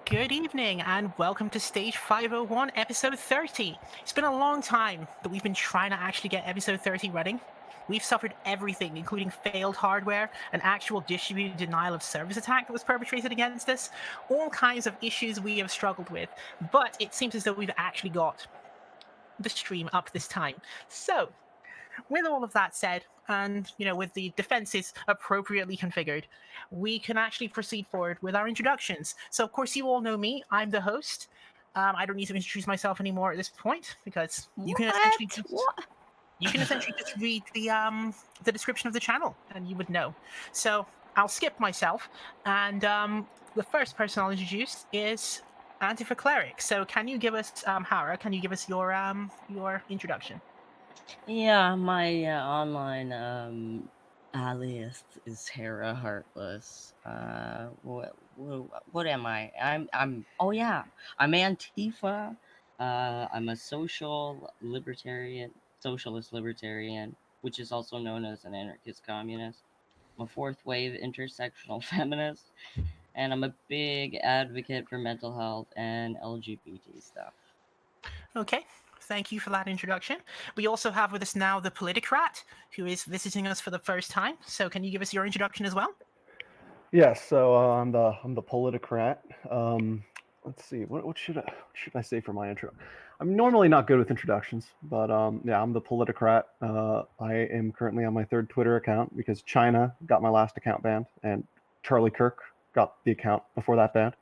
Good evening and welcome to Stage 501, Episode 30. It's been a long time that we've been trying to actually get Episode 30 running. We've suffered everything, including failed hardware, an actual distributed denial of service attack that was perpetrated against us, all kinds of issues we have struggled with, but it seems as though we've actually got the stream up this time. So, with all of that said, and with the defenses appropriately configured, we can actually proceed forward with our introductions. So, of course, you all know me. I'm the host. I don't need to introduce myself anymore at this point because you can essentially just read the description of the channel and you would know. So I'll skip myself, and the first person I'll introduce is Antifa Cleric. So can you give us Hara? Can you give us your introduction? Yeah, my online alias is Hera Heartless. What am I? Oh yeah, I'm Antifa. I'm a socialist libertarian, which is also known as an anarchist communist. I'm a fourth wave intersectional feminist, and I'm a big advocate for mental health and LGBT stuff. Okay, thank you for that introduction. We also have with us now the Politicrat, who is visiting us for the first time. So can you give us your introduction as well? Yes, so I'm the politicrat. Let's see, what should I say for my intro? I'm normally not good with introductions, but yeah, I'm the politicrat. I am currently on my third Twitter account because China got my last account banned, and Charlie Kirk got the account before that banned.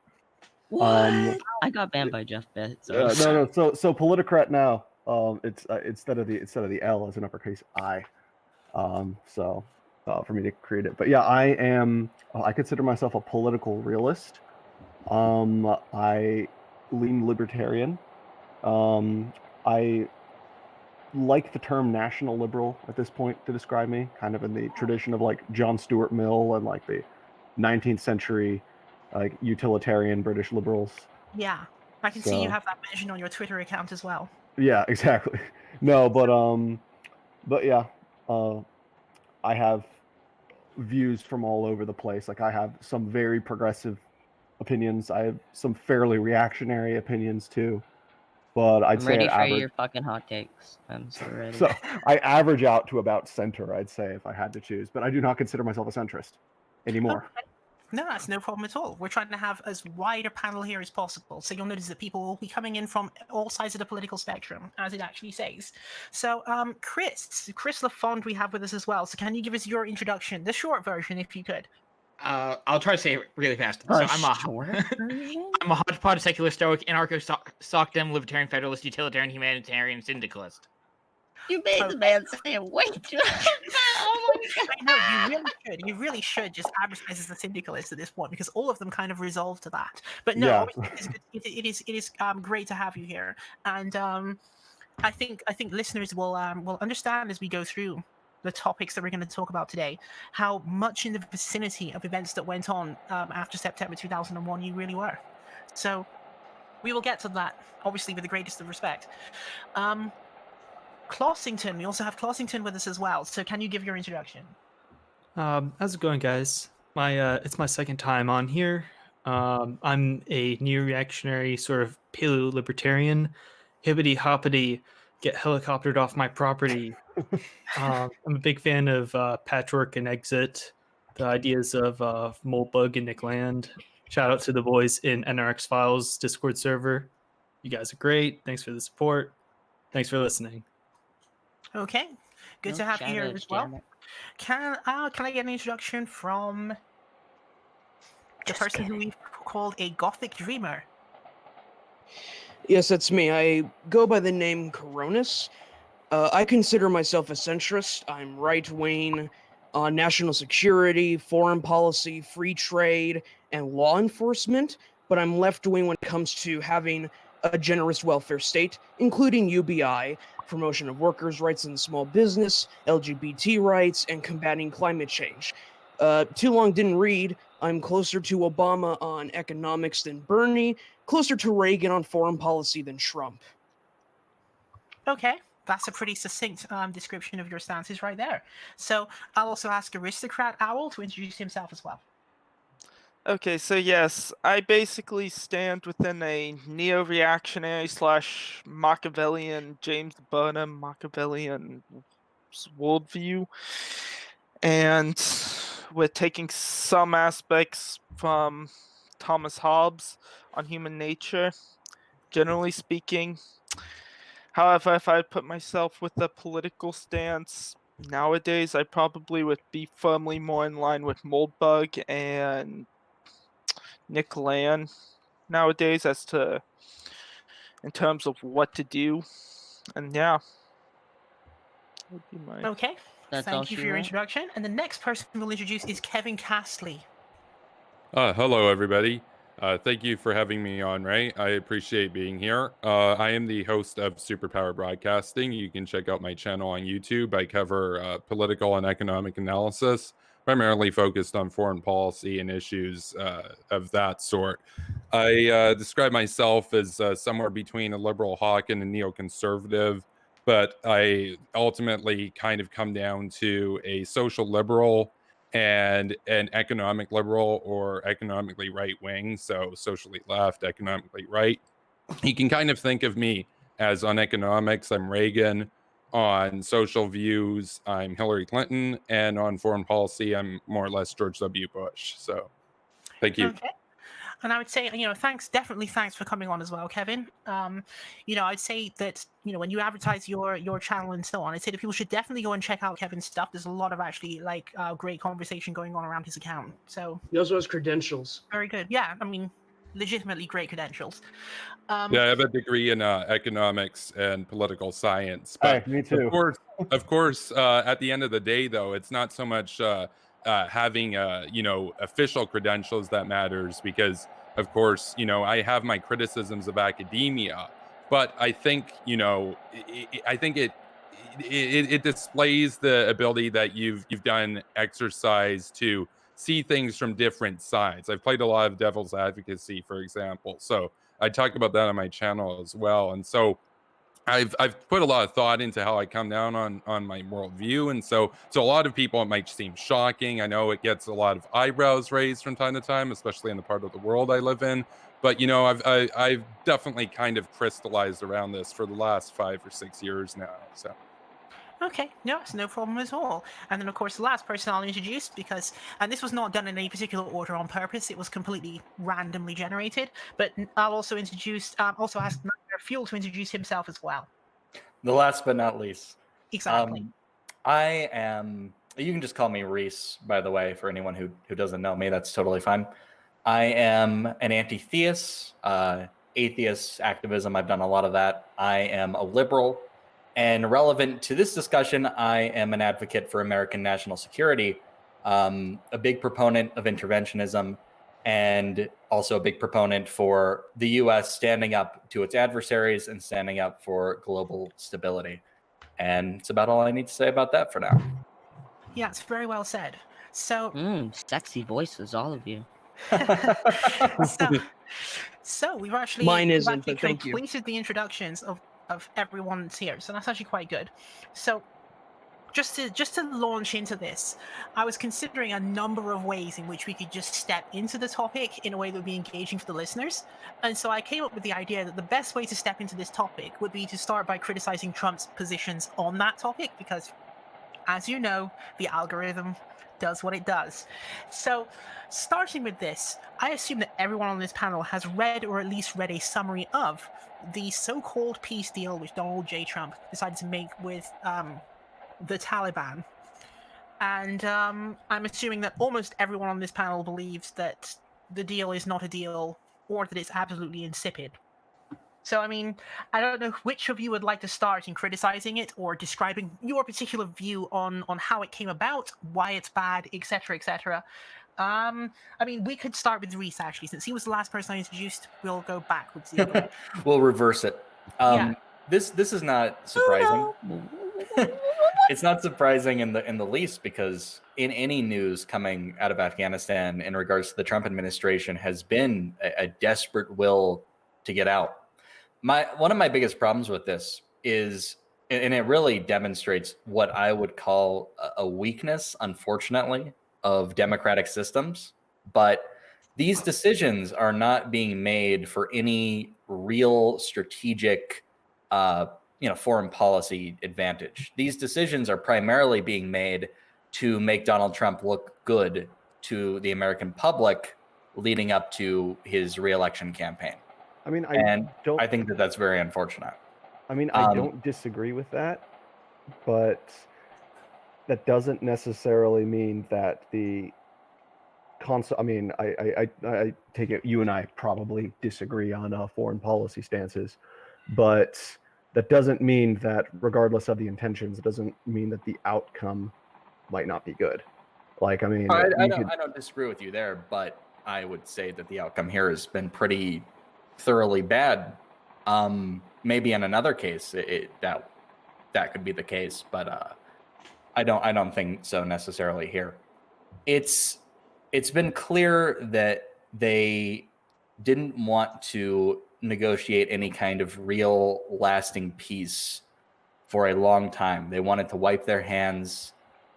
What? I got banned by Jeff Bezos. No. So politicrat now. It's instead of the L as an uppercase I. For me to create it. But yeah, I am. I consider myself a political realist. I lean libertarian. I like the term national liberal at this point to describe me, kind of in the tradition of like John Stuart Mill and like the 19th century like utilitarian British liberals. Yeah, I can see you have that mentioned on your Twitter account as well. Yeah, exactly. No, but yeah, I have views from all over the place. Like I have some very progressive opinions. I have some fairly reactionary opinions too. But I'd I'm say ready I for average. your fucking hot takes. I'm so ready. So I average out to about center. I'd say if I had to choose, but I do not consider myself a centrist anymore. Okay. No, that's no problem at all. We're trying to have as wide a panel here as possible. So you'll notice that people will be coming in from all sides of the political spectrum, as it actually says. So, Chris LaFond we have with us as well. So can you give us your introduction, the short version, if you could? I'll try to say it really fast. A So short version? I'm a hodgepodge secular stoic, anarcho-soc-dem, libertarian federalist, utilitarian, humanitarian, syndicalist. You made the man say it way too. Oh my god! I know you really should. You really should just advertise as a syndicalist at this point because all of them kind of resolve to that. But no, Yeah. obviously it is great to have you here, and I think listeners will understand as we go through the topics that we're going to talk about today how much in the vicinity of events that went on after September 2001 you really were. So we will get to that, obviously, with the greatest of respect. Clossington, we also have Clossington with us as well. So can you give your introduction? How's it going, guys? It's my second time on here. I'm a neo-reactionary sort of paleo-libertarian, hippity hoppity, get helicoptered off my property. I'm a big fan of Patchwork and Exit, the ideas of Moldbug and Nick Land. Shout out to the boys in NRX Files Discord server. You guys are great. Thanks for the support. Thanks for listening. Okay, good to have you here as well. Can I get an introduction from the person who we've called a Gothic Dreamer? Yes, that's me. I go by the name Coronis. I consider myself a centrist. I'm right-wing on national security, foreign policy, free trade, and law enforcement, but I'm left-wing when it comes to having a generous welfare state, including UBI, promotion of workers' rights in small business, LGBT rights, and combating climate change. Too long didn't read. I'm closer to Obama on economics than Bernie, closer to Reagan on foreign policy than Trump. Okay, that's a pretty succinct description of your stances right there. So I'll also ask Aristocrat Owl to introduce himself as well. Okay, so yes, I basically stand within a neo-reactionary / Machiavellian, James Burnham Machiavellian worldview, and we're taking some aspects from Thomas Hobbes on human nature, generally speaking. However, if I put myself with a political stance nowadays, I probably would be firmly more in line with Moldbug and Nick Land nowadays as to in terms of what to do. And yeah. That would be my Okay. That's all Thank you she for your wrote? introduction. And the next person we'll introduce is Kevin Castley. Hello, everybody. Thank you for having me on, Ray. I appreciate being here. I am the host of Superpower Broadcasting. You can check out my channel on YouTube. I cover political and economic analysis, primarily focused on foreign policy and issues of that sort. I describe myself as somewhere between a liberal hawk and a neoconservative, but I ultimately kind of come down to a social liberal and an economic liberal or economically right wing, so socially left, economically right. You can kind of think of me as on economics, I'm Reagan. On social views, I'm Hillary Clinton. And on foreign policy, I'm more or less George W. Bush. So thank you. Okay. And I would say, definitely thanks for coming on as well, Kevin. I'd say that, when you advertise your channel and so on, I'd say that people should definitely go and check out Kevin's stuff. There's a lot of actually great conversation going on around his account. So He also has credentials. very good. Yeah, I mean, legitimately great credentials. Yeah, I have a degree in economics and political science. Hey, But me too. of course, at the end of the day, though, it's not so much having official credentials that matters, because, of course, I have my criticisms of academia, but I think I think it displays the ability that you've done exercise to see things from different sides. I've played a lot of devil's advocacy, for example, so I talk about that on my channel as well. And so I've put a lot of thought into how I come down on my worldview, and so a lot of people, it might seem shocking. I know it gets a lot of eyebrows raised from time to time, especially in the part of the world I live in. But I've definitely kind of crystallized around this for the last 5 or 6 years now. So Okay, no, it's no problem at all. And then, of course, the last person I'll introduce, and this was not done in any particular order on purpose, it was completely randomly generated, but I'll also also ask Nightmare Fuel to introduce himself as well. The last but not least. Exactly. I am, you can just call me Reese, by the way, for anyone who doesn't know me, that's totally fine. I am an anti-theist, atheist activism, I've done a lot of that. I am a liberal. And relevant to this discussion, I am an advocate for American national security, a big proponent of interventionism, and also a big proponent for the U.S. standing up to its adversaries and standing up for global stability. And it's about all I need to say about that for now. Yeah, it's very well said. So, Sexy voices, all of you. so we've actually, Mine we've isn't, actually but thank you. completed the introductions of everyone that's here, so that's actually quite good. So just to launch into this, I was considering a number of ways in which we could just step into the topic in a way that would be engaging for the listeners. And so I came up with the idea that the best way to step into this topic would be to start by criticizing Trump's positions on that topic, because, as you know, the algorithm does what it does. So, starting with this, I assume that everyone on this panel has read, or at least read, a summary of the so-called peace deal which Donald J. Trump decided to make with the Taliban. And I'm assuming that almost everyone on this panel believes that the deal is not a deal, or that it's absolutely insipid. So, I mean, I don't know which of you would like to start in criticizing it or describing your particular view on how it came about, why it's bad, etc., etc. I mean, we could start with Reese, actually. Since he was the last person I introduced, we'll go backwards the other way. We'll reverse it. Yeah. This is not surprising. It's not surprising in the least, because in any news coming out of Afghanistan in regards to the Trump administration has been a desperate will to get out. One of my biggest problems with this is, and it really demonstrates what I would call a weakness, unfortunately, of democratic systems. But these decisions are not being made for any real strategic, foreign policy advantage. These decisions are primarily being made to make Donald Trump look good to the American public leading up to his re-election campaign. I mean, I think that that's very unfortunate. I mean, I don't disagree with that, but that doesn't necessarily mean that the I mean, I take it you and I probably disagree on foreign policy stances, but that doesn't mean that regardless of the intentions, it doesn't mean that the outcome might not be good. Like, I mean, I don't disagree with you there, but I would say that the outcome here has been pretty thoroughly bad. Maybe in another case, that could be the case, but I don't think so necessarily here. It's been clear that they didn't want to negotiate any kind of real lasting peace for a long time. They wanted to wipe their hands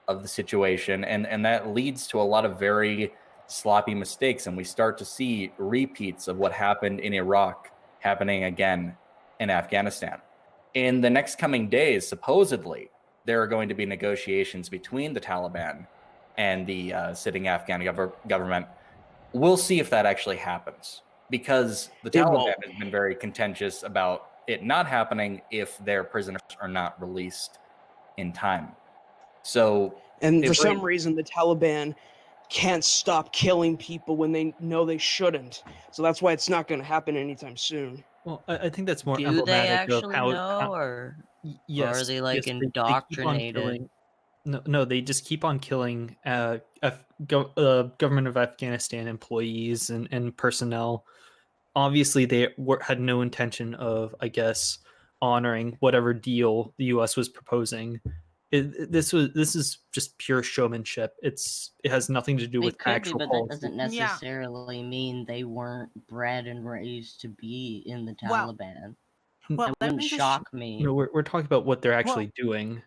of the situation, and that leads to a lot of very sloppy mistakes, and we start to see repeats of what happened in Iraq happening again in Afghanistan. In the next coming days, supposedly, there are going to be negotiations between the Taliban and the sitting Afghan government. We'll see if that actually happens, because the Taliban has been very contentious about it not happening if their prisoners are not released in time. So, and for some reason, the Taliban can't stop killing people when they know they shouldn't. So that's why it's not going to happen anytime soon. Well, I think that's more Do emblematic they actually of know, or yes, are they like yes, indoctrinated? No, they just keep on killing government of Afghanistan employees and personnel. Obviously, they had no intention of, I guess, honoring whatever deal the U.S. was proposing. This is just pure showmanship. It has nothing to do with actual but policy. that doesn't necessarily mean they weren't bred and raised to be in the Taliban. Well, it wouldn't shock me. No, we're talking about what they're actually doing.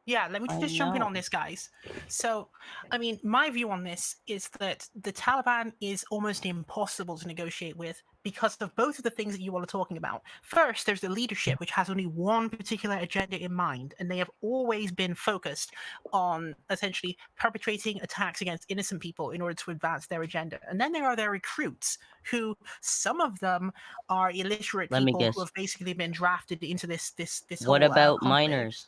Yeah, let me just jump in on this, guys. So, I mean, my view on this is that the Taliban is almost impossible to negotiate with because of both of the things that you all are talking about. First, there's the leadership, which has only one particular agenda in mind, and they have always been focused on essentially perpetrating attacks against innocent people in order to advance their agenda. And then there are their recruits, who some of them are illiterate people who have basically been drafted into this What about minors?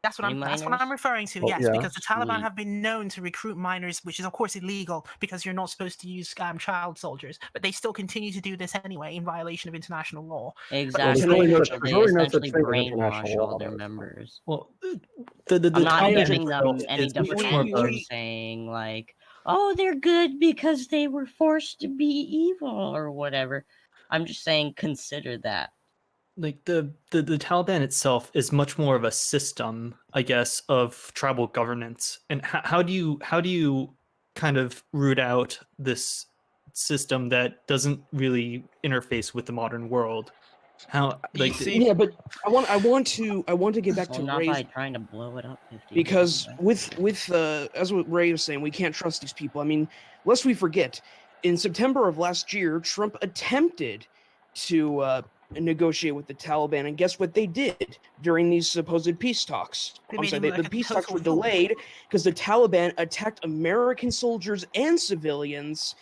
That's what I'm referring to. Yes, because the Taliban have been known to recruit minors, which is of course illegal because you're not supposed to use child soldiers. But they still continue to do this anyway in violation of international law. Exactly. They essentially brainwash all their members. Well, I'm not giving them any defense for saying like, oh, they're good because they were forced to be evil or whatever. I'm just saying consider that. Like the Taliban itself is much more of a system, I guess, of tribal governance. And how do you kind of root out this system that doesn't really interface with the modern world? How like yeah, but I want to get back to not Ray's, by trying to blow it up 50 because with as what Ray was saying, we can't trust these people. I mean, lest we forget, in September of last year, Trump attempted to negotiate with the Taliban, and guess what they did during these supposed peace talks? The peace talks were delayed because the Taliban attacked American soldiers and civilians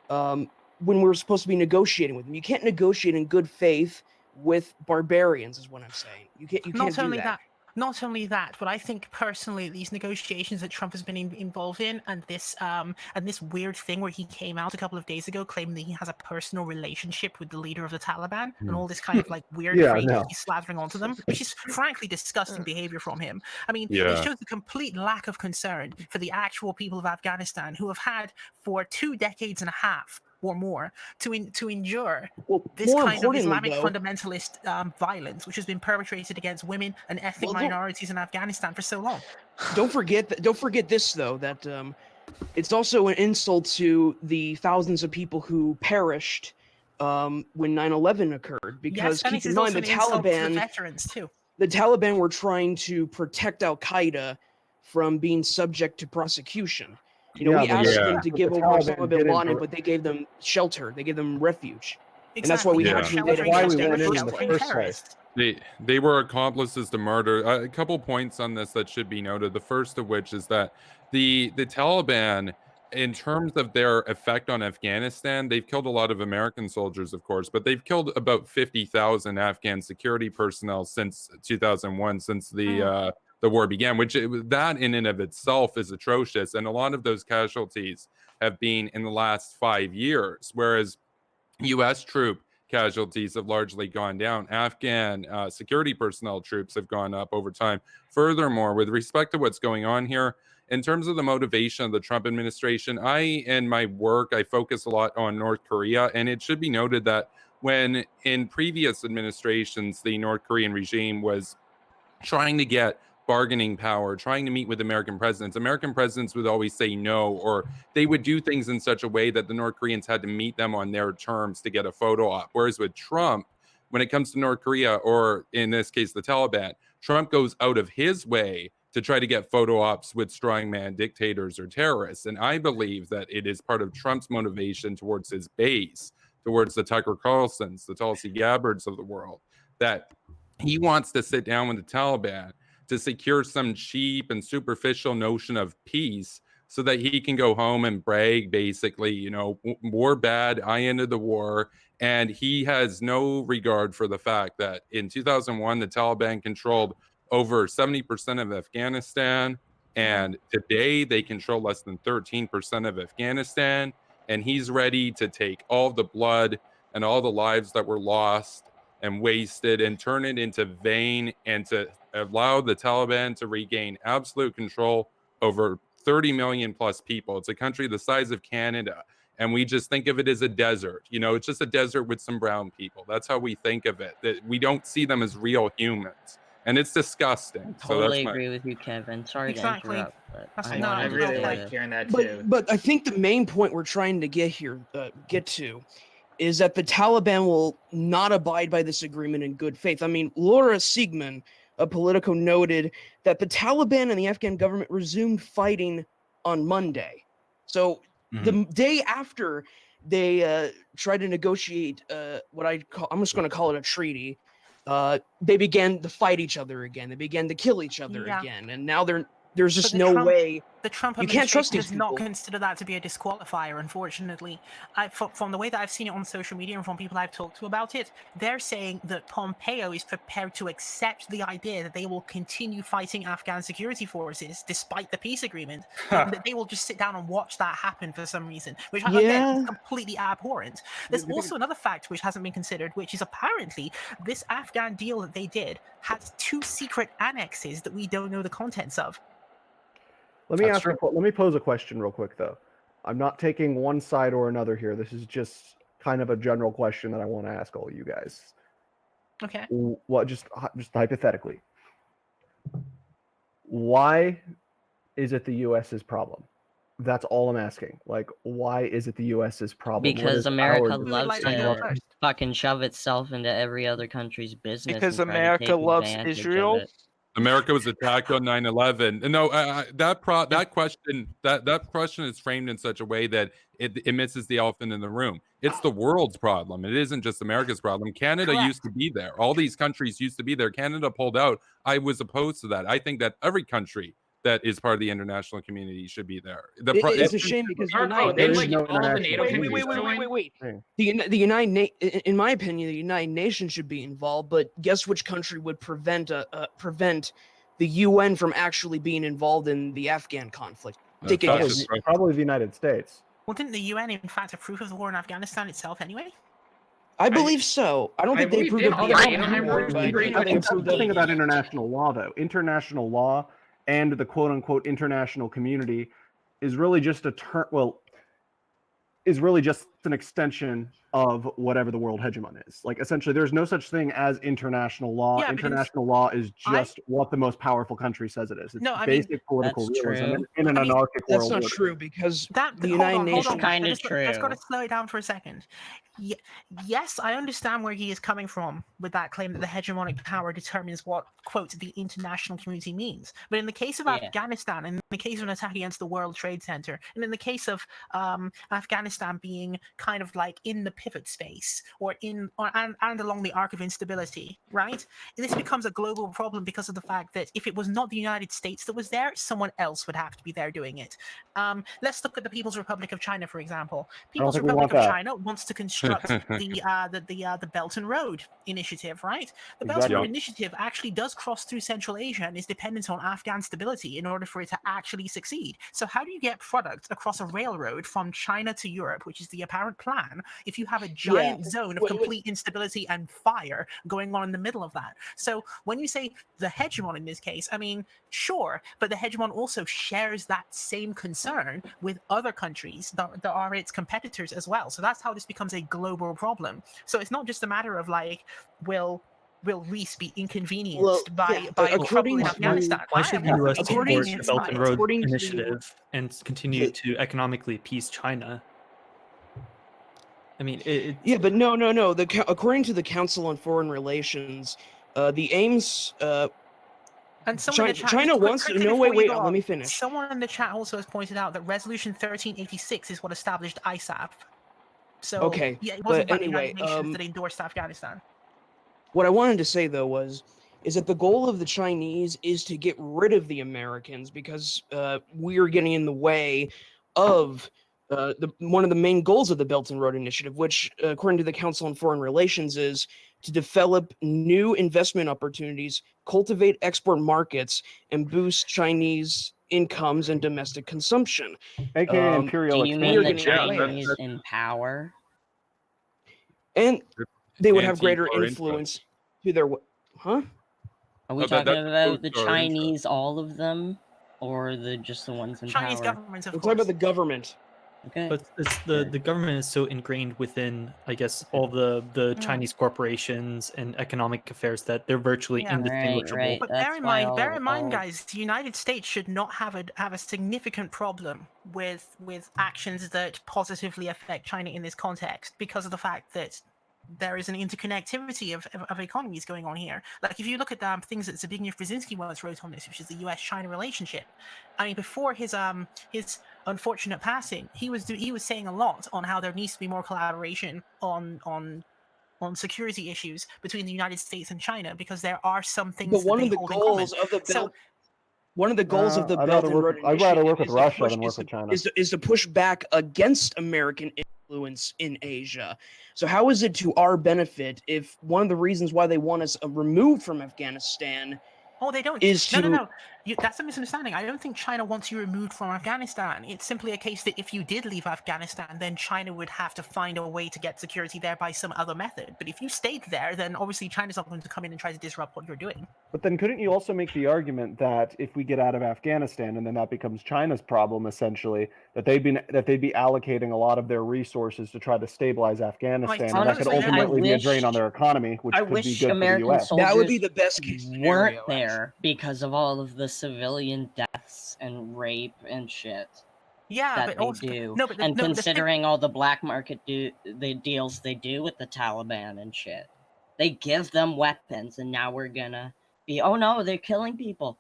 when we were supposed to be negotiating with them. You can't negotiate in good faith with barbarians, is what I'm saying. You can't do that. Not only that, but I think personally these negotiations that Trump has been involved in, and this weird thing where he came out a couple of days ago claiming that he has a personal relationship with the leader of the Taliban, and all this kind of like weird praise he's slathering onto them, which is frankly disgusting behavior from him. I mean, it shows a complete lack of concern for the actual people of Afghanistan, who have had for 2 decades and a half or more to endure this kind of Islamic fundamentalist violence, which has been perpetrated against women and ethnic minorities in Afghanistan for so long. Don't forget this though, that it's also an insult to the thousands of people who perished when 9/11 occurred. Because keep in mind, the Taliban were trying to protect Al Qaeda from being subject to prosecution. You know, we but asked Yeah. them to but give the over Taliban Osama bin didn't Laden, dir- but they gave them shelter. They gave them refuge. Exactly. And that's why we had They're to That's invade sheltering why against we Afghanistan went in in the in the first first terrorists. place. They were accomplices to murder. A couple points on this that should be noted. The first of which is that the Taliban, in terms of their effect on Afghanistan, they've killed a lot of American soldiers, of course, but they've killed about 50,000 Afghan security personnel since 2001, since the war began. That in and of itself is atrocious, and a lot of those casualties have been in the last 5 years, whereas U.S. troop casualties have largely gone down. Afghan security personnel troops have gone up over time. Furthermore, with respect to what's going on here, in terms of the motivation of the Trump administration, in my work, I focus a lot on North Korea, and it should be noted that when in previous administrations, the North Korean regime was trying to get bargaining power, trying to meet with American presidents would always say no, or they would do things in such a way that the North Koreans had to meet them on their terms to get a photo op. Whereas with Trump, when it comes to North Korea, or in this case, the Taliban, Trump goes out of his way to try to get photo ops with strongman dictators or terrorists. And I believe that it is part of Trump's motivation towards his base, towards the Tucker Carlsons, the Tulsi Gabbards of the world, that he wants to sit down with the Taliban to secure some cheap and superficial notion of peace so that he can go home and brag, basically, war bad, I ended the war. And he has no regard for the fact that in 2001, the Taliban controlled over 70% of Afghanistan. And today they control less than 13% of Afghanistan. And he's ready to take all the blood and all the lives that were lost and wasted and turn it into vain, and to allow the Taliban to regain absolute control over 30 million plus people. It's a country the size of Canada, and we just think of it as a desert. It's just a desert with some brown people. That's how we think of it. That we don't see them as real humans, and it's disgusting. Totally agree with you, Kevin. Sorry Exactly. to interrupt, but That's I not- I wanted to really say no, like this. hearing that too. But I think the main point we're trying to get to is that the Taliban will not abide by this agreement in good faith. I mean, Laura Siegman of Politico noted that the Taliban and the Afghan government resumed fighting on Monday. So the day after they tried to negotiate I'm just going to call it a treaty, they began to fight each other again. They began to kill each other again. And now there's just no way. The Trump You can't trust administration these does not people. consider that to be a disqualifier, unfortunately. From the way that I've seen it on social media and from people I've talked to about it, they're saying that Pompeo is prepared to accept the idea that they will continue fighting Afghan security forces despite the peace agreement, and that they will just sit down and watch that happen for some reason, which again is completely abhorrent. There's also another fact which hasn't been considered, which is apparently this Afghan deal that they did has 2 secret annexes that we don't know the contents of. Let me pose a question real quick, though. I'm not taking one side or another here. This is just kind of a general question that I want to ask all you guys. Okay. What just hypothetically, why is it the U.S.'s problem? That's all I'm asking. Like, why is it the U.S.'s problem? Because America loves like to fucking shove itself into every other country's business. Because and try to America take loves advantage of Israel? it. America was attacked on 9/11. No, that question is framed in such a way that it misses the elephant in the room. It's the world's problem. It isn't just America's problem. Canada used to be there. All these countries used to be there. Canada pulled out. I was opposed to that. I think that every country that is part of the international community should be there. It's a shame because Marco, the didn't United all the NATO countries wait. The United in my opinion, the United Nations should be involved. But guess which country would prevent the UN from actually being involved in the Afghan conflict? Take a guess. Probably the United States. Well, didn't the UN in fact approve of the war in Afghanistan itself anyway? I believe so. I don't think they approved of the thing about international law, though. International law and the quote-unquote international community is really just is really just an extension of whatever the world hegemon is. Like essentially, there's no such thing as international law. Yeah, because International law is I- just what the most powerful country says it is. It's No, I mean, basic political That's realism true. in an I mean, anarchic That's world. not order. true because that the hold United on, hold Nations. on. Kinda Let's got to true. slow it down for a second. Yes, I understand where he is coming from with that claim that the hegemonic power determines what, quote, the international community means. But in the case of Yeah. Afghanistan, in the case of an attack against the World Trade Center, and in the case of Afghanistan being kind of like in the pivot space and along the arc of instability, right? This becomes a global problem because of the fact that if it was not the United States that was there, someone else would have to be there doing it. Let's look at the People's Republic of China, for example. People's think we Republic want of that. China wants to construct the Belt and Road Initiative, right? The Belt and Exactly. Road Initiative actually does cross through Central Asia and is dependent on Afghan stability in order for it to actually succeed. So how do you get product across a railroad from China to Europe, which is the apparent plan, if you have a giant zone of complete instability and fire going on in the middle of that? So when you say the hegemon in this case, I mean, sure, but the hegemon also shares that same concern with other countries that are its competitors as well. So that's how this becomes a global problem. So it's not just a matter of like, will Reese be inconvenienced by trouble in Afghanistan? Why should the I am U.S. support the inconvenienced Belt by and it. Road According to- Initiative and continue to economically appease China? I mean, Yeah, but no. According to the Council on Foreign Relations, the aims. And someone in the chat, China just wants to. quickly No, before wait. you go Let on, me finish. Someone in the chat also has pointed out that Resolution 1386 is what established ISAF. So Okay, yeah, it but wasn't by the anyway, United Nations that endorsed Afghanistan. What I wanted to say though is that the goal of the Chinese is to get rid of the Americans because we are getting in the way of one of the main goals of the Belt and Road Initiative, which, according to the Council on Foreign Relations, is to develop new investment opportunities, cultivate export markets, and boost Chinese incomes and domestic consumption. AKA Um, imperial Do you expansion. mean the getting away with Chinese it. in power? And they would have greater Anti-war influence to their. Huh? Are we Oh, that- talking that's about the both our interest. Chinese, all of them, or just the ones in Chinese power? governments, of We're course. talking about the government. Okay. but the government is so ingrained within, I guess, all the Chinese corporations and economic affairs that they're virtually Yeah. indistinguishable. Right. But That's bear in why mind, guys, the United States should not have a significant problem with actions that positively affect China in this context because of the fact that there is an interconnectivity of economies going on here. Like if you look at things that Zbigniew Brzezinski once wrote on this, which is the U.S.-China relationship. I mean, before his unfortunate passing, he was saying a lot on how there needs to be more collaboration on security issues between the United States and China because there are some things But that one they of the hold in common. goals of the So Belt. One of the goals of the I'd Belt rather and work Road with- I'd rather Initiative work with is to Russia push- than work is with to- China. Is to push back against American influence in Asia. So how is it to our benefit if one of the reasons why they want us removed from Afghanistan Oh, they don't. is No. to That's a misunderstanding. I don't think China wants you removed from Afghanistan. It's simply a case that if you did leave Afghanistan, then China would have to find a way to get security there by some other method. But if you stayed there, then obviously China's not going to come in and try to disrupt what you're doing. But then couldn't you also make the argument that if we get out of Afghanistan and then that becomes China's problem essentially, that they'd be allocating a lot of their resources to try to stabilize Afghanistan, and that could Honestly, I ultimately be a drain on wish- their economy, which I could be wish good American for the US. soldiers that would be the best case weren't scenario. there because of all of the civilian deaths and rape and shit Yeah, that but they also do. no, but And the thing- considering all the black market the deals they do with the Taliban and shit, they give them weapons, and now we're gonna be, oh no, they're killing people.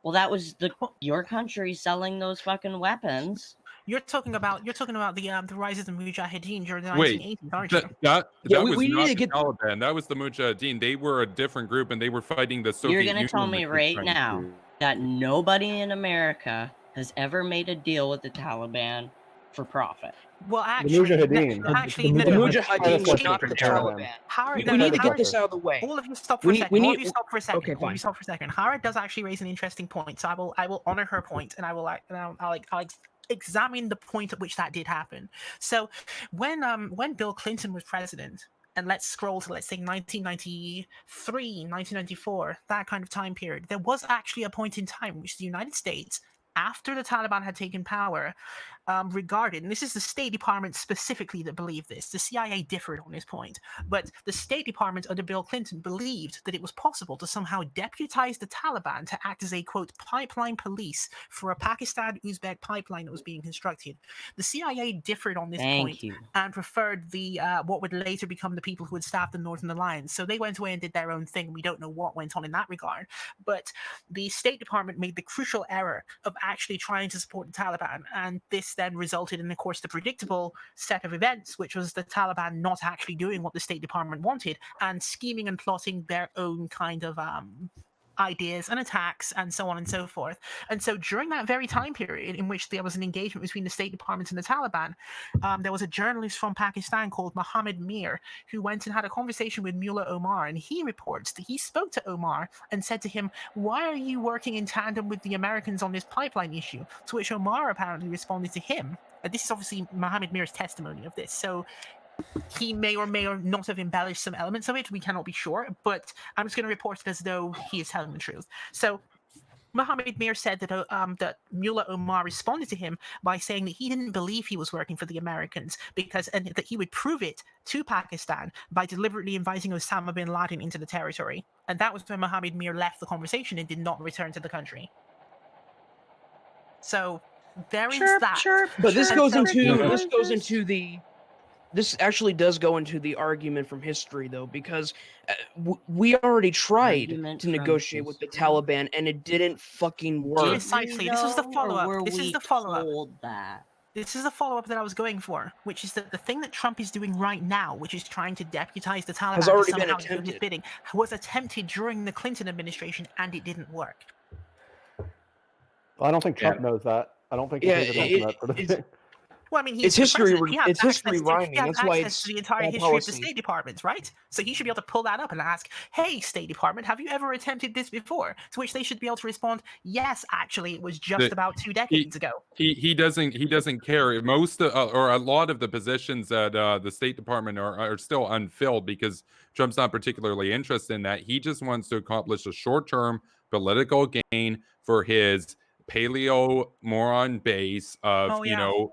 Well, that was your country selling those fucking weapons. You're talking about the rise of the Mujahideen during the Wait, 1980s, aren't you? that Yeah, was we need not to the get- Taliban. That was the Mujahideen. They were a different group, and they were fighting the Soviet You're Union. gonna tell me that was right trying now to- that nobody in America has ever made a deal with the Taliban for profit. Well, The actually, Mujahideen. actually, The no, The no. Mujahideen was Predecessor not to the the Taliban. Taliban. Howard, We need to get Howard- this out of the way. All of you stop for We a need- second. we All need- of you stop for a second. Okay, All of you fine. stop for a second. Hara does actually raise an interesting point, so I will honor her point, and I'll examine the point at which that did happen. So, when Bill Clinton was president, and let's scroll to, let's say, 1993, 1994, that kind of time period, there was actually a point in time in which the United States after the Taliban had taken power, regarded, and this is the State Department specifically that believed this, the CIA differed on this point, but the State Department under Bill Clinton believed that it was possible to somehow deputize the Taliban to act as a, quote, pipeline police for a Pakistan-Uzbek pipeline that was being constructed. The CIA differed on this point and preferred the what would later become the people who would staff the Northern Alliance. So they went away and did their own thing. We don't know what went on in that regard. But the State Department made the crucial error of actually trying to support the Taliban, and this then resulted in, of course, the predictable set of events, which was the Taliban not actually doing what the State Department wanted and scheming and plotting their own kind of ideas and attacks and so on and so forth. And so during that very time period in which there was an engagement between the State Department and the Taliban, there was a journalist from Pakistan called Mohammed Mir who went and had a conversation with Mullah Omar, and he reports that he spoke to Omar and said to him, "Why are you working in tandem with the Americans on this pipeline issue?" To which Omar apparently responded to him, and this is obviously Mohammed Mir's testimony of this, so he may or not have embellished some elements of it. We cannot be sure, but I'm just going to report it as though he is telling the truth. So Mohammed Mir said that that Mullah Omar responded to him by saying that he didn't believe he was working for the Americans and that he would prove it to Pakistan by deliberately inviting Osama bin Laden into the territory. And that was when Mohammed Mir left the conversation and did not return to the country. So there is that. But this actually does go into the argument from history, though, because we already tried to negotiate with the Taliban, and it didn't fucking work. Precisely. This was the follow-up. This is the follow-up. This is the follow-up that I was going for, which is that the thing that Trump is doing right now, which is trying to deputize the Taliban, has already been attempted. Bidding, was attempted during the Clinton administration, and it didn't work. Well, I don't think Trump knows that. I don't think he pays attention to that sort of thing. Well, I mean, it's history. It's history rhyming. That's why it's the entire history of the State Department, right? So he should be able to pull that up and ask, "Hey, State Department, have you ever attempted this before?" To which they should be able to respond, "Yes, actually, it was just about 2 decades ago." He doesn't care. Most or a lot of the positions at the State Department are still unfilled because Trump's not particularly interested in that. He just wants to accomplish a short-term political gain for his paleo moron base of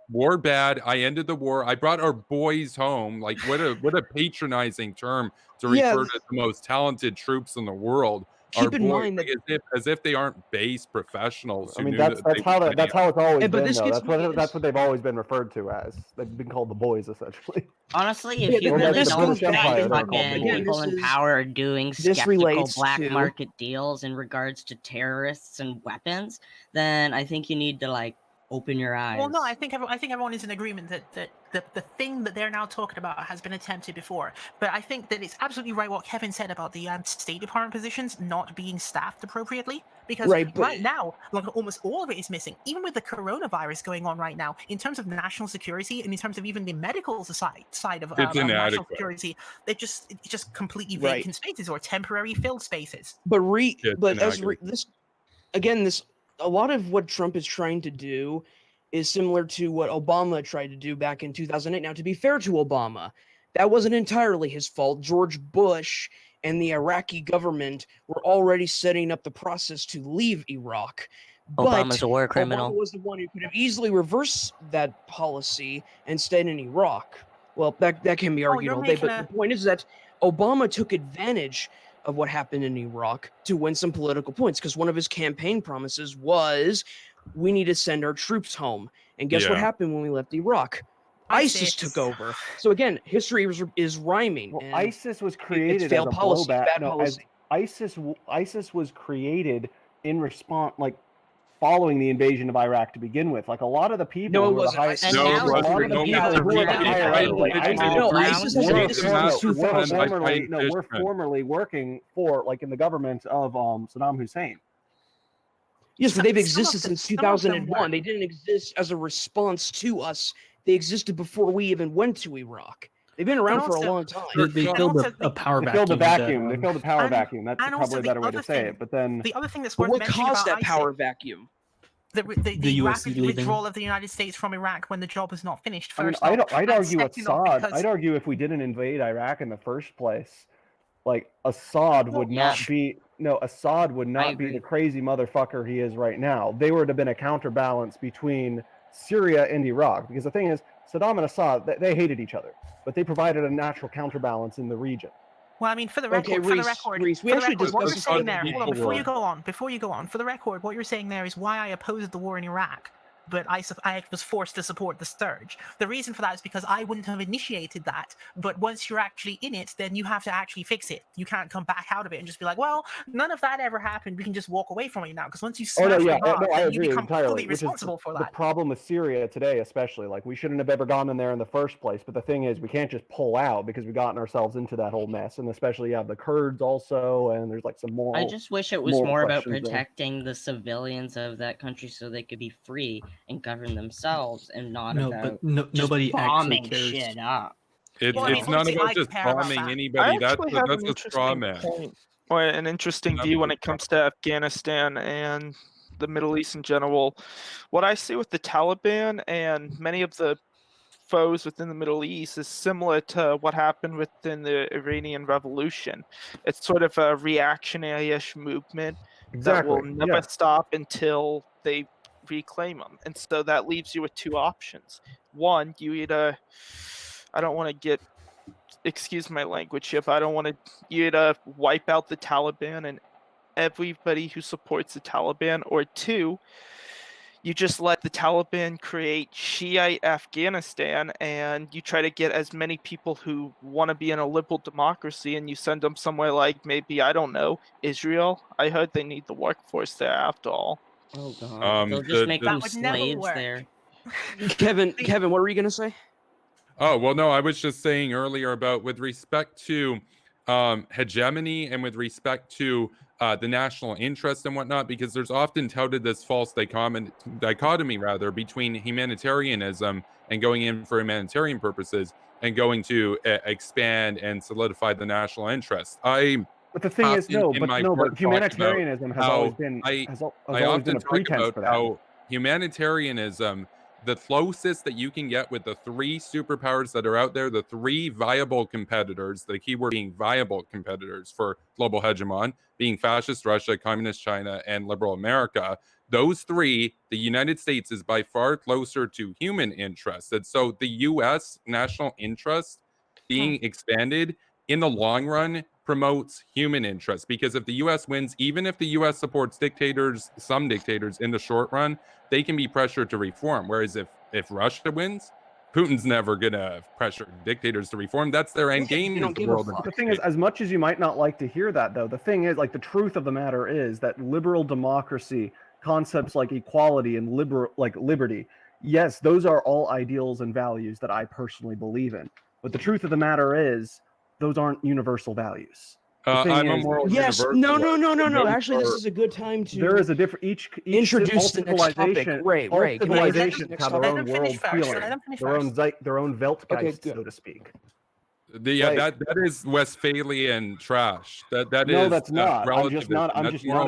war bad. I ended the war. I brought our boys home. Like what a patronizing term to refer to the most talented troops in the world. Keep in mind that as if they aren't base professionals. I mean, that's how it's always been. That's what they've always been referred to as. They've been called the boys, essentially. Honestly, if you really don't think fucking people in power are doing skeptical black market deals in regards to terrorists and weapons, then I think you need to open your eyes. Well, no, I think everyone is in agreement that the thing that they're now talking about has been attempted before. But I think that it's absolutely right what Kevin said about the State Department positions not being staffed appropriately. Because right now, almost all of it is missing. Even with the coronavirus going on right now, in terms of national security and in terms of even the medical side of national security, it's just completely vacant spaces or temporary filled spaces. But a lot of what Trump is trying to do is similar to what Obama tried to do back in 2008. Now, to be fair to Obama, that wasn't entirely his fault. George Bush and the Iraqi government were already setting up the process to leave Iraq. Obama's a war criminal. Obama was the one who could have easily reversed that policy and stayed in Iraq. Well, that can be argued all day, but the point is that Obama took advantage of what happened in Iraq to win some political points, because one of his campaign promises was, we need to send our troops home. And guess what happened when we left Iraq? ISIS took over. So again, history is rhyming. Well, ISIS was created as a blowback. ISIS was created in response, following the invasion of Iraq to begin with. A lot of the people who were the highest... were formerly working for, in the government of Saddam Hussein. Yes, but they've existed since 2001. They didn't exist as a response to us. They existed before we even went to Iraq. They've been around for a long time. They filled a power vacuum. They filled a power vacuum. That's probably a better way to say it. But then the other thing that's worth mentioning about what caused that power vacuum? The rapid withdrawal of the United States from Iraq when the job was not finished. First, I'd argue Assad. I'd argue if we didn't invade Iraq in the first place, Like Assad would Yeah. not be Assad would not be agree. the crazy motherfucker he is right now. They would have been a counterbalance between Syria and Iraq, because the thing is, Saddam and Assad, they hated each other, but they provided a natural counterbalance in the region. Well, I mean, for the record, Okay, Reese, we actually what you're discussed saying this there, before. hold on, before you go on, for the record, what you're saying there is why I opposed the war in Iraq, but I was forced to support the surge. The reason for that is because I wouldn't have initiated that, but once you're actually in it, then you have to actually fix it. You can't come back out of it and just be like, well, none of that ever happened, we can just walk away from it now, because once you smash the bomb, I then you agree become entirely. fully Which is responsible for the that. problem with Syria today, especially. Like, we shouldn't have ever gone in there in the first place. But the thing is, we can't just pull out because we've gotten ourselves into that whole mess. And especially, you have the Kurds also, and there's like some more. I just wish it was moral more about questions there. protecting the civilians of that country so they could be free and govern themselves, and not No, about but just nobody actually bombing cares. shit up. It's Well, I mean, it's not obviously, about I just care about bombing that. I anybody. That's actually have an a straw interesting man. point, or an interesting That's view when a it comes to Afghanistan and the Middle East in general. What I see with the Taliban and many of the foes within the Middle East is similar to what happened within the Iranian Revolution. It's sort of a reactionary-ish movement that will never Yeah. stop until they reclaim them. And so that leaves you with two options. One, you either, I don't want to get, excuse my language here, but I don't want to, you either wipe out the Taliban and everybody who supports the Taliban, or two, you just let the Taliban create Shiite Afghanistan, and you try to get as many people who want to be in a liberal democracy, and you send them somewhere like, maybe, I don't know, Israel. I heard they need the workforce there after all. Oh god, they'll just make That them would never slaves work. there. Kevin, what were you gonna say? Oh, well, no, I was just saying earlier about with respect to hegemony and with respect to the national interest and whatnot, because there's often touted this false dichotomy rather between humanitarianism and going in for humanitarian purposes and going to expand and solidify the national interest. But the thing is, but humanitarianism has always been I always been often a talk pretense about for that. how humanitarianism, the closest that you can get with the three superpowers that are out there, the three viable competitors, the keyword being viable competitors for global hegemon, being fascist Russia, communist China, and liberal America. Those three, the United States is by far closer to human interest. And so the US national interest being expanded in the long run promotes human interest, because if the US wins, even if the US supports dictators, some dictators in the short run, they can be pressured to reform. Whereas if Russia wins, Putin's never gonna pressure dictators to reform. That's their end game. You don't give a fuck. The thing is, as much as you might not like to hear that, though, the thing is, like, the truth of the matter is that liberal democracy, concepts like equality and liberty, yes, those are all ideals and values that I personally believe in. But the truth of the matter is, those aren't universal values. I'm a moral Yes, universalist. no. Actually, this is a good time to. There is a different each introduce the next topic. civilization. Ray, all can I civilizations have their Let own them world finish first, feeling, let them finish their own Weltgeist, good. so to speak. That is Westphalian trash. That No, is that's not. I'm just not a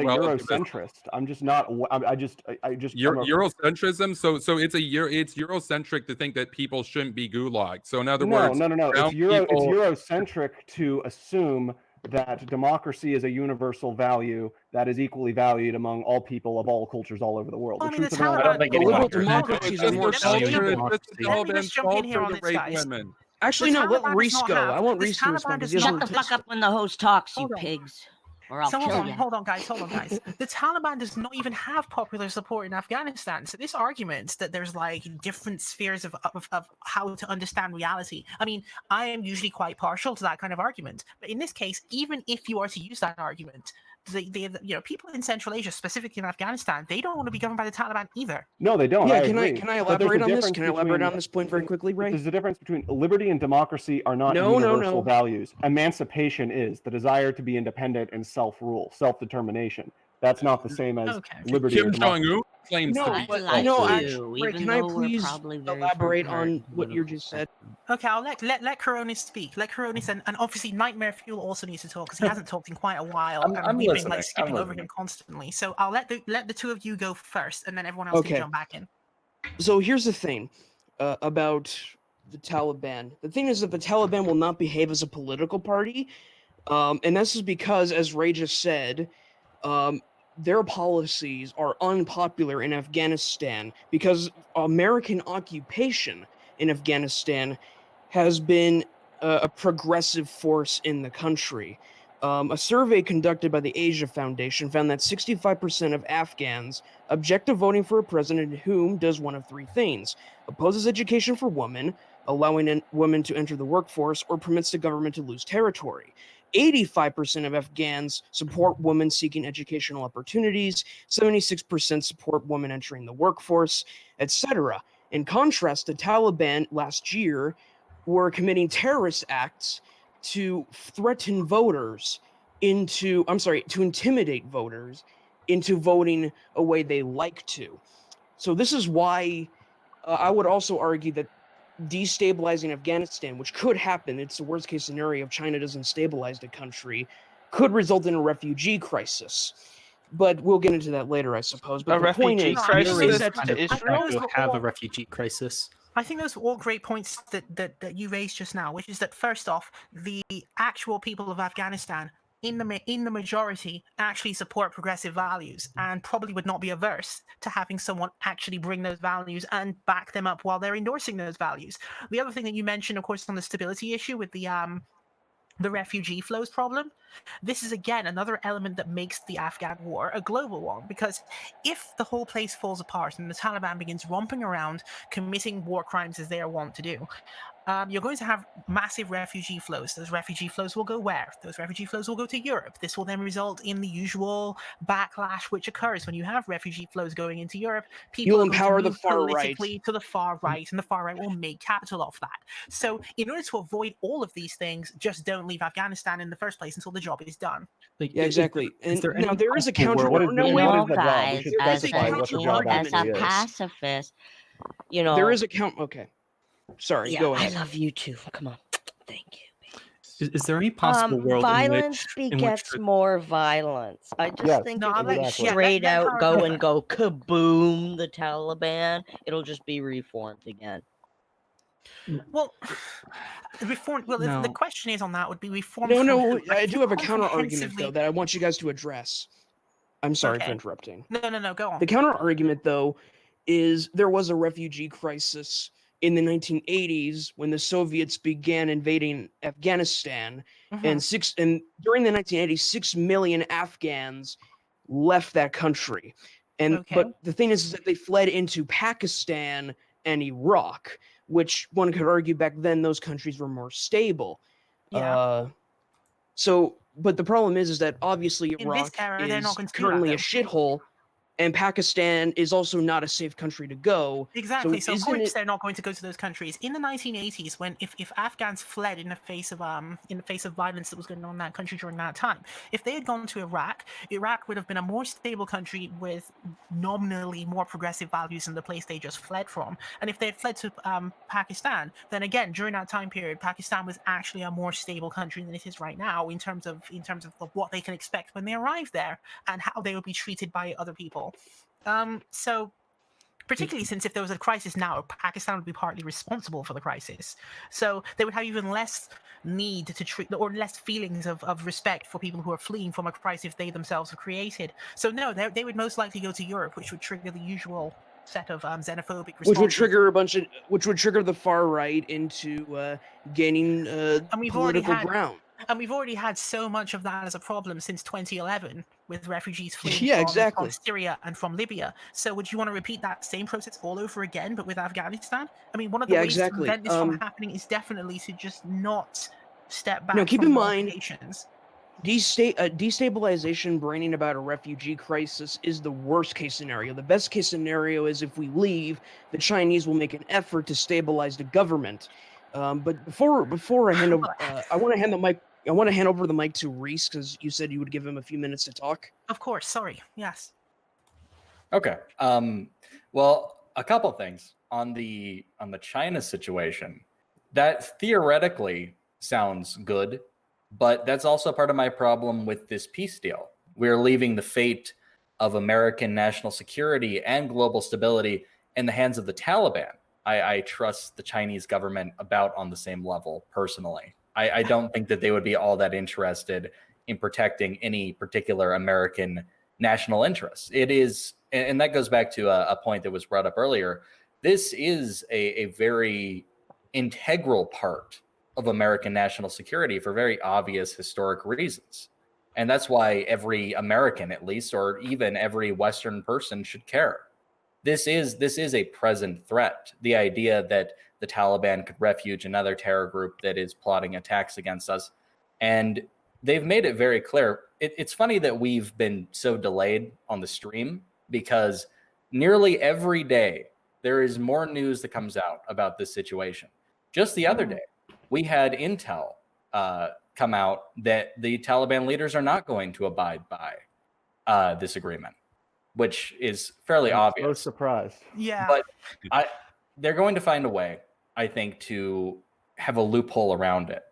moral relativism. Eurocentrist. I'm just not. I just. Eurocentrism. So it's Eurocentric to think that people shouldn't be gulagged. So in other words, No. brown It's people- Eurocentric to assume that democracy is a universal value that is equally valued among all people of all cultures all over the world. Well, I mean, the truth of the matter- I don't think Taliban. anyone liberal cares. democracies are more It's the valuable. Taliban Let me just jump in here on to this, rape guys. women. Actually, The no. Let Taliban does Reese not go. have- I want this Reese to Taliban respond. does Because he not- Shut doesn't. the fuck up when the host talks, you Hold on. pigs, or I'll So kill you. hold on, guys. The Taliban does not even have popular support in Afghanistan. So this argument that there's like different spheres of how to understand reality. I mean, I am usually quite partial to that kind of argument, but in this case, even if you are to use that argument, the people in Central Asia, specifically in Afghanistan, they don't want to be governed by the Taliban either. No, they don't. Yeah, I can I agree. can I But there's a elaborate on this? difference Can I elaborate between- on this point very quickly, Ray? There's a difference between liberty and democracy are not No. universal values. Emancipation is the desire to be independent and self-rule, self-determination. That's not the same as Okay. liberty or Kim democracy. Jong Un claims No, to be I but like no, you, actually, Ray, even can I though we're please probably very elaborate far on apart what you politically. just said? Okay, I'll let Coronis speak. Let Coronis and obviously Nightmare Fuel also needs to talk because he hasn't talked in quite a while, I'm and we've been listening, like I'm skipping over listening. him constantly. So I'll let the two of you go first, and then everyone else Okay. can jump back in. So here's the thing about the Taliban. The thing is that the Taliban will not behave as a political party. And this is because, as Ray just said, their policies are unpopular in Afghanistan because American occupation in Afghanistan has been a progressive force in the country. A survey conducted by the Asia Foundation found that 65% of Afghans object to voting for a president whom does one of three things: opposes education for women, allowing women to enter the workforce, or permits the government to lose territory. 85% of Afghans support women seeking educational opportunities, 76% support women entering the workforce, etc. In contrast, the Taliban last year were committing terrorist acts to threaten voters to intimidate voters into voting a way they like to. So this is why I would also argue that destabilizing Afghanistan, which could happen, it's the worst case scenario if China doesn't stabilize the country, could result in a refugee crisis. But we'll get into that later, I suppose. But A the point refugee is, crisis is to that Kind of Israel? to have a refugee crisis. I think those are all great points that you raised just now, which is that first off, the actual people of Afghanistan in the majority actually support progressive values and probably would not be averse to having someone actually bring those values and back them up while they're endorsing those values. The other thing that you mentioned, of course, on the stability issue with the refugee flows problem. This is again another element that makes the Afghan war a global one, because if the whole place falls apart and the Taliban begins romping around committing war crimes as they are wont to do, you're going to have massive refugee flows. Those refugee flows will go where? Those refugee flows will go to Europe. This will then result in the usual backlash which occurs when you have refugee flows going into Europe. People you'll are going empower to the move far right. politically to the far right, and the far right will make capital off that. So in order to avoid all of these things, just don't leave Afghanistan in the first place until the job is done. Like, Yeah, exactly. Is there And now any there is a possible counter. world What is No, the- wait, what No, is the job? We guys, should there is a specify what the job counter as a actually is. pacifist, you know. there is a count. Okay, sorry. Yeah, Go I ahead. love you too. Come on, thank you. is there any possible world Violence in which begets more violence. I just Yes, think No, if I'll we let- exactly. yeah, straight let out Howard go go and go kaboom the Taliban, it'll just be reformed again. Well, reform. Well, No. the question is on that would be reformed. No, from no. who? I do have a Reformed counter argument comprehensively- though that I want you guys to address. I'm sorry for Okay. interrupting. No, go on. The counter argument, though, is there was a refugee crisis in the 1980s when the Soviets began invading Afghanistan, Mhm. and during the 1980s, 6 million Afghans left that country. Okay. But the thing is that they fled into Pakistan and Iraq, which one could argue back then those countries were more stable. Yeah. But the problem is that obviously In this Iraq era, they're not is going to do that, currently a though. shithole, and Pakistan is also not a safe country to go. Exactly. So of isn't course it? they're not going to go to those countries. In the 1980s, when if Afghans fled in the face of violence that was going on in that country during that time, if they had gone to Iraq, Iraq would have been a more stable country with nominally more progressive values than the place they just fled from. And if they had fled to Pakistan, then again during that time period, Pakistan was actually a more stable country than it is right now in terms of what they can expect when they arrive there and how they will be treated by other people. So particularly since if there was a crisis now, Pakistan would be partly responsible for the crisis. So they would have even less need to treat, or less feelings of respect for people who are fleeing from a crisis they themselves have created. So no, they would most likely go to Europe, which would trigger the usual set of xenophobic responses. Which would trigger the far right into gaining political ground. And we've already had so much of that as a problem since 2011 with refugees fleeing from Syria and from Libya. So would you want to repeat that same process all over again, but with Afghanistan? I mean, one of the ways to prevent this from happening is definitely to just not step back. Now, keep from in mind, ramifications. Destabilization bringing about a refugee crisis is the worst case scenario. The best case scenario is if we leave, the Chinese will make an effort to stabilize the government. But before I hand over, I want to hand over the mic to Reese because you said you would give him a few minutes to talk. Of course. Sorry. Yes. Okay. Well, a couple things on the China situation. That theoretically sounds good, but that's also part of my problem with this peace deal. We're leaving the fate of American national security and global stability in the hands of the Taliban. I trust the Chinese government about on the same level personally. I don't think that they would be all that interested in protecting any particular American national interests. It is, and that goes back to a point that was brought up earlier. This is a very integral part of American national security for very obvious historic reasons. And that's why every American, at least, or even every Western person should care. This is a present threat. The idea that the Taliban could refuge another terror group that is plotting attacks against us. And they've made it very clear. It's funny that we've been so delayed on the stream because nearly every day there is more news that comes out about this situation. Just the other day, we had intel come out that the Taliban leaders are not going to abide by this agreement, which is fairly obvious. No surprise. Yeah. But they're going to find a way, I think, to have a loophole around it.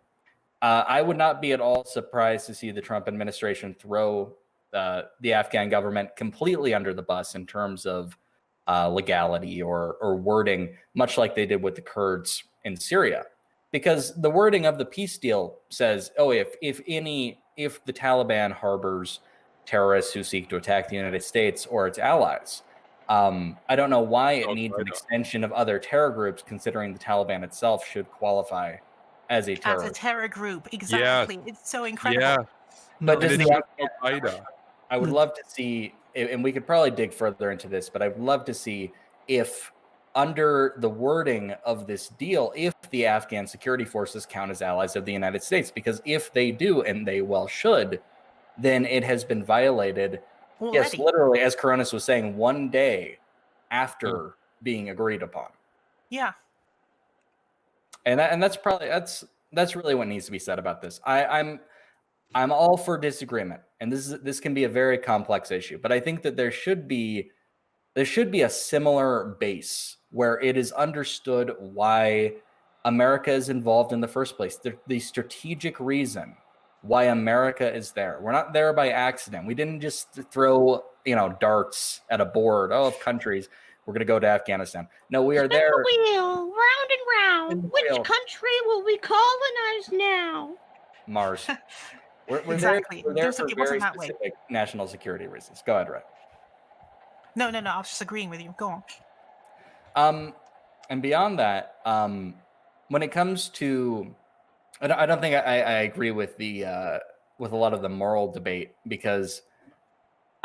I would not be at all surprised to see the Trump administration throw the Afghan government completely under the bus in terms of legality or wording, much like they did with the Kurds in Syria. Because the wording of the peace deal says, if the Taliban harbors terrorists who seek to attack the United States or its allies, I don't know why it needs an extension of other terror groups, considering the Taliban itself should qualify as a terror. As a terror group, exactly. Yeah. It's so incredible. Yeah. But And does it's the not Al-Qaeda. I would love to see, and we could probably dig further into this, but I would love to see if, under the wording of this deal, if the Afghan security forces count as allies of the United States. Because if they do, and they well should, then it has been violated. Already. Yes, literally, as Coronis was saying, one day after being agreed upon. Yeah. And that's really what needs to be said about this. I'm all for disagreement, and this can be a very complex issue, but I think that there should be a similar base where it is understood why America is involved in the first place. The strategic reason why America is there. We're not there by accident. We didn't just throw, darts at a board of countries. We're going to go to Afghanistan. No, we are there. The wheel, round and In round. the Which wheel. country will we colonize now? Mars. We're Exactly. there There's- for it wasn't very that way. specific national security reasons. Go ahead, Ray. No, I was just agreeing with you. Go on. And beyond that, when it comes to, I don't think I agree with with a lot of the moral debate, because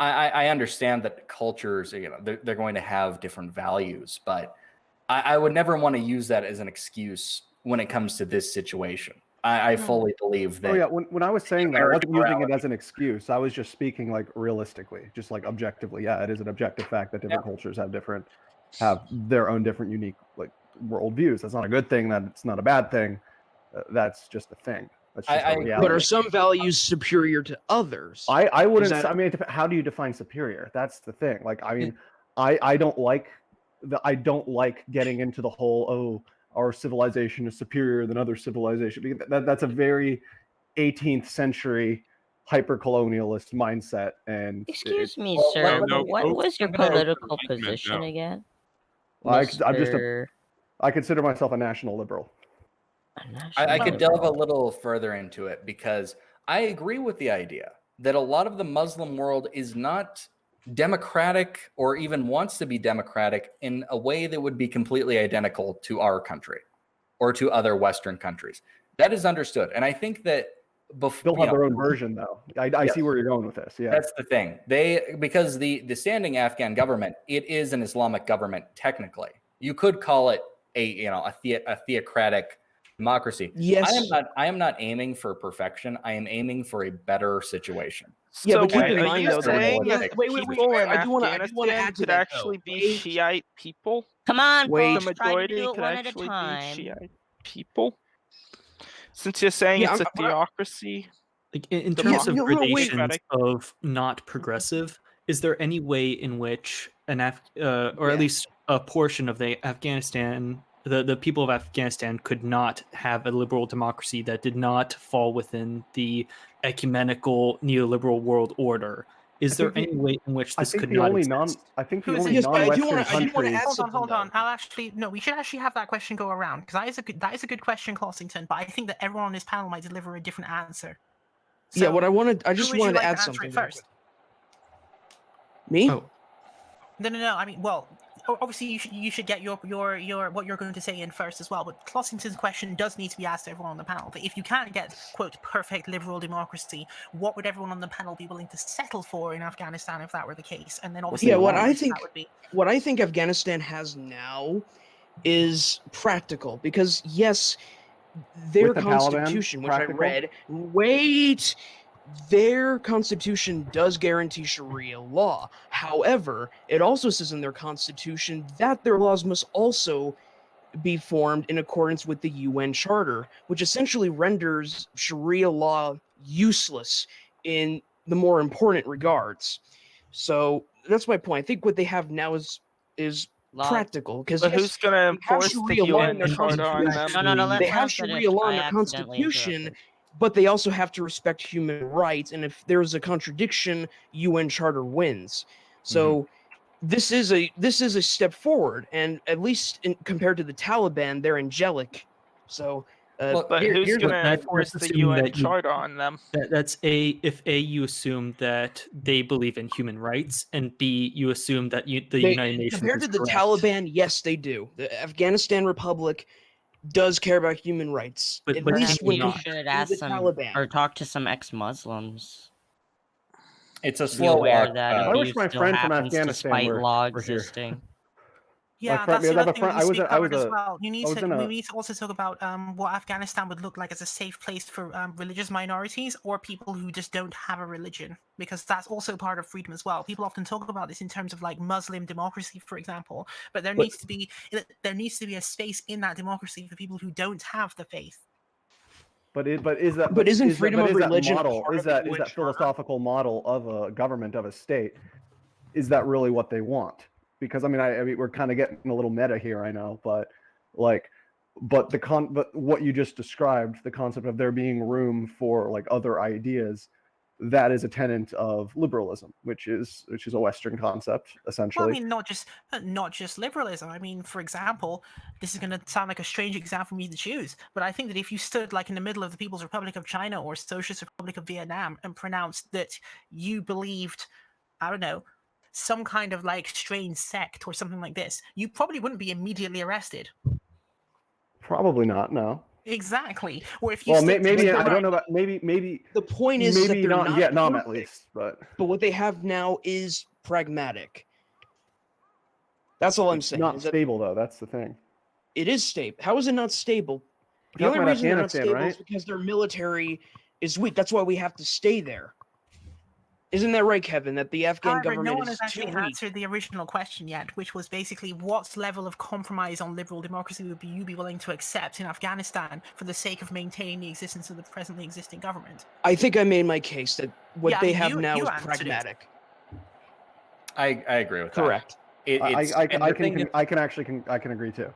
I understand that cultures, they're going to have different values, but I would never want to use that as an excuse when it comes to this situation. I fully believe that. Oh yeah, when I was saying that, I wasn't American using it morality. as an excuse. I was just speaking like realistically, just like objectively. Yeah, it is an objective fact that different cultures have their own different unique like worldviews. That's not a good thing. That's not a bad thing. That's just a thing. That's just a reality. But are some values superior to others? I wouldn't. that- I mean, how do you define superior? That's the thing. Like, I mean, I don't like getting into the whole our civilization is superior than other civilization. Because that's a very 18th century hyper-colonialist mindset. And Excuse me, well, sir. no, What was your I'm gonna open political the document position now. again? I'm just Mr. I consider myself a national liberal. I could National delve a Liberal. little further into it, because I agree with the idea that a lot of the Muslim world is not democratic or even wants to be democratic in a way that would be completely identical to our country or to other Western countries. That is understood. And I think that They'll have their own version, though. I see where you're going with this. Yeah. That's the thing. Because the standing Afghan government, it is an Islamic government technically. You could call it a theocratic democracy. Yes. I am not aiming for perfection. I am aiming for a better situation. Yeah, So but keep wait, in are mind, you though, that- saying Yeah, that wait, people in I do wanna Afghanistan add to could that, actually though. be Wait. Shiite people? Come on, Wait. The folks. Try to majority do it could one at a actually be time. Shiite people? Since you're saying Yeah, it's a but I- theocracy, Like in The terms of no, wait. gradations of not progressive, is there any way in which or at least a portion of the Afghanistan, the people of Afghanistan could not have a liberal democracy that did not fall within the ecumenical neoliberal world order? Is there think any way in which I this think could the not only exist? I think the Who is only it? Yes, but I do non-Western want to countries. add Hold on, something. hold on. though. I'll actually no. We should actually have that question go around because that is a good question, Clossington. But I think that everyone on this panel might deliver a different answer. Yeah, So, what I who just would you wanted to like add to answer something it real first? quick. Me? Oh, No. I mean, well, obviously you should get your what you're going to say in first as well. But Clossington's question does need to be asked to everyone on the panel. That if you can't get quote perfect liberal democracy, what would everyone on the panel be willing to settle for in Afghanistan if that were the case? And then obviously Yeah, what the I list think that would be. what I think Afghanistan has now is practical because yes, their With the Taliban, constitution, which practical? I read, wait, their constitution does guarantee Sharia law. However, it also says in their constitution that their laws must also be formed in accordance with the UN Charter, which essentially renders Sharia law useless in the more important regards. So that's my point. I think what they have now is Law. practical because But who's going to they have enforce the Sharia law in UN their Charter on them? constitution. No, let They Ron have finish. Sharia law in I their accidentally constitution, interrupted. but they also have to respect human rights. And if there's a contradiction, UN Charter wins. So this is a step forward, and at least compared to the Taliban, they're angelic. So Well, But here- who's here's going what- to That- enforce that's the assuming UN that you- Charter on them? That's if you assume that they believe in human rights, and B, you assume that the United Nations compared is to the correct. Taliban, yes, they do. The Afghanistan Republic does care about human rights, But at do least Perhaps when you not. compared should to ask the some Taliban. or talk to some ex-Muslims. It's a Be slow aware walk. that I abuse wish my still friend from happens Afghanistan despite were- law were here. existing. Yeah, friend- that's the because I have other a thing friend- that I needs was to be a- I was covered as a- well. You need I was to in a- we need to also talk about what Afghanistan would look like as a safe place for religious minorities or people who just don't have a religion, because that's also part of freedom as well. People often talk about this in terms of like Muslim democracy, for example, but there needs to be a space in that democracy for people who don't have the faith. But is that? But isn't is that- freedom but of is that religion a model? part Is of the that UN Charter? philosophical model of a government of a state? Is that really what they want? Because I mean, we're kind of getting a little meta here, I know, but but what you just described, the concept of there being room for like other ideas, that is a tenet of liberalism, which is a Western concept essentially. Well, I mean, not just liberalism. I mean, for example, this is going to sound like a strange example for me to choose, but I think that if you stood like in the middle of the People's Republic of China or Socialist Republic of Vietnam and pronounced that you believed, I don't know, some kind of like strange sect or something like this, you probably wouldn't be immediately arrested. Probably not. No. Exactly. Or if you Well, stood maybe to I the don't know about maybe The point is that maybe they're not not Vietnam at perfect, least, but but what they have now is pragmatic. That's all I'm saying. not is that stable though. That's the thing. it is stable. How is it not stable? We're The only talking about reason they're not Afghanistan, stable is right? because their military is weak. That's why we have to stay there. Isn't that right, Kevin? That the Afghan However, government no one is has too actually weak. answered the original question yet, which was basically what level of compromise on liberal democracy would you be willing to accept in Afghanistan for the sake of maintaining the existence of the presently existing government? I think I made my case that what Yeah, I they mean, have you now is answered it. pragmatic. I agree with that. Correct. I can agree too.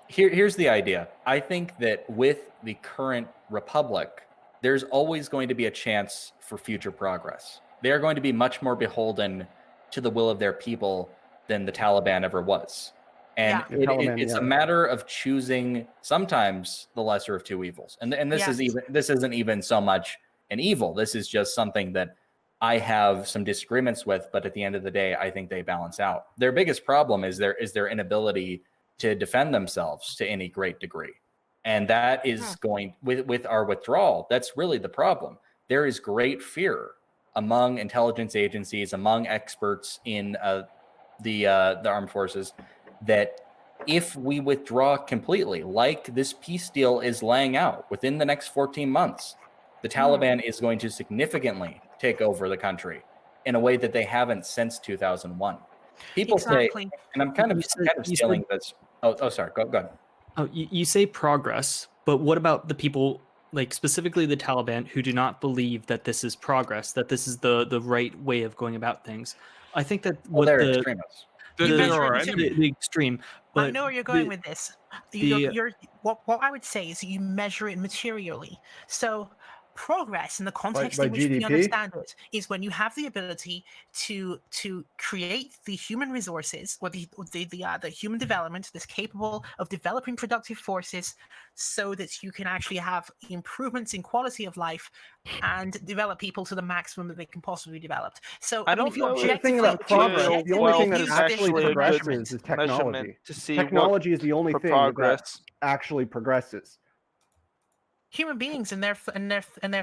Here's the idea. I think that with the current republic, there's always going to be a chance for future progress. They are going to be much more beholden to the will of their people than the Taliban ever was. And Yeah. it's a matter of choosing sometimes the lesser of two evils. And this isn't even so much an evil. This is just something that I have some disagreements with, but at the end of the day, I think they balance out. Their biggest problem is their inability to defend themselves to any great degree. And that is going with our withdrawal. That's really the problem. There is great fear among intelligence agencies, among experts in the armed forces, that if we withdraw completely, like this peace deal is laying out within the next 14 months, the Taliban is going to significantly take over the country in a way that they haven't since 2001. People say, and I'm kind of stealing this. Oh, sorry. Go ahead. Oh, you say progress, but what about the people, like specifically the Taliban, who do not believe that this is progress, that this is the right way of going about things? I think that what they're the extremists. the extreme. But I know where you're going with this. What I would say is you measure it materially. So Progress in the context by in which we GDP? understand it is when you have the ability to create the human resources or the human development that's capable of developing productive forces, so that you can actually have improvements in quality of life and develop people to the maximum that they can possibly be developed. So I I mean, don't if you know The if thing objectively, about progress, material the only thing wealth that is use this actually actually a as good progresses measurement, is measurement technology. to see Technology is the only for thing that progress. actually progresses. human beings and their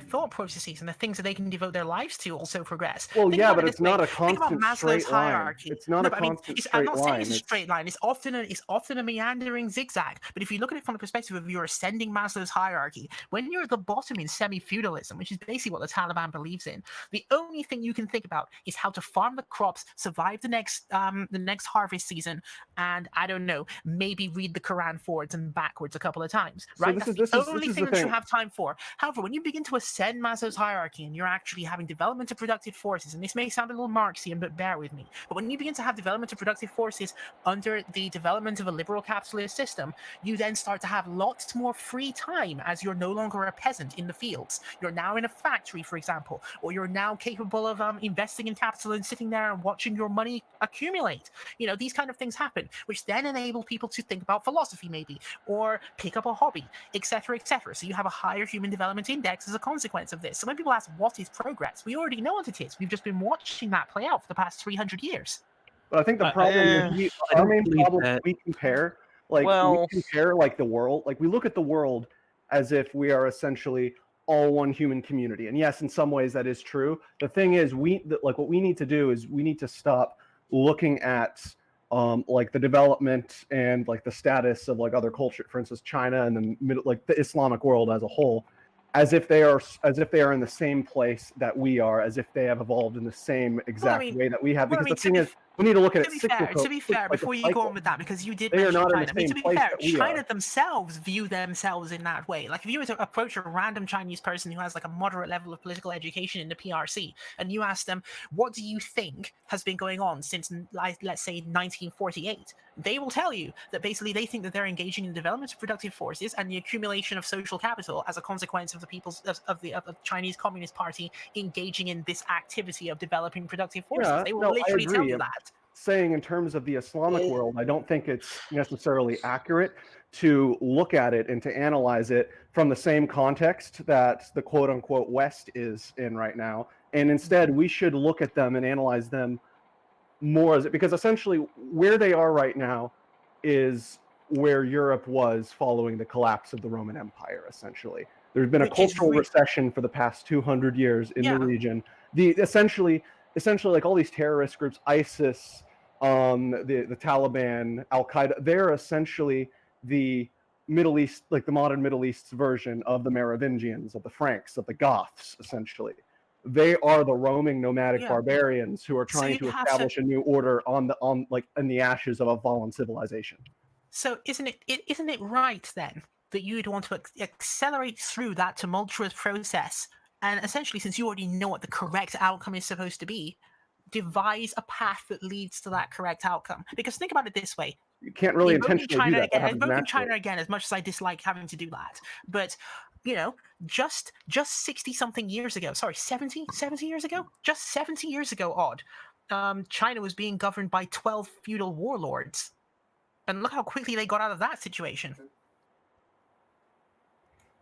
thought processes and the things that they can devote their lives to also progress. Well, Think yeah, about but it it's this way. not a Think about constant Maslow's straight line. hierarchy. It's not No, a but I mean, constant I'm straight not saying line. it's a straight line. It's often a meandering zigzag. But if you look at it from the perspective of you're ascending Maslow's hierarchy, when you're at the bottom in semi-feudalism, which is basically what the Taliban believes in, the only thing you can think about is how to farm the crops, survive the next harvest season, and I don't know, maybe read the Quran forwards and backwards a couple of times. So Right? this That's is the this only is thing the that you thing. have time for. However, when you begin to ascend Maslow's hierarchy and you're actually having development of productive forces, and this may sound a little Marxian, but bear with me, but when you begin to have development of productive forces under the development of a liberal capitalist system, you then start to have lots more free time, as you're no longer a peasant in the fields. You're now in a factory, for example, or you're now capable of investing in capital and sitting there and watching your money accumulate. You know, these kind of things happen, which then enable people to think about philosophy maybe, or pick up a hobby, etc., etc. So you have a higher human development index as a consequence of this. So when people ask what is progress, we already know what it is. We've just been watching that play out for the past 300 years. But I think the I- problem Eh, is I our don't main believe problem is that. we compare Well- the world, like we look at the world as if we are essentially all one human community. And yes, in some ways that is true. The thing is, what we need to do is we need to stop looking at like the development and like the status of like other culture, for instance, China and the Islamic world as a whole, as if they are in the same place that we are, as if they have evolved in the same exact way that we have. well, I Because mean, the thing is, we need to look at it to be fair, like a before you go cycle. on with that, because you did They are mention not in the China. I mean, to same be place fair, that we China are. themselves view themselves in that way. Like, if you were to approach a random Chinese person who has like a moderate level of political education in the PRC, and you ask them, what do you think has been going on since, let's say, 1948? They will tell you that basically they think that they're engaging in the development of productive forces and the accumulation of social capital as a consequence of the Chinese Communist Party engaging in this activity of developing productive forces. Yeah, They will no, I literally tell agree. you I'm that. saying in terms of the Islamic world, I don't think it's necessarily accurate to look at it and to analyze it from the same context that the quote unquote West is in right now. And instead, we should look at them and analyze them more as it, because essentially where they are right now is where Europe was following the collapse of the Roman Empire, essentially. There's been a Which is cultural recession for the past 200 years in the region. Essentially like all these terrorist groups, ISIS, the Taliban, Al Qaeda, they're essentially the Middle East, like the modern Middle East's version of the Merovingians, of the Franks, of the Goths, essentially. They are the roaming nomadic barbarians who are trying to establish a new order in the ashes of a fallen civilization. So isn't it right then that you'd want to accelerate through that tumultuous process, and essentially, since you already know what the correct outcome is supposed to be, devise a path that leads to that correct outcome? Because think about it this way. You can't really Invoking intentionally do that. That happens invoking naturally. China again, as much as I dislike having to do that, but you know, just 60 something years ago, sorry, 70 years ago, just 70 years ago odd, China was being governed by 12 feudal warlords. And look how quickly they got out of that situation.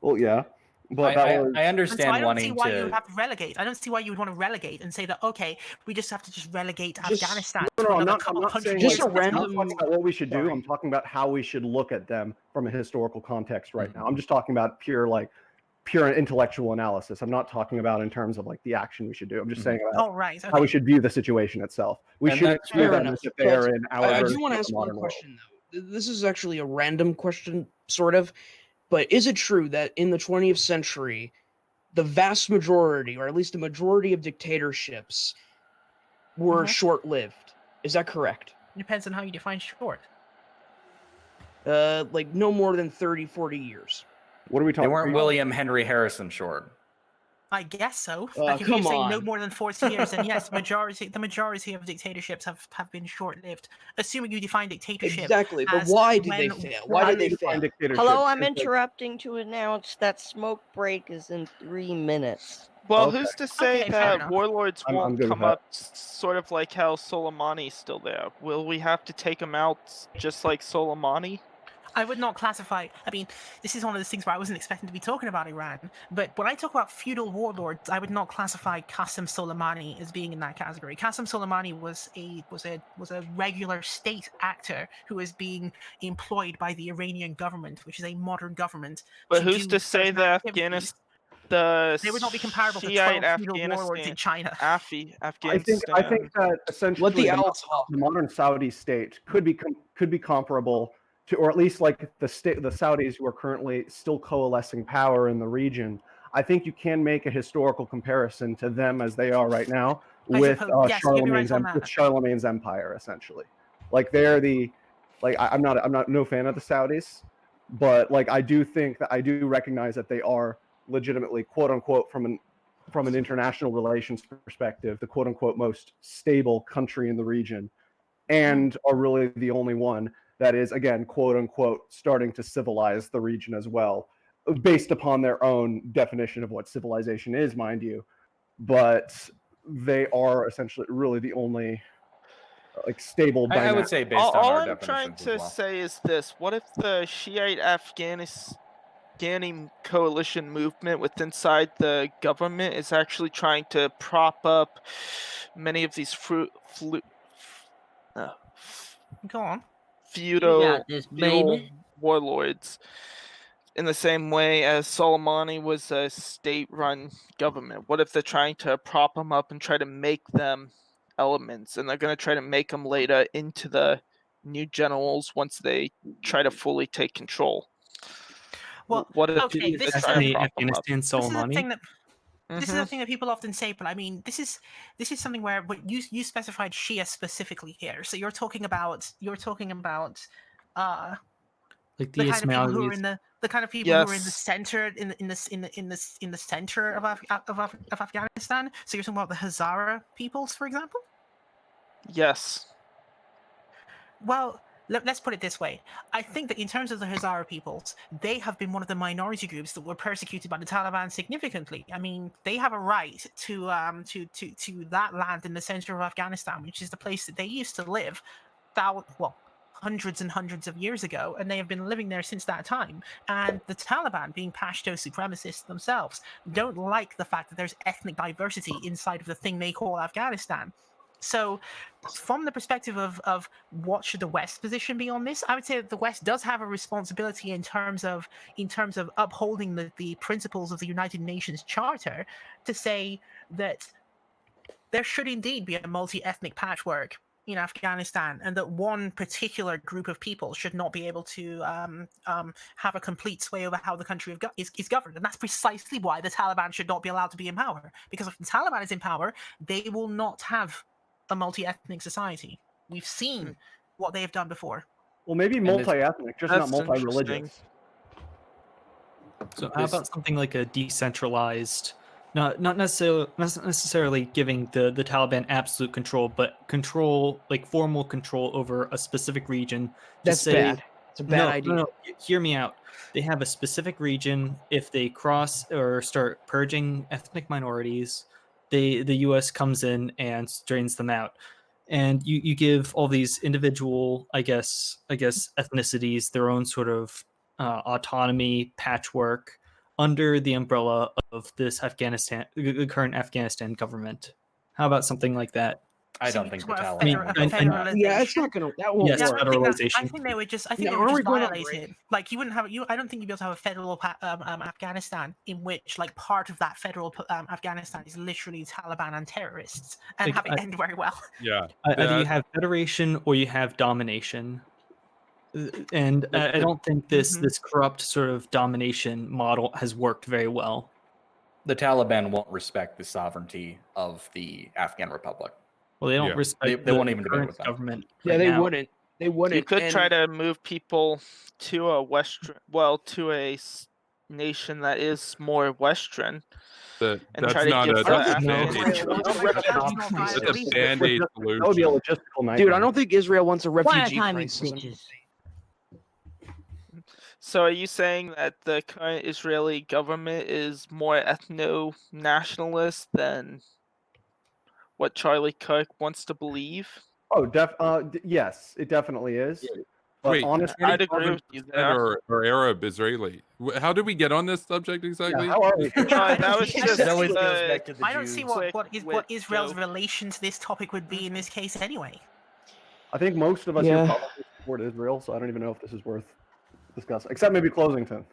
Well, yeah, but I that was. understand so I don't wanting see why you to. would have to relegate. I don't see why you would want to relegate and say that, okay, we just have to just relegate Just- Afghanistan No, to I'm another not couple saying hundred Just years. a like, I'm not random- talking about what we should do. Sorry. I'm talking about how we should look at them from a historical context right Mm-hmm. now. I'm just talking about pure intellectual analysis. I'm not talking about in terms of like the action we should do. I'm just saying about Oh, right. how we Okay. should view the situation itself. We And shouldn't that's view fair them enough, as if they are but in our I version do want to of ask the one modern world. question, though. This is actually a random question, sort of. But is it true that in the 20th century, the vast majority, or at least a majority of dictatorships, were short-lived? Is that correct? Depends on how you define short. Like no more than 30, 40 years. What are we They talking weren't about? William Henry Harrison short. I guess so. Oh, Like if you come say no on. more than 40 years, then yes, the majority of dictatorships have been short-lived. Assuming you define dictatorship Exactly, but as why did they when fail? Why How did do you they define fail? dictatorship? Hello, I'm Because, like, interrupting to announce that smoke break is in 3 minutes. Well, Okay. who's to say Okay, fair that enough. warlords I'm won't good with come that. up sort of like how Soleimani's still there? Will we have to take him out just like Soleimani? I would not classify. I mean, this is one of those things where I wasn't expecting to be talking about Iran. But when I talk about feudal warlords, I would not classify Qasem Soleimani as being in that category. Qasem Soleimani was a regular state actor who was being employed by the Iranian government, which is a modern government. But who's do to say certain that activities. They would not be comparable to Shiite 12 feudal warlords in Afghanistan, China. Afghanistan. I think that essentially Let the the owl talk. modern Saudi state could be comparable to, or at least like the Saudis who are currently still coalescing power in the region. I think you can make a historical comparison to them as they are right now with Yes, you'd be right on that. Charlemagne's empire, essentially. Like they're I'm not no fan of the Saudis, but like I do recognize that they are legitimately, quote unquote, from an international relations perspective, the quote unquote most stable country in the region, and are really the only one that is, again, quote unquote, starting to civilize the region as well, based upon their own definition of what civilization is, mind you. But they are essentially really the only like stable I dynamic. would say based on All our I'm trying definitions to as well. say is this: what if the Shiite Afghani coalition movement within inside the government is actually trying to prop up many of these Go on. feudal, got this, feudal baby. warlords, in the same way as Soleimani was a state-run government? What if they're trying to prop them up and try to make them elements, and they're going to try to make them later into the new generals once they try to fully take control? Well, what if okay, they're this is trying to a- prop them up? Afghanistan This is the Soleimani. thing that this is Mhm. the thing that people often say, but I mean, this is something where, but you specified Shia specifically here, so you're talking about Like the the kind of people who are Ismailis. in the kind of people who are in the Yes. center in the center of Afghanistan. So you're talking about the Hazara peoples, for example. Yes. Well, let's put it this way. I think that in terms of the Hazara peoples, they have been one of the minority groups that were persecuted by the Taliban significantly. I mean, they have a right to that land in the center of Afghanistan, which is the place that they used to live, hundreds and hundreds of years ago, and they have been living there since that time. And the Taliban, being Pashto supremacists themselves, don't like the fact that there's ethnic diversity inside of the thing they call Afghanistan. So, from the perspective of what should the West's position be on this, I would say that the West does have a responsibility in terms of upholding the principles of the United Nations Charter, to say that there should indeed be a multi-ethnic patchwork in Afghanistan, and that one particular group of people should not be able to have a complete sway over how the country is governed. And that's precisely why the Taliban should not be allowed to be in power. Because if the Taliban is in power, they will not have a multi-ethnic society. We've seen what they have done before. Well, maybe multi-ethnic, just not That's multi-religious. So how about something like a decentralized, not necessarily giving the Taliban absolute control, but control, like formal control over a specific region. That's bad. It's a bad idea. No, hear me out. They have a specific region. If they cross or start purging ethnic minorities, the U.S. comes in and strains them out. And you give all these individual, I guess ethnicities their own sort of autonomy patchwork under the umbrella of this the current Afghanistan government. How about something like that? I So don't you think just the want a Taliban. federalization. Yeah, it's not gonna. That won't Yes, Yeah, work. federalization. I think they would just. I think Yeah, they would aren't we just going on violate break? it. Like you wouldn't have. I don't think you'd be able to have a federal Afghanistan in which, like, part of that federal Afghanistan is literally Taliban and terrorists, and Like, have it end very well. Yeah. Either you have federation or you have domination. And I don't think this corrupt sort of domination model has worked very well. The Taliban won't respect the sovereignty of the Afghan Republic. Well, they don't Yeah. respect They the won't even debate current with them. government. Yeah, right they now. wouldn't. They wouldn't. You could try and- to move people to a nation that is more Western and That's try to not give a the that's a Afghan band-aid Israel wants a solution. refugee crisis. That's a band-aid That would be a solution. logistical nightmare. Dude, I don't think Israel wants a refugee time, you crisis. bitches. So are you saying that the current Israeli government is more ethno-nationalist than what Charlie Kirk wants to believe? Oh, yes, it definitely is. But Wait, honestly, I'd agree with you 27% there. are Arab Israeli. How did we get on this subject yeah, exactly? how are we? That was I just don't always see- goes back to the I don't see Jews. what Quick what wit Israel's joke. relation to this topic would be in this case anyway. I think most of us Yeah. here probably support Israel, so I don't even know if this is worth discussing, except maybe Closington.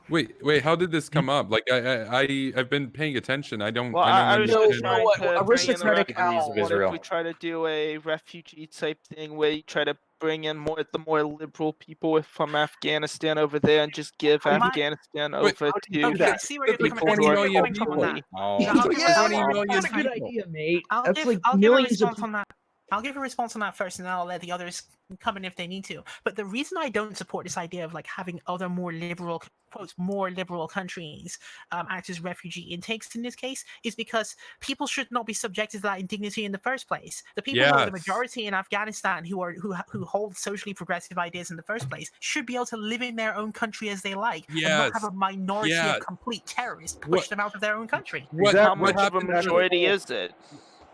Wait, how did this come up? Like I've been paying attention. I don't Well, I don't I was understand. just trying what, to bring in a aristocratic ref- owl. of What if Israel. we try to do a refugee type thing where you try to bring in the more liberal people from Afghanistan over there and just give My- Afghanistan Wait, over how do you to do Okay, I that? see where you're That's coming like from. 20 I see where you're million coming from on that. people. Oh. Yeah, I'll give Yeah, a 20 response. million that's a good people. idea, mate. I'll That's give, like I'll give a millions of response on that. I'll give a response on that first, and then I'll let the others come in if they need to. But the reason I don't support this idea of like having other more liberal, quotes, more liberal countries act as refugee intakes in this case is because people should not be subjected to that indignity in the first place. The people who are the Yes. majority in Afghanistan who hold socially progressive ideas in the first place should be able to live in their own country as they like, and not have Yes. a minority Yes. of complete terrorists push What- them out of their own country. how What much of a happened to majority is it?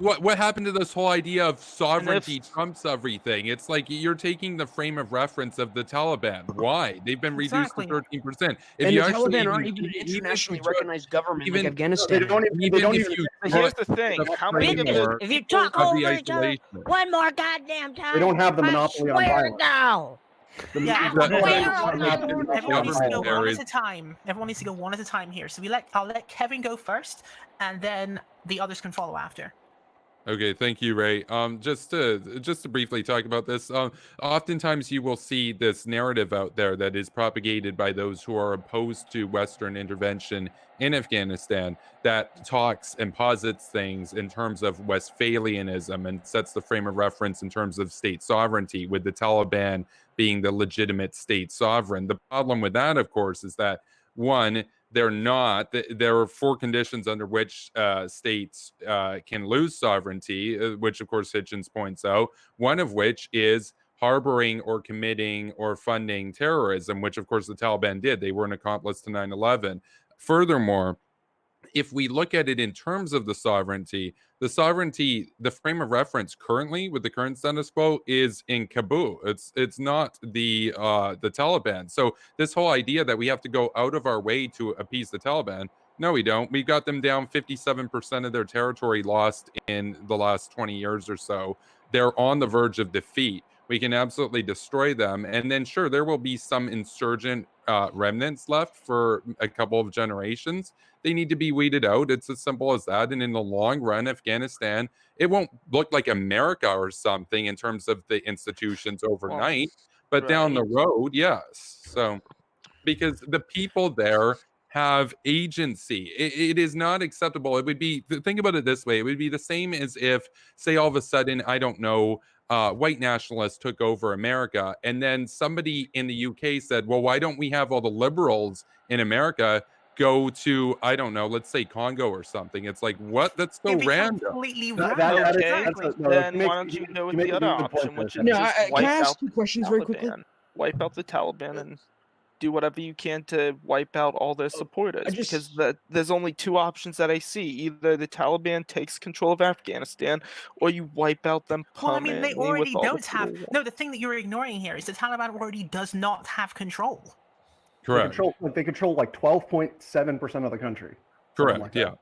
what happened to this whole idea of sovereignty trumps everything? It's like you're taking the frame of reference of the Taliban. Why? They've been reduced Exactly. to 13%. and the Taliban aren't even an if you internationally took- recognized government even- like They Afghanistan. don't even. They even don't if even. you But took here's the thing: the how many of the framework If you people talk of the over each other isolation. one more goddamn time, They don't have the I monopoly on swear to violence. God. The, Yeah, the I Taliban swear don't on have my the Lord, monopoly Everyone on needs to go violence. one at a time. Everyone needs to go one at a time here. So I'll let Kevin go first, and then the others can follow after. Okay, thank you, Ray. Just to briefly talk about this, oftentimes you will see this narrative out there that is propagated by those who are opposed to Western intervention in Afghanistan that talks and posits things in terms of Westphalianism and sets the frame of reference in terms of state sovereignty, with the Taliban being the legitimate state sovereign. The problem with that, of course, is that one, they're not. There are four conditions under which states can lose sovereignty, which, of course, Hitchens points out. One of which is harboring or committing or funding terrorism, which, of course, the Taliban did. They were an accomplice to 9/11. Furthermore, if we look at it in terms of the sovereignty, the frame of reference currently with the current status quo is in Kabul. It's not the Taliban. So this whole idea that we have to go out of our way to appease the Taliban, no, we don't. We got them down 57% of their territory lost in the last 20 years or so. They're on the verge of defeat. We can absolutely destroy them. And then, sure, there will be some insurgent remnants left for a couple of generations. They need to be weeded out. It's as simple as that. And in the long run, Afghanistan, it won't look like America or something in terms of the institutions overnight, but down the road, yes. So, because the people there have agency. It is not acceptable. It would be, think about it this way, it would be the same as if, say, all of a sudden, I don't know, white nationalists took over America, and then somebody in the UK said, well, why don't we have all the liberals in America go to, I don't know, let's say Congo or something? It's like, what? That's so It'd be random. completely That- random. that is- Okay, Exactly. then why don't you go with the other option, which is No, just can wipe I ask out two questions very quickly? Taliban. Wipe out the Taliban and do whatever you can to wipe out all their supporters. Because there's only two options that I see: either the Taliban takes control of Afghanistan, or you wipe out them Well, I mean, permanently. they already with all don't the have. people. No, the thing that you're ignoring here is the Taliban already does not have control. Correct. They control like 12.7% of the country. Something Correct. like Yeah. that.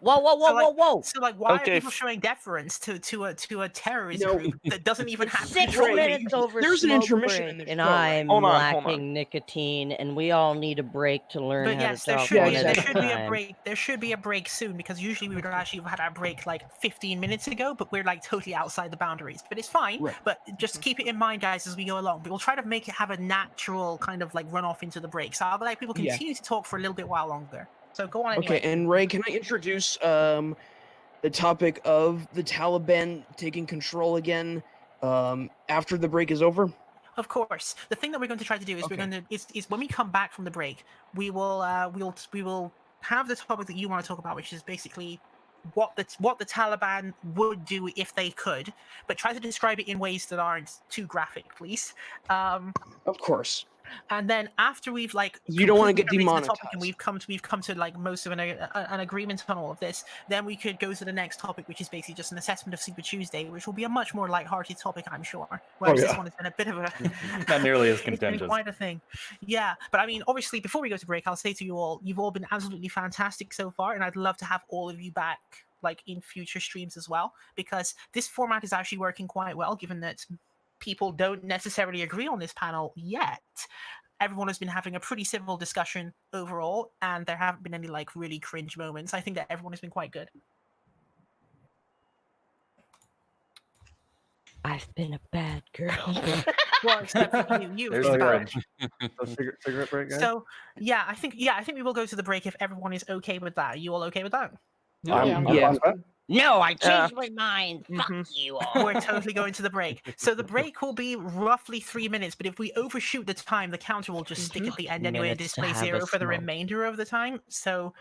Whoa. So, like, why Okay, are people showing deference to a terrorist No. group that doesn't even have 6 control? minutes over There's an smoke intermission in break, this and show, right? I'm Hold on. lacking nicotine, and we all need a break to learn But how yes, to there talk should one be at there a should be a time. break. There should be a break soon, because usually we would actually have had our break like 15 minutes ago, but we're like totally outside the boundaries. But it's fine. Right. But just keep it in mind, guys, as we go along. We'll try to make it have a natural kind of like run off into the break. So I'll let people Yeah. continue to talk for a little bit while longer. So go on Okay, anyway. and Ray, can I introduce the topic of the Taliban taking control again after the break is over? Of course. The thing that we're going to try to do is Okay. we're going to is when we come back from the break, we will have the topic that you want to talk about, which is basically what the Taliban would do if they could, but try to describe it in ways that aren't too graphic, please. Of course. And then after we've like You don't wanna completely get come into the topic and demonetized. we've come to like most of an agreement on all of this, then we could go to the next topic, which is basically just an assessment of Super Tuesday, which will be a much more lighthearted topic, I'm sure. Whereas this yeah. one has been a bit of a Not nearly as it's been contentious. quite a thing. Yeah, but I mean, obviously, before we go to break, I'll say to you all, you've all been absolutely fantastic so far, and I'd love to have all of you back like in future streams as well, because this format is actually working quite well, given that people don't necessarily agree on this panel yet. Everyone has been having a pretty civil discussion overall, and there haven't been any like really cringe moments. I think that everyone has been quite good. I've been a bad girl. Well, except for you. There's Oh, the yeah. cringe. So cigarette break, guys? So yeah, I think we will go to the break if everyone is okay with that. Are you all okay with that? I'm Yeah. fine with that. No, I Yeah. changed my mind. Fuck Mhm. you all. We're totally going to the break. So the break will be roughly 3 minutes, but if we overshoot the time, the counter will just stick at the end anyway and Minutes to display have a 0 for the smoke. remainder of the time. So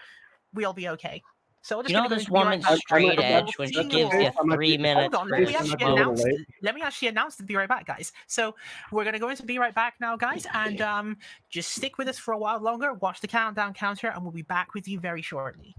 we'll be okay. So we're just You know gonna go this into be right woman's back. straight I'm edge when see she you gives all. you I might 3 be- minutes Hold on, for let me I might actually be a little announce. late. Let me actually announce to be right back, guys. So we're gonna go into be right back now, guys, and just stick with us for a while longer. Watch the countdown counter, and we'll be back with you very shortly.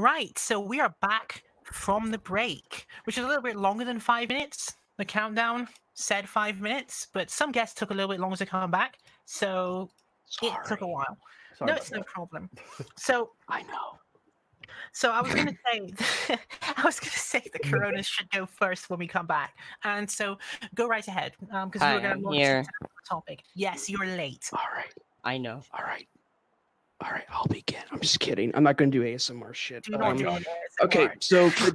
Right, so we are back from the break, which is a little bit longer than 5 minutes. The countdown said 5 minutes, but some guests took a little bit longer to come back, so it took a while. Sorry No, about it's no that. problem. So I know. So I was gonna say, I was gonna say the Coronas should go first when we come back, and so go right ahead, because you Hi, were gonna I'm launch here. into the topic. Yes, you're late. All right. I know. All right. I'll begin. I'm just kidding. I'm not going to do ASMR shit. Do not do it. Okay, so the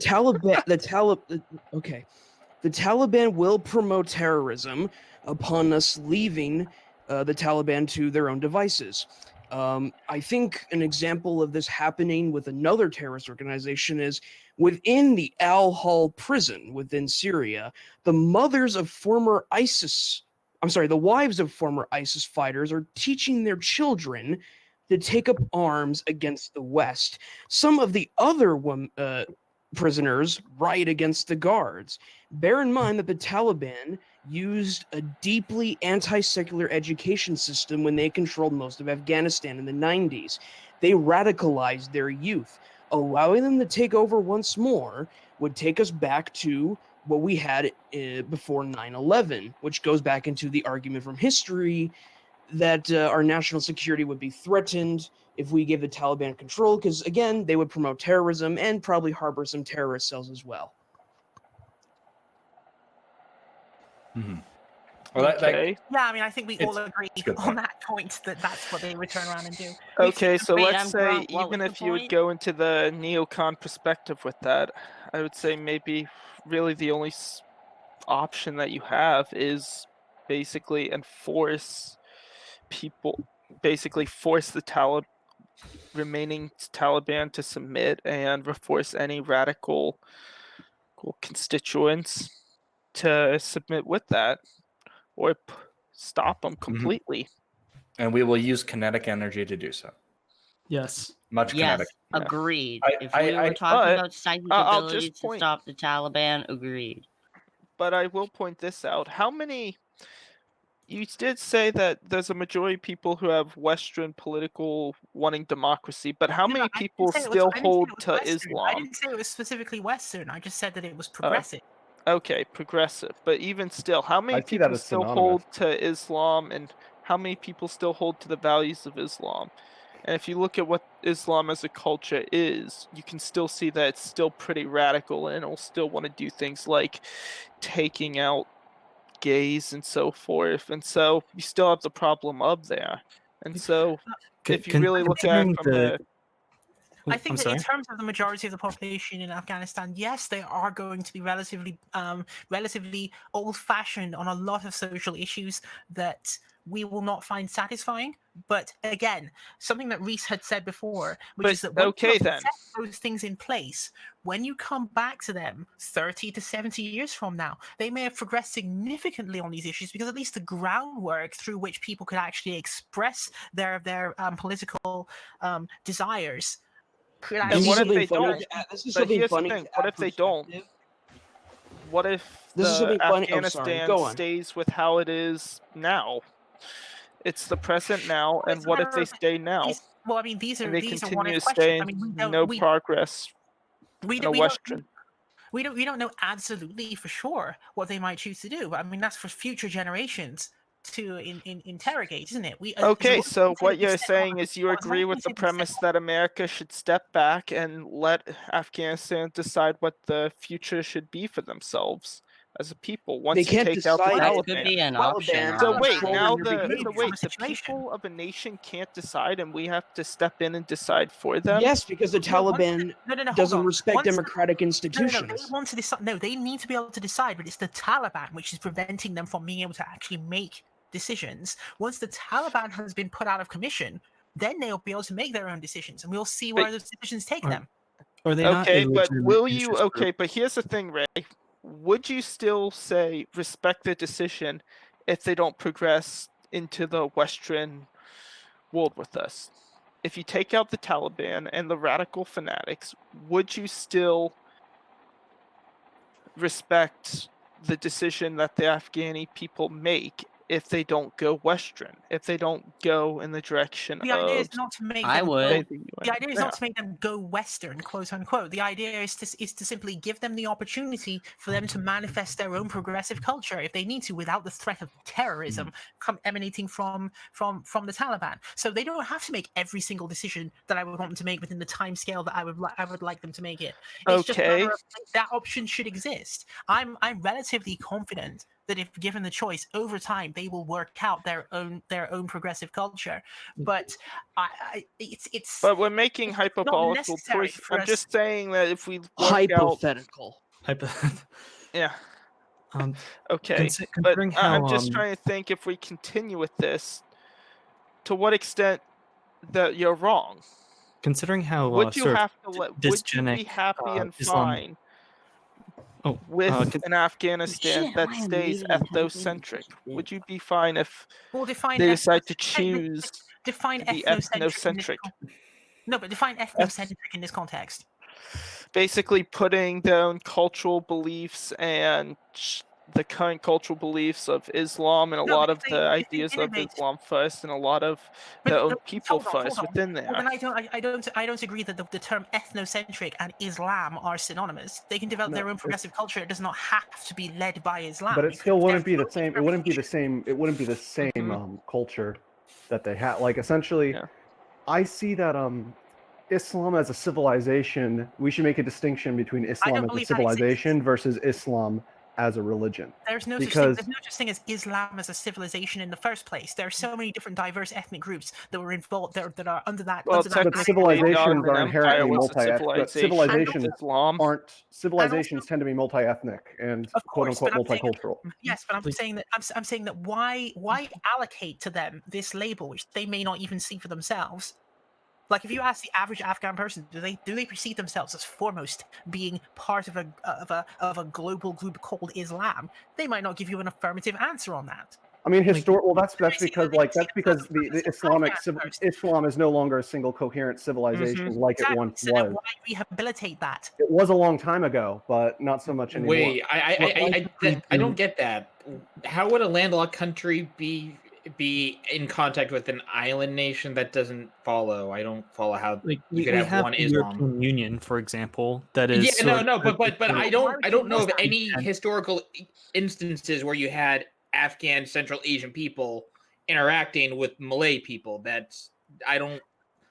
Taliban will promote terrorism upon us leaving the Taliban to their own devices. I think an example of this happening with another terrorist organization is within the Al-Hol prison within Syria, the wives of former ISIS fighters are teaching their children to take up arms against the West. Some of the other prisoners riot against the guards. Bear in mind that the Taliban used a deeply anti-secular education system when they controlled most of Afghanistan in the 90s. They radicalized their youth. Allowing them to take over once more would take us back to what we had before 9/11, which goes back into the argument from history that our national security would be threatened if we gave the Taliban control, because, again, they would promote terrorism and probably harbor some terrorist cells as well. Mm-hmm. Well, Okay. Yeah, I mean, I think we all It's- agree it's a good on point. that point that that's what they would turn around and do. Okay, so Wait, let's I'm say drunk. What even was if the you would point? go into the neocon perspective with that, I would say maybe really the only option that you have is basically force the remaining Taliban to submit and force any radical constituents to submit with that, or stop them completely. And we will use kinetic energy to do so. Yes. Much Yes, kinetic. Yeah. agreed. I- If we I- were talking but, about psychic I'll abilities just to point- stop the Taliban, agreed. But I will point this out. How many... You did say that there's a majority of people who have Western political wanting democracy, but how No, many I didn't people say it was- still I didn't say hold it was to Western. I Islam? didn't say it was specifically Western. I just said that it was progressive. Okay, progressive. But even still, how many I see that people as still synonymous. hold to Islam, and how many people still hold to the values of Islam? And if you look at what Islam as a culture is, you can still see that it's still pretty radical, and it'll still want to do things like taking out gays and so forth. And so you still have the problem of there. And so if you really look at it from a... I think I'm that sorry. in terms of the majority of the population in Afghanistan, yes, they are going to be relatively old-fashioned on a lot of social issues that we will not find satisfying. But again, something that Reese had said before, which is that when you set those things in place, when you come back to them 30 to 70 years from now, they may have progressed significantly on these issues, because at least the groundwork through which people could actually express their political desires. And what if they don't? This is But something here's the funny. thing. to What add if they don't? perspective. What if This is the something funny. Oh, sorry. Afghanistan Go on. stays with how it is now? It's the present now, and what if they stay now? Well, I mean, these are And they what continue if to stay questions. I mean, in progress we in a don't Western. we don't know absolutely for sure what they might choose to do. But I mean, that's for future generations to interrogate, isn't it? Okay, so what you're saying is you agree with the premise that America should step back and let Afghanistan decide what the future should be for themselves as a people once They you can't take out the decide. That Taliban. could be an option. So wait, honestly. now controlling their the behavior. people of a nation can't decide, and we have to step in and decide for them. Yes, because the Taliban doesn't respect democratic institutions. They want to decide. No, they need to be able to decide, but it's the Taliban which is preventing them from being able to actually make decisions. Once the Taliban has been put out of commission, then they'll be able to make their own decisions, and we'll see where those decisions take them. Are they not Okay, a but legitimate will you? interest Okay, group? but here's the thing, Ray. Would you still say respect their decision if they don't progress into the Western world with us? If you take out the Taliban and the radical fanatics, would you still respect the decision that the Afghani people make if they don't go Western, if they don't go in the direction The idea is of not to make I them would. the The idea is not to make them go Western, quote unquote. The idea is to simply give them the opportunity for them to manifest their own progressive culture if they need to, without the threat of terrorism emanating from the Taliban. So they don't have to make every single decision that I would want them to make within the time scale that I would like them to make it. It's just a matter of, that option should exist. I'm relatively confident that if given the choice, over time they will work out their own progressive culture. But it's But we're making not hypothetical necessary choices. for I'm us- just saying that if we work out, Hypothetical. yeah, um, okay. But considering how I'm just trying to think, if we continue with this, to what extent that you're wrong. considering how Would you sort of have to let? Would you be dysgenic, happy and Islam. fine Oh, with con- an Afghanistan Shit, that am I stays muted and typing? ethnocentric? Shit. Would you be fine if Well, define they decide to ethnocentric- choose define to be ethnocentric. ethnocentric? No, but define ethnocentric in this context. Basically putting their own cultural beliefs and the current cultural beliefs of Islam and a No, lot but of if the they ideas of innovate- Islam first, and a lot of But their own no, people hold on, first hold on. within there. Well, then I don't agree that the term ethnocentric and Islam are synonymous. They can develop their own progressive culture. It does not have to be led by Islam. But it You still could wouldn't be the definitely same. It wouldn't be the same. It wouldn't be the same culture that they have. Like essentially, Yeah. I see that Islam as a civilization. We should make a distinction between Islam as a believe that exists. civilization versus Islam as a religion. There's no Because- such thing as Islam as a civilization in the first place. There are so many different diverse ethnic groups that were involved that are under that. Well, under that But technically, civilizations Ottoman are inherently Empire was a multi-ethnic. Civilizations Islam. Civilizations tend to be multi-ethnic and Of quote course, unquote but I'm saying- multicultural. Yes, but I'm saying that why allocate to them this label which they may not even see for themselves? Like, if you ask the average Afghan person, do they perceive themselves as foremost being part of a global group called Islam? They might not give you an affirmative answer on that. I mean, that's because the Islam is no longer a single coherent civilization like it once So then was. why rehabilitate that? It was a long time ago, but not so much anymore. Wait, I don't get that. How would a landlocked country be in contact with an island nation? That doesn't follow. I don't follow how like you we could have have one the Islam. European Union, for example, that is. Yeah, but I don't know of that? any historical instances where you had Afghan Central Asian people interacting with Malay people.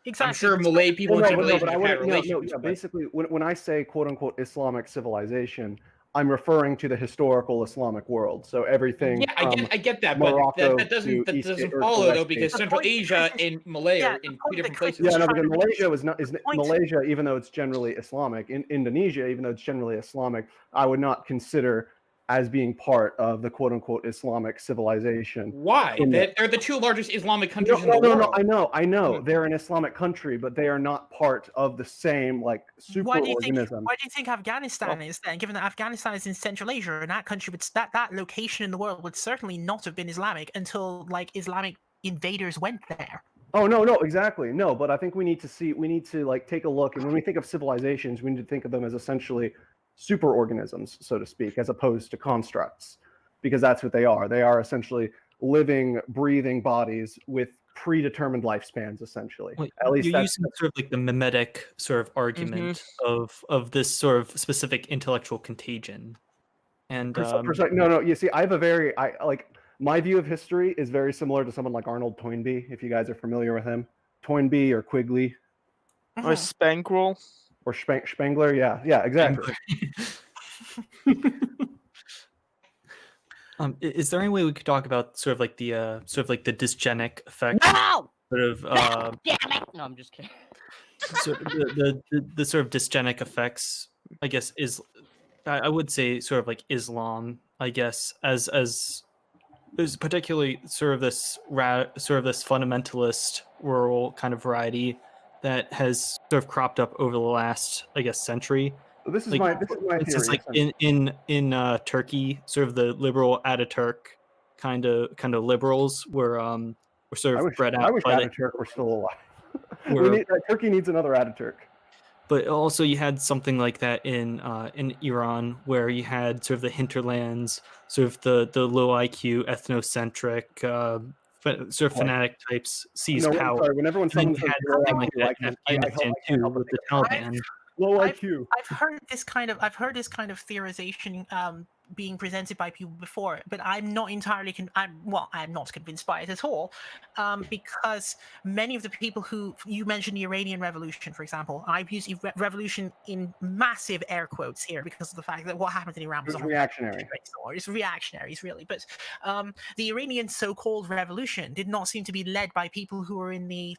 Exactly. I'm sure Malay people in Central Asia have had relations. but- Basically, when I say quote unquote Islamic civilization, I'm referring to the historical Islamic world. So everything. Yeah, I get that, Morocco but that to doesn't East or follow West though, because Asia. Central Asia and Malay Yeah, are in the two point different that Chris places. was Yeah, no, trying because to make- Malaysia, even though it's generally Islamic, in Indonesia, even though it's generally Islamic, I would not consider as being part of the quote unquote Islamic civilization. Why? They're the two largest Islamic countries in the No, world. I know. They're an Islamic country, but they are not part of the same super Why do you organism. think Afghanistan is then? Given that Afghanistan is in Central Asia, and that country that location in the world would certainly not have been Islamic until Islamic invaders went there. Oh no, exactly. No, but I think we need to take a look, and when we think of civilizations, we need to think of them as essentially superorganisms, so to speak, as opposed to constructs, because that's what they are. They are essentially living, breathing bodies with predetermined lifespans, essentially. Well, At least you're that's using sort of like the mimetic sort of argument of this sort of specific intellectual contagion. And no. You see, I have my view of history is very similar to someone like Arnold Toynbee, if you guys are familiar with him. Toynbee or Quigley Or Spangrel. or Spengler. Yeah, exactly. Is there any way we could talk about sort of like the dysgenic effect? No! Sort of Damn it! No, I'm just kidding. sort of the sort of dysgenic effects, I guess, is I would say sort of like Islam, I guess, as there's particularly sort of this fundamentalist rural kind of variety that has sort of cropped up over the last, I guess, century. This is Like, my it's just theory. like in Turkey, sort of the liberal Ataturk kind of liberals were sort of bred out I wish by Ataturk were still alive. Were- Turkey needs another Ataturk. But also you had something like that in Iran, where you had sort of the hinterlands, sort of the low IQ, ethnocentric, sort of fanatic types seize No, I'm power. sorry. Whenever And then someone you says had low something like IQ, that in Afghanistan can't too help but with the think of Taliban. low I've, IQ. I've heard this kind of theorization being presented by people before, but I'm not entirely I'm not convinced by it at all, because many of the people who you mentioned, the Iranian Revolution, for example, I've used revolution in massive air quotes here because of the fact that what happened in Iran was It was reactionary. It's reactionaries, really. But the Iranian so-called revolution did not seem to be led by people who were in the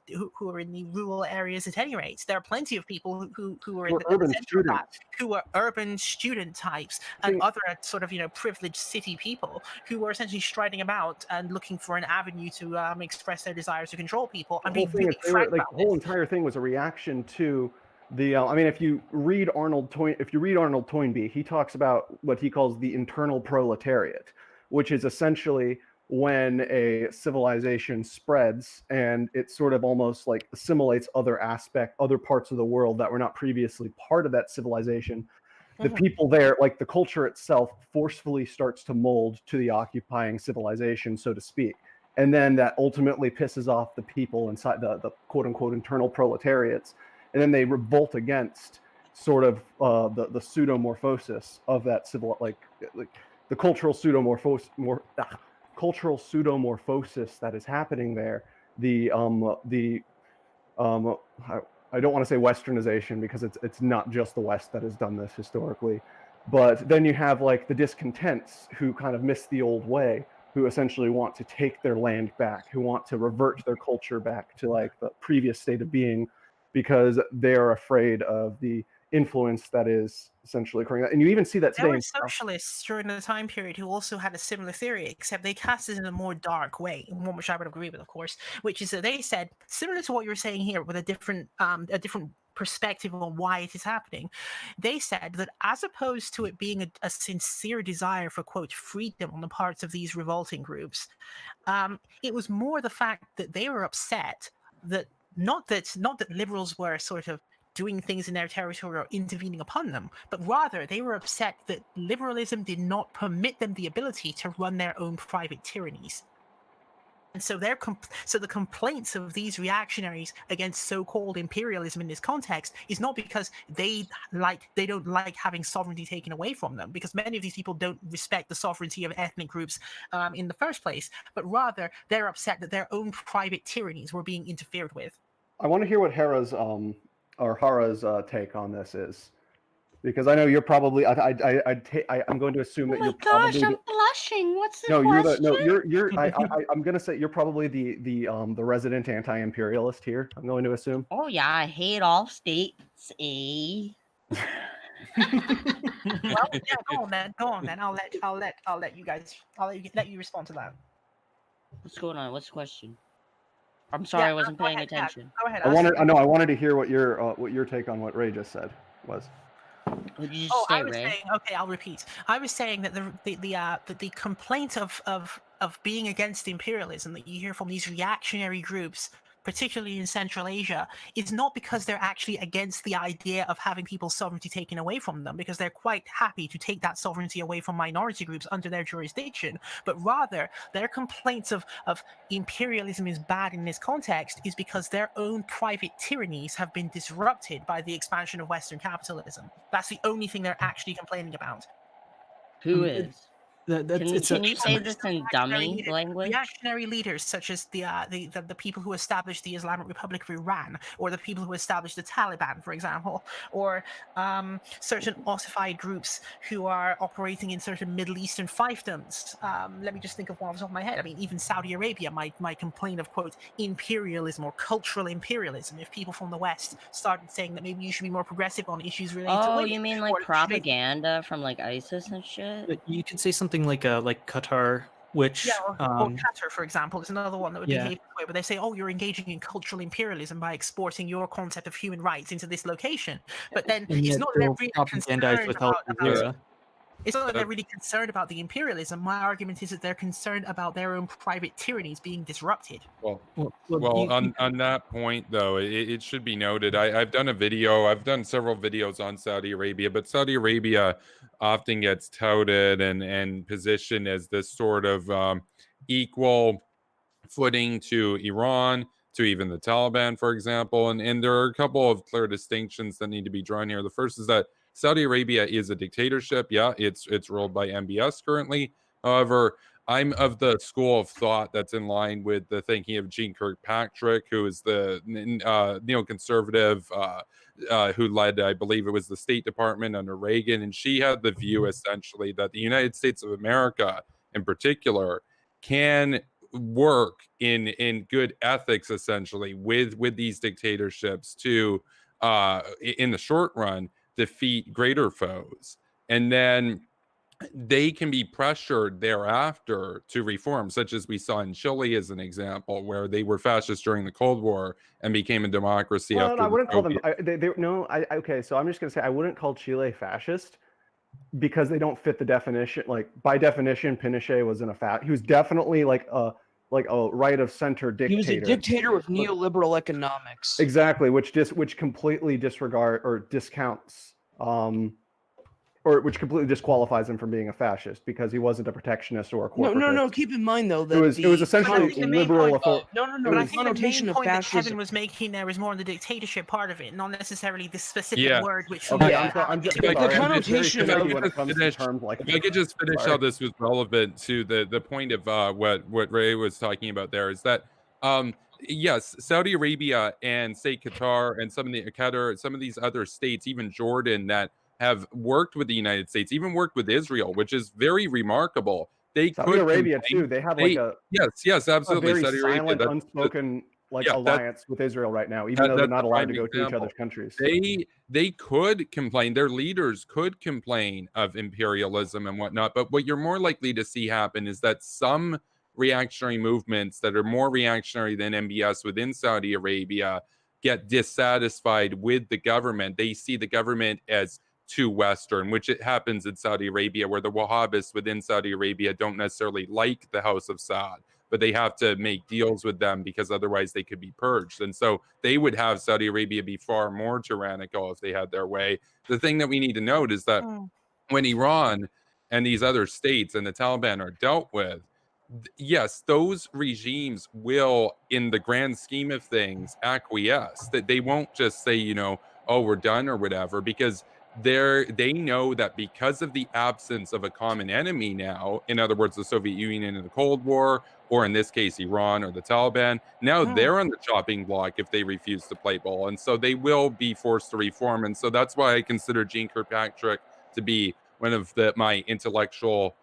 rural areas. At any rate, there are plenty of people who were in the urban center of that, students. who were urban student types and other sort of privileged city people who were essentially striding about and looking for an avenue to express their desires to control people. The I'm whole being thing really is frank the about whole this. entire thing was a reaction to the. I mean, if you read Arnold Toynbee, he talks about what he calls the internal proletariat, which is essentially when a civilization spreads and it sort of almost like assimilates other parts of the world that were not previously part of that civilization. The people there, like the culture itself, forcefully starts to mold to the occupying civilization, so to speak. And then that ultimately pisses off the people inside the quote unquote internal proletariats. And then they revolt against sort of the pseudomorphosis of that like the cultural pseudomorphosis that is happening there. I don't want to say westernization because it's not just the West that has done this historically, but then you have like the discontents who kind of miss the old way, who essentially want to take their land back, who want to revert their culture back to like the previous state of being, because they are afraid of the influence that is essentially occurring. And you even see that There today. were socialists during the time period who also had a similar theory, except they cast it in a more dark way, one which I would agree with, of course, which is that they said, similar to what you're saying here, with a different perspective on why it is happening. They said that as opposed to it being a sincere desire for, quote, freedom on the parts of these revolting groups, it was more the fact that they were upset that not that liberals were sort of doing things in their territory or intervening upon them, but rather they were upset that liberalism did not permit them the ability to run their own private tyrannies. And so the complaints of these reactionaries against so-called imperialism in this context is not because they don't like having sovereignty taken away from them, because many of these people don't respect the sovereignty of ethnic groups in the first place, but rather they're upset that their own private tyrannies were being interfered with. I want to hear what Hara's take on this is, because I know you're probably. I'm going to assume that you're probably. I'm blushing. What's the question? I'm going to say you're probably the resident anti-imperialist here. I'm going to assume. Oh yeah, I hate all states. Well, yeah, go on then. I'll let you respond to that. What's going on? What's the question? I'm sorry, I wasn't paying attention. Yeah, go ahead. I wanted to hear what your take on what Ray just said was. What did you just say, Ray? Okay, I'll repeat. I was saying that the complaint of being against imperialism that you hear from these reactionary groups, particularly in Central Asia, is not because they're actually against the idea of having people's sovereignty taken away from them, because they're quite happy to take that sovereignty away from minority groups under their jurisdiction, but rather their complaints of imperialism is bad in this context is because their own private tyrannies have been disrupted by the expansion of Western capitalism. That's the only thing they're actually complaining about. Who is? Can you say this in dummy language? Reactionary leaders such as the people who established the Islamic Republic of Iran, or the people who established the Taliban, for example, or certain ossified groups who are operating in certain Middle Eastern fiefdoms. Let me just think of one off the top of my head. I mean, even Saudi Arabia might complain of, quote, imperialism or cultural imperialism if people from the West started saying that maybe you should be more progressive on issues related to women. Oh, you mean like propaganda from like ISIS and shit? You could say something like Qatar, which or Qatar, for example, is another one that would behave this way, but they say, oh, you're engaging in cultural imperialism by exporting your concept of human rights into this location. But then it's not that they're really concerned about It's not that they're really concerned about the imperialism. My argument is that they're concerned about their own private tyrannies being disrupted. Well, Well, on that point, though, it should be noted, I've done a video, I've done several videos on Saudi Arabia, but Saudi Arabia often gets touted and positioned as this sort of equal footing to Iran, to even the Taliban, for example. And there are a couple of clear distinctions that need to be drawn here. The first is that Saudi Arabia is a dictatorship. Yeah, it's ruled by MBS currently. However, I'm of the school of thought that's in line with the thinking of Jeane Kirkpatrick, who is the neoconservative who led, I believe it was the State Department under Reagan. And she had the view essentially that the United States of America in particular can work in good ethics essentially with these dictatorships to in the short run defeat greater foes, and then they can be pressured thereafter to reform, such as we saw in Chile as an example, where they were fascist during the Cold War and became a democracy Well, after I wouldn't call them. Soviet. Okay, so I'm just going to say I wouldn't call Chile fascist because they don't fit the definition. Like by definition, Pinochet was he was definitely like a right of center dictator. He was a dictator with neoliberal economics. Exactly, which completely disregard or discounts or which completely disqualifies him from being a fascist because he wasn't a protectionist or a corporatist. No. Keep in mind though that it was essentially liberal. But I think the main point that Kevin was making there was more on the dictatorship part of it, not necessarily the specific word which. Okay, yeah. I'm just the connotation of when it comes to terms like. If I could just finish how this was relevant to the point of what Ray was talking about there is that yes, Saudi Arabia and say Qatar and some of these other states, even Jordan, that have worked with the United States, even worked with Israel, which is very remarkable. They Saudi could Arabia too. They have like yes, absolutely. a very Saudi silent, Arabia, unspoken alliance with Israel right now, even though they're not allowed to go to each other's countries. They could complain. Their leaders could complain of imperialism and whatnot. But what you're more likely to see happen is that some reactionary movements that are more reactionary than MBS within Saudi Arabia get dissatisfied with the government. They see the government as too Western, which it happens in Saudi Arabia, where the Wahhabists within Saudi Arabia don't necessarily like the House of Saud, but they have to make deals with them because otherwise they could be purged. And so they would have Saudi Arabia be far more tyrannical if they had their way. The thing that we need to note is that when Iran and these other states and the Taliban are dealt with, yes, those regimes will, in the grand scheme of things, acquiesce. That they won't just say, oh, we're done or whatever, because they know that because of the absence of a common enemy now, in other words, the Soviet Union in the Cold War, or in this case, Iran or the Taliban, now they're on the chopping block if they refuse to play ball. And so they will be forced to reform. And so that's why I consider Jeane Kirkpatrick to be one of my intellectual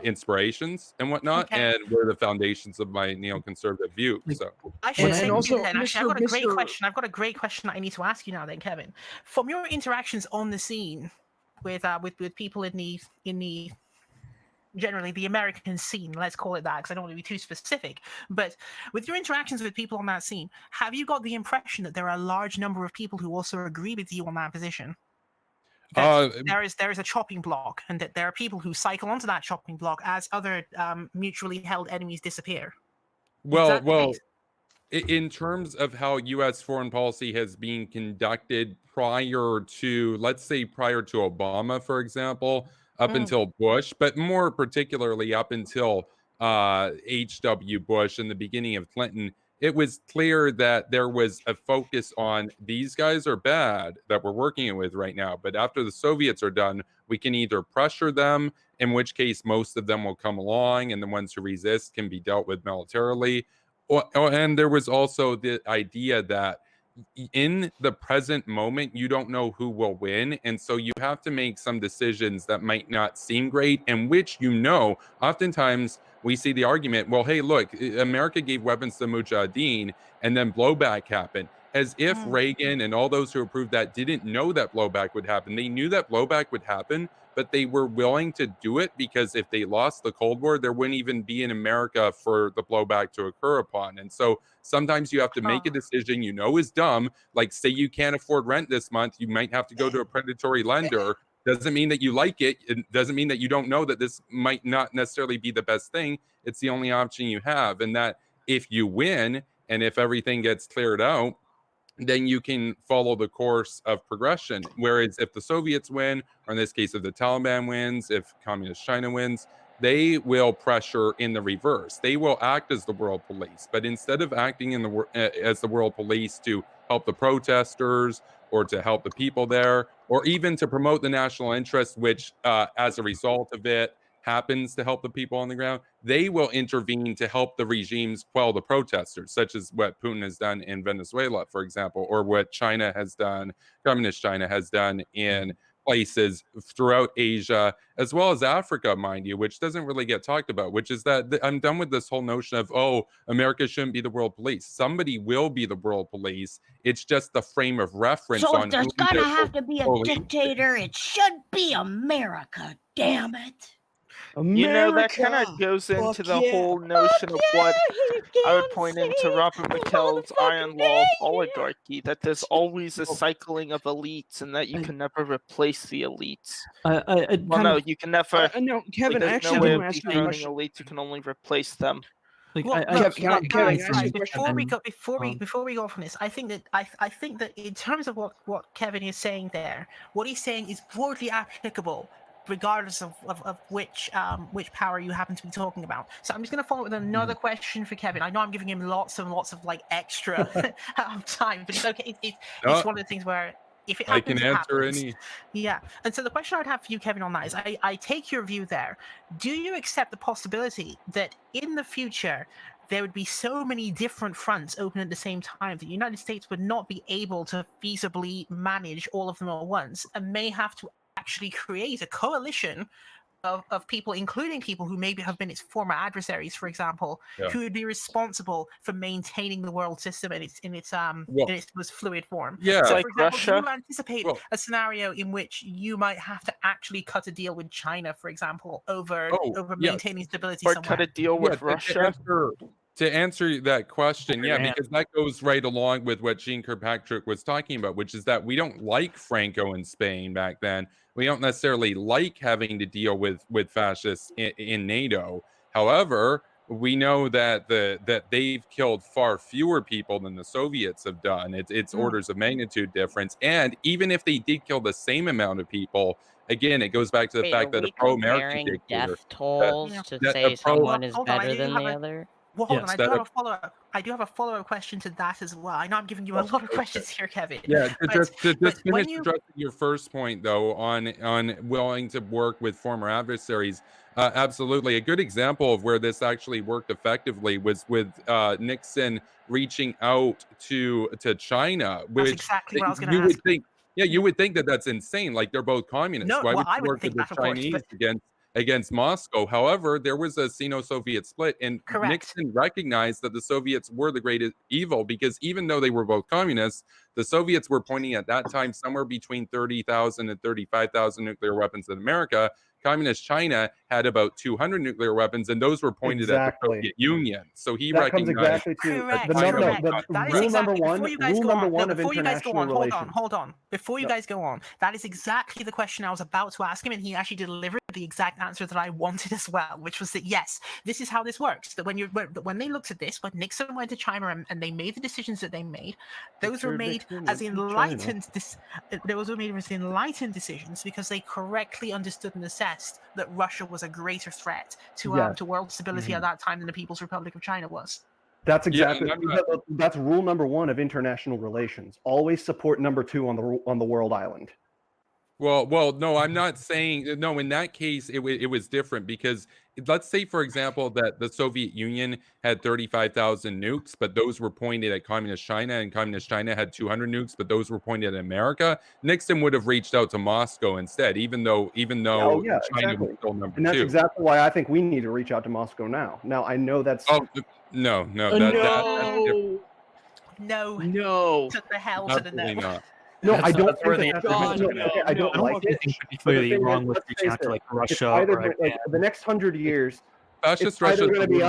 inspirations and whatnot, and were the foundations of my neoconservative view. So I should say, Kevin, actually, I've got a great question. I've got a great question that I need to ask you now, then, Kevin. From your interactions on the scene with people in the generally the American scene, let's call it that, because I don't want to be too specific. But with your interactions with people on that scene, have you got the impression that there are a large number of people who also agree with you on that position? There is a chopping block, and that there are people who cycle onto that chopping block as other mutually held enemies disappear. Well, in terms of how U.S. foreign policy has been conducted prior to Obama, for example, up until Bush, but more particularly up until H.W. Bush and the beginning of Clinton, it was clear that there was a focus on these guys are bad that we're working with right now. But after the Soviets are done, we can either pressure them, in which case most of them will come along, and the ones who resist can be dealt with militarily. And there was also the idea that in the present moment, you don't know who will win. And so you have to make some decisions that might not seem great, and which, oftentimes we see the argument, well, hey, look, America gave weapons to Mujahideen and then blowback happened. As if Reagan and all those who approved that didn't know that blowback would happen. They knew that blowback would happen, but they were willing to do it because if they lost the Cold War, there wouldn't even be in America for the blowback to occur upon. And so sometimes you have to make a decision is dumb, like say you can't afford rent this month, you might have to go to a predatory lender Doesn't mean that you like it. It doesn't mean that you don't know that this might not necessarily be the best thing. It's the only option you have. And that if you win and if everything gets cleared out, then you can follow the course of progression. Whereas if the Soviets win, or in this case, if the Taliban wins, if Communist China wins, they will pressure in the reverse. They will act as the world police, but instead of acting as the world police to help the protesters or to help the people there, or even to promote the national interest, which as a result of it happens to help the people on the ground, they will intervene to help the regimes quell the protesters, such as what Putin has done in Venezuela, for example, or what China has done, Communist China has done in places throughout Asia, as well as Africa, mind you, which doesn't really get talked about, which is that I'm done with this whole notion of, oh, America shouldn't be the world police. Somebody will be the world police. It's just the frame of reference. So on if there's who gonna they're have to be a police. dictator, it should be America. Damn it. You know, that kind America! of goes into Fuck the yeah. whole notion of what you I would can't point see into Robert the McKell's iron motherfucking law of nation. oligarchy, that there's always a cycling of elites and that you can never replace the elites. Well, no, you can never. No, Kevin, There's actually, no way I of want to ask you a dethroning question. elites, you can only replace them. Like, Well, I look, can I- look, can I guys, ask you a before we question? go, before we go off on this, I think that in terms of what Kevin is saying there, what he's saying is broadly applicable, regardless of which power you happen to be talking about. So I'm just going to follow up with another question for Kevin. I know I'm giving him lots and lots of like extra time, but it's okay. It's No, one of the things where if it I happens, can it answer happens. any. Yeah. And so the question I'd have for you, Kevin, on that is I take your view there. Do you accept the possibility that in the future there would be so many different fronts open at the same time that the United States would not be able to feasibly manage all of them at once and may have to actually create a coalition of people, including people who maybe have been its former adversaries, for example, Yeah. who would be responsible for maintaining the world system in its most fluid form? Yeah. So, Like for example, do Russia? you anticipate Well- a scenario in which you might have to actually cut a deal with China, for example, over yes. maintaining stability Or somewhere? cut a deal Yeah, with Russia? to answer that question, yeah, Iran. because that goes right along with what Jean Kirkpatrick was talking about, which is that we don't like Franco in Spain back then. We don't necessarily like having to deal with fascists in NATO. However, we know that that they've killed far fewer people than the Soviets have done. It's orders of magnitude difference. And even if they did kill the same amount of people, again, it goes back to the Wait, fact are that a we pro-American comparing dictator. death tolls Yeah. to that say a pro- someone is Hold on, I better do than have the a- other? Well, hold Yes, on. I do have a follow-up question to that as well. I know I'm giving you a lot of okay. questions here, Kevin. Yeah, but- to but just when finish you- addressing your first point, though, on willing to work with former adversaries, absolutely. A good example of where this actually worked effectively was with Nixon reaching out to China, That's which exactly what I was going to you ask. would think. Yeah, you would think that that's insane. Like they're both communists. No, Why well, would I you wouldn't work think with the that, of course, Chinese but- against Moscow? However, there was a Sino-Soviet split, and Correct. Nixon recognized that the Soviets were the greatest evil because even though they were both communists, the Soviets were pointing at that time somewhere between 30,000 and 35,000 nuclear weapons in America. Communist China had about 200 nuclear weapons, and those were pointed at the Exactly. Soviet Union. So he That comes recognized. exactly to Correct, the, no, no, correct. the That is rule exactly, number one. before you guys Rule go number on, one no, of before you guys go on, international hold on. relations. Before you guys go on, that is exactly the question I was about to ask him, and he actually delivered the exact answer that I wanted as well, which was that yes, this is how this works. That when they looked at this, when Nixon went to China and they made the decisions that they made, those were Richard made Nixon as went to enlightened. Those were made as enlightened decisions because they correctly understood and assessed that Russia was a greater threat to Yes. to world stability at that time than the People's Republic of China was. That's Yeah, exactly and I'm that's rule number one of international relations. Always support number two on the world island. Well, no, I'm not saying no. In that case, it was different because let's say, for example, that the Soviet Union had 35,000 nukes, but those were pointed at Communist China, and Communist China had 200 nukes, but those were pointed at America. Nixon would have reached out to Moscow instead, even though Oh, yeah, China exactly. was still number And that's two. exactly why I think we need to reach out to Moscow now. Now I know that's Oh no, that's different. No, No. to the hell to the Absolutely no. not. no. That's- I don't that's where think the that that's answer no, is no. okay, I don't No. I don't like have it. anything But the particularly thing is, wrong with let's reaching face out to it, like it's Russia either or the next 100 years. Fascist Russia is It's evil.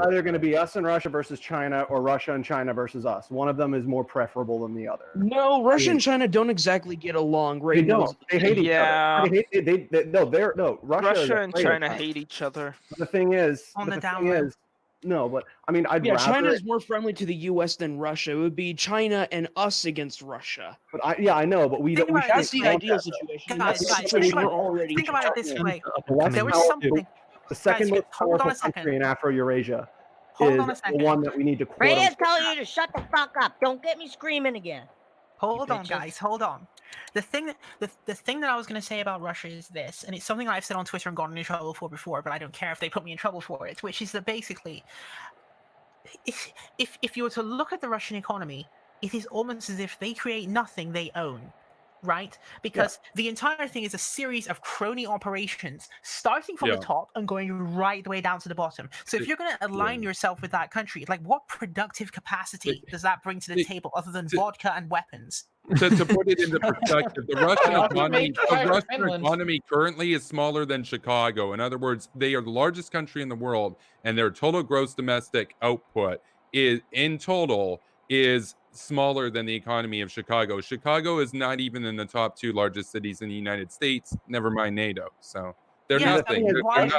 either going to be us and Russia versus China, or Russia and China versus us. One of them is more preferable than the other. No, Russia and China don't exactly get along. They Right? don't. They hate each Yeah. other. No. Russia and afraid of China hate each other. But the thing is, On but the the down thing low. is, no. But I mean, I'd Yeah, rather. China is more friendly to the U.S. than Russia. It would be China and us against Russia. But I know. But we Think don't. We about it That's this the way. ideal situation. Guys, That's the think situation about we're already. Think about it this in. way. West There was powerful- something. The second Guys, most hold on a powerful second. country in Afro-Eurasia Hold is on a the second. one that we need to quote. Reyes unquote, telling you to shut the fuck up. Don't get me screaming again. Hold on, bitches. guys. Hold on. The thing that I was going to say about Russia is this, and it's something I've said on Twitter and gotten in trouble for before, but I don't care if they put me in trouble for it. Which is that basically, if you were to look at the Russian economy, it is almost as if they create nothing they own. Right? Because the entire thing is a series of crony operations, starting from the top and going right the way down to the bottom. So if you're going to align yourself with that country, like what productive capacity does that bring to the table other than vodka and weapons? To put it into perspective, the Russian economy currently is smaller than Chicago. In other words, they are the largest country in the world, and their total gross domestic output is smaller than the economy of Chicago. Chicago is not even in the top 2 largest cities in the United States, never mind NATO. So they're nothing. Why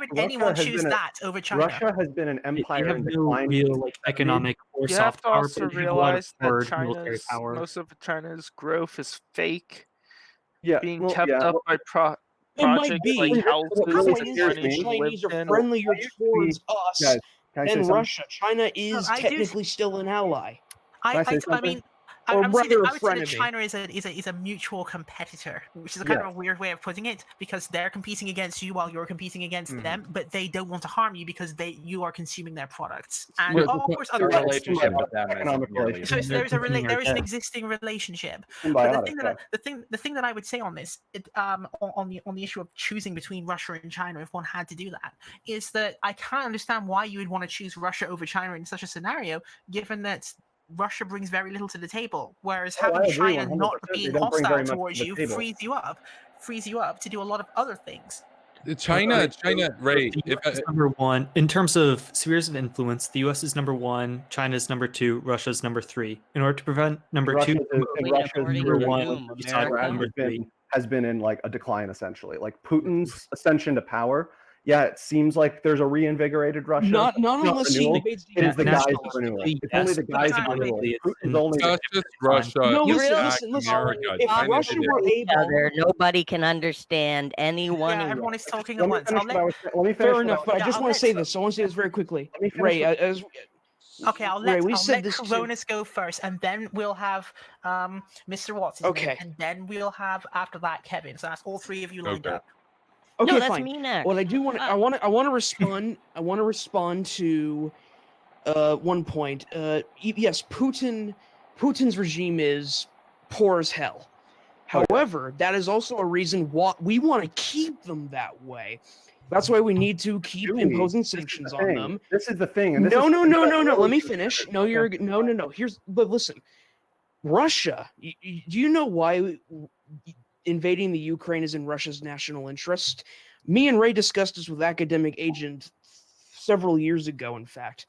would anyone choose that over China? Russia has been an empire They have in no decline. real economic or You have soft to power, also but they have a lot of realize that hard military power. most of China's growth is fake, Yeah, being kept up by It might projects be. like houses The that point is that Chinese the Chinese lived are in. friendlier towards us Guys, can I say than something? Russia. China is technically still an ally. I Or I would say rather a that frenemy. China is a mutual competitor, which is a kind of a weird way of putting it, because they're competing against you while you're competing against them, but they don't want to harm you because you are consuming their products. And of course, other relationship with them economic so there is an existing relationship. But the thing that I would say on this, on the issue of choosing between Russia and China, if one had to do that, is that I can't understand why you would want to choose Russia over China in such a scenario, given that Russia brings very little to the table, whereas having China 100%. not They being don't bring very hostile much towards to the you table. frees you up to do a lot of other things. China, right? The US is number 1 in terms of spheres of influence. The U.S. is number 1, China is number 2, Russia is number 3. In order to prevent number 2, number 1, number 3. Has been in like a decline essentially. Like Putin's ascension to power. Yeah, it seems like there's a reinvigorated Russia. Not unless he renewal. invades the It is the guise of nationalistically, renewal. It's yes, only the but guise of economically, renewal. Putin's only Fascist Russia. No, is listen. America. If China Russia did it. were able, Nobody can understand anyone. Yeah, everyone is talking at Let me once. finish what I was saying. Let me finish fair what I enough. was But I Yeah, just I'll want to let- say this. I want to say this very quickly. Let me finish Ray, what- as Okay, I'll Ray, let we said this too. Coronas go first, and then we'll have Mr. Watts. Okay. And then we'll have after that Kevin. So that's all 3 of you lined Okay. up. Okay, No, that's fine. me next. What I do want to, I want to respond. I want to respond to one point. Yes, Putin's regime is poor as hell. However, that is also a reason why we want to keep them that way. That's why we need to keep imposing sanctions on them. This is the thing. And No. Let me finish. No. But listen, Russia. Do you know why invading the Ukraine is in Russia's national interest? Me and Ray discussed this with Academic Agent several years ago, in fact.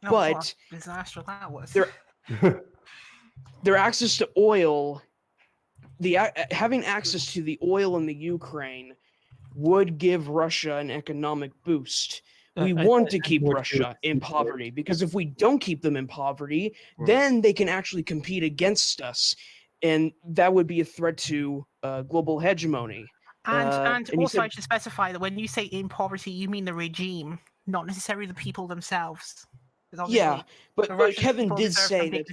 Oh, But what a disaster that was. their access to oil, having access to the oil in the Ukraine would give Russia an economic boost. We want to keep Russia in poverty, because if we don't keep them in poverty, then they can actually compete against us, and that would be a threat to global hegemony. And also, said, I should specify that when you say in poverty, you mean the regime, not necessarily the people themselves. Yeah, but Kevin did say that.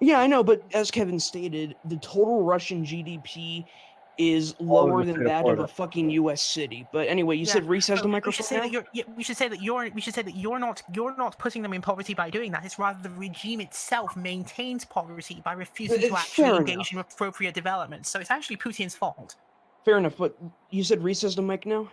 Yeah, I know, but as Kevin stated, the total Russian GDP is lower than that of a fucking U.S. city. But anyway, you said Reese has the microphone now? We should say that you're not putting them in poverty by doing that. It's rather the regime itself maintains poverty by refusing to actually engage in appropriate development. So it's actually Putin's fault. Fair enough, but you said Reese has the mic now?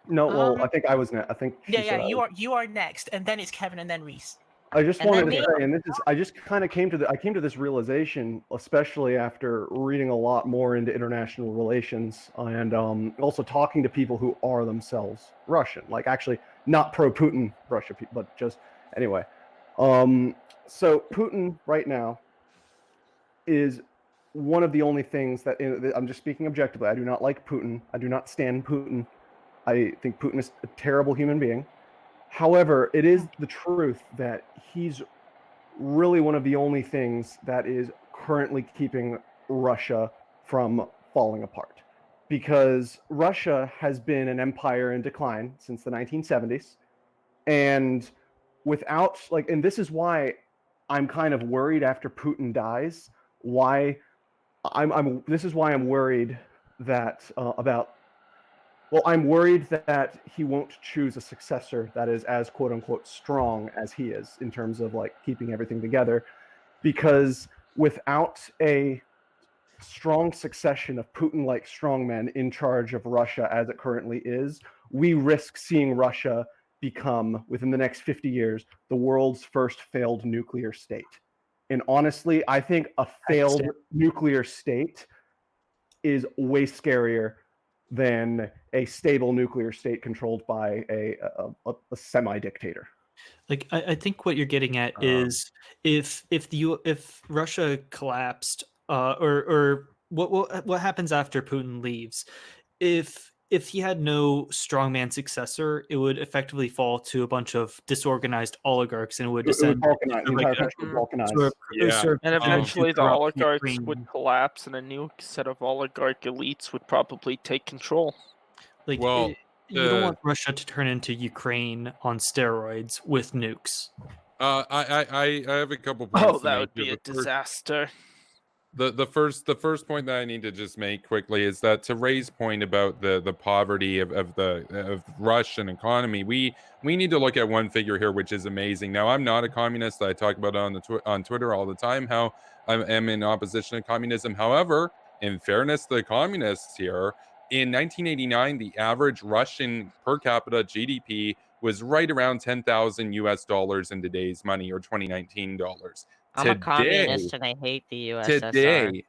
No, well, I think I was next. I think you are next, and then it's Kevin, and then Reese. I just And wanted then to me. say, and this is, I just kind of came to this realization, especially after reading a lot more into international relations and also talking to people who are themselves Russian, like actually not pro-Putin Russia, but just anyway. So Putin right now is one of the only things that I'm just speaking objectively. I do not like Putin. I do not stand Putin. I think Putin is a terrible human being. However, it is the truth that he's really one of the only things that is currently keeping Russia from falling apart. Because Russia has been an empire in decline since the 1970s. And without, like, and this is why I'm kind of worried after Putin dies, this is why I'm worried that I'm worried that he won't choose a successor that is as quote unquote strong as he is in terms of like keeping everything together, because without a strong succession of Putin-like strongmen in charge of Russia as it currently is, we risk seeing Russia become, within the next 50 years, the world's first failed nuclear state. And honestly, I think a failed nuclear state is way scarier than a stable nuclear state controlled by a semi-dictator. Like I think what you're getting at is if Russia collapsed, or what happens after Putin leaves, if he had no strongman successor, it would effectively fall to a bunch of disorganized oligarchs, and it would descend. The entire country would balkanize. And eventually the corrupt oligarchs Ukraine. would collapse and a new set of oligarch elites would probably take control. Like, Well, you don't want Russia to turn into Ukraine on steroids with nukes. I have a couple points. Oh, to that make would be here. a disaster. The first point that I need to just make quickly is that to Ray's point about the poverty of Russian economy, we need to look at one figure here, which is amazing. Now, I'm not a communist. I talk about it on Twitter all the time, how I am in opposition to communism. However, in fairness to the communists here, in 1989, the average Russian per capita GDP was right around $10,000 in today's money, or 2019 dollars. I'm a communist and I hate the USSR.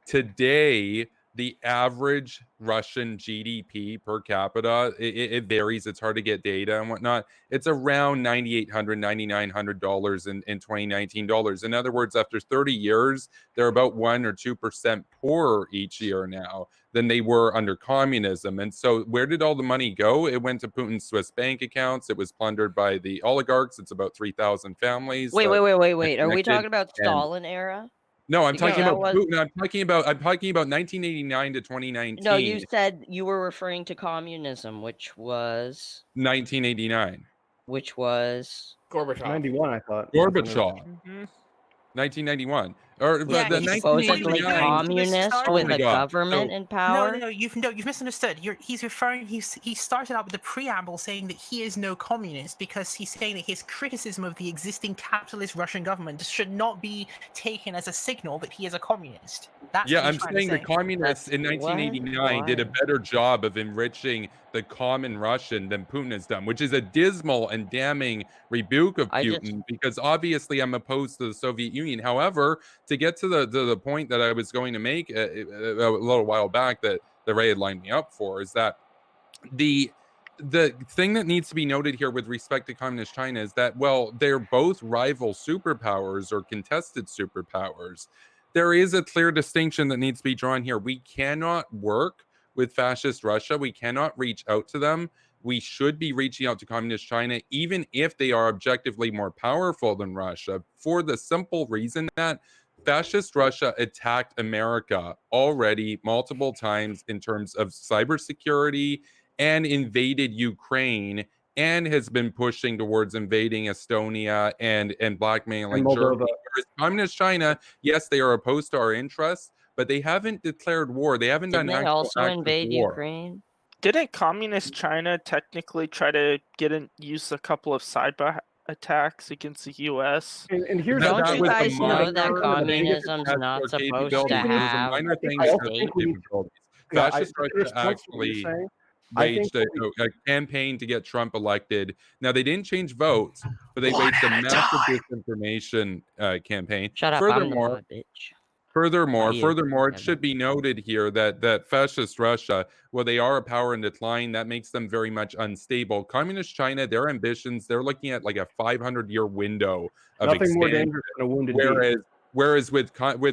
Today, the average Russian GDP per capita, it varies. It's hard to get data and whatnot. It's around $9,800, $9,900 in 2019 dollars. In other words, after 30 years, they're about 1 or 2% poorer each year now than they were under communism. And so where did all the money go? It went to Putin's Swiss bank accounts. It was plundered by the oligarchs. It's about 3,000 families. Wait. Are we talking about and- Stalin era? No, I'm Because talking that about was- Putin. I'm talking about 1989 to 2019. No, you said you were referring to communism, which was 1989. Gorbachev. 91, I thought. Gorbachev. Mm-hmm. 1991. Or Yeah, the he's supposedly 1989. communist Oh with my a God. government in power. No, you've misunderstood. He's referring. He started out with the preamble saying that he is no communist because he's saying that his criticism of the existing capitalist Russian government should not be taken as a signal that he is a communist. That's Yeah, what I'm he's trying saying to the say. communists in 1989 did a better job of enriching the common Russian than Putin has done, which is a dismal and damning rebuke of Putin, because obviously I'm opposed to the Soviet Union. However, to get to the point that I was going to make a little while back that Ray had lined me up for, is that the thing that needs to be noted here with respect to communist China is that, well, they're both rival superpowers or contested superpowers. There is a clear distinction that needs to be drawn here. We cannot work with fascist Russia. We cannot reach out to them. We should be reaching out to communist China, even if they are objectively more powerful than Russia, for the simple reason that fascist Russia attacked America already multiple times in terms of cybersecurity and invaded Ukraine, and has been pushing towards invading Estonia and blackmailing Germany. Whereas communist China, yes, they are opposed to our interests, but they haven't declared war. They haven't done Didn't they actual also active invade war. Ukraine? Didn't communist China technically try to use a couple of cyber attacks against the U.S.? And here's Don't that you was a guys know minor that thing. communism's That's not our supposed capability. to It was a have minor thing a that state? capabilities. Yeah, Fascist in Russia response to what you're actually. saying, I think waged a campaign to get Trump elected. Now, they didn't change votes, but they waged a massive disinformation campaign. Shut up, I'm the Furthermore, mod, bitch. Furthermore, You, furthermore, it Kevin. should be noted here that fascist Russia, well, they are a power in decline. That makes them very much unstable. Communist China, their ambitions, they're looking at like a 500-year window of nothing more expansion. dangerous than a wounded bee. Whereas with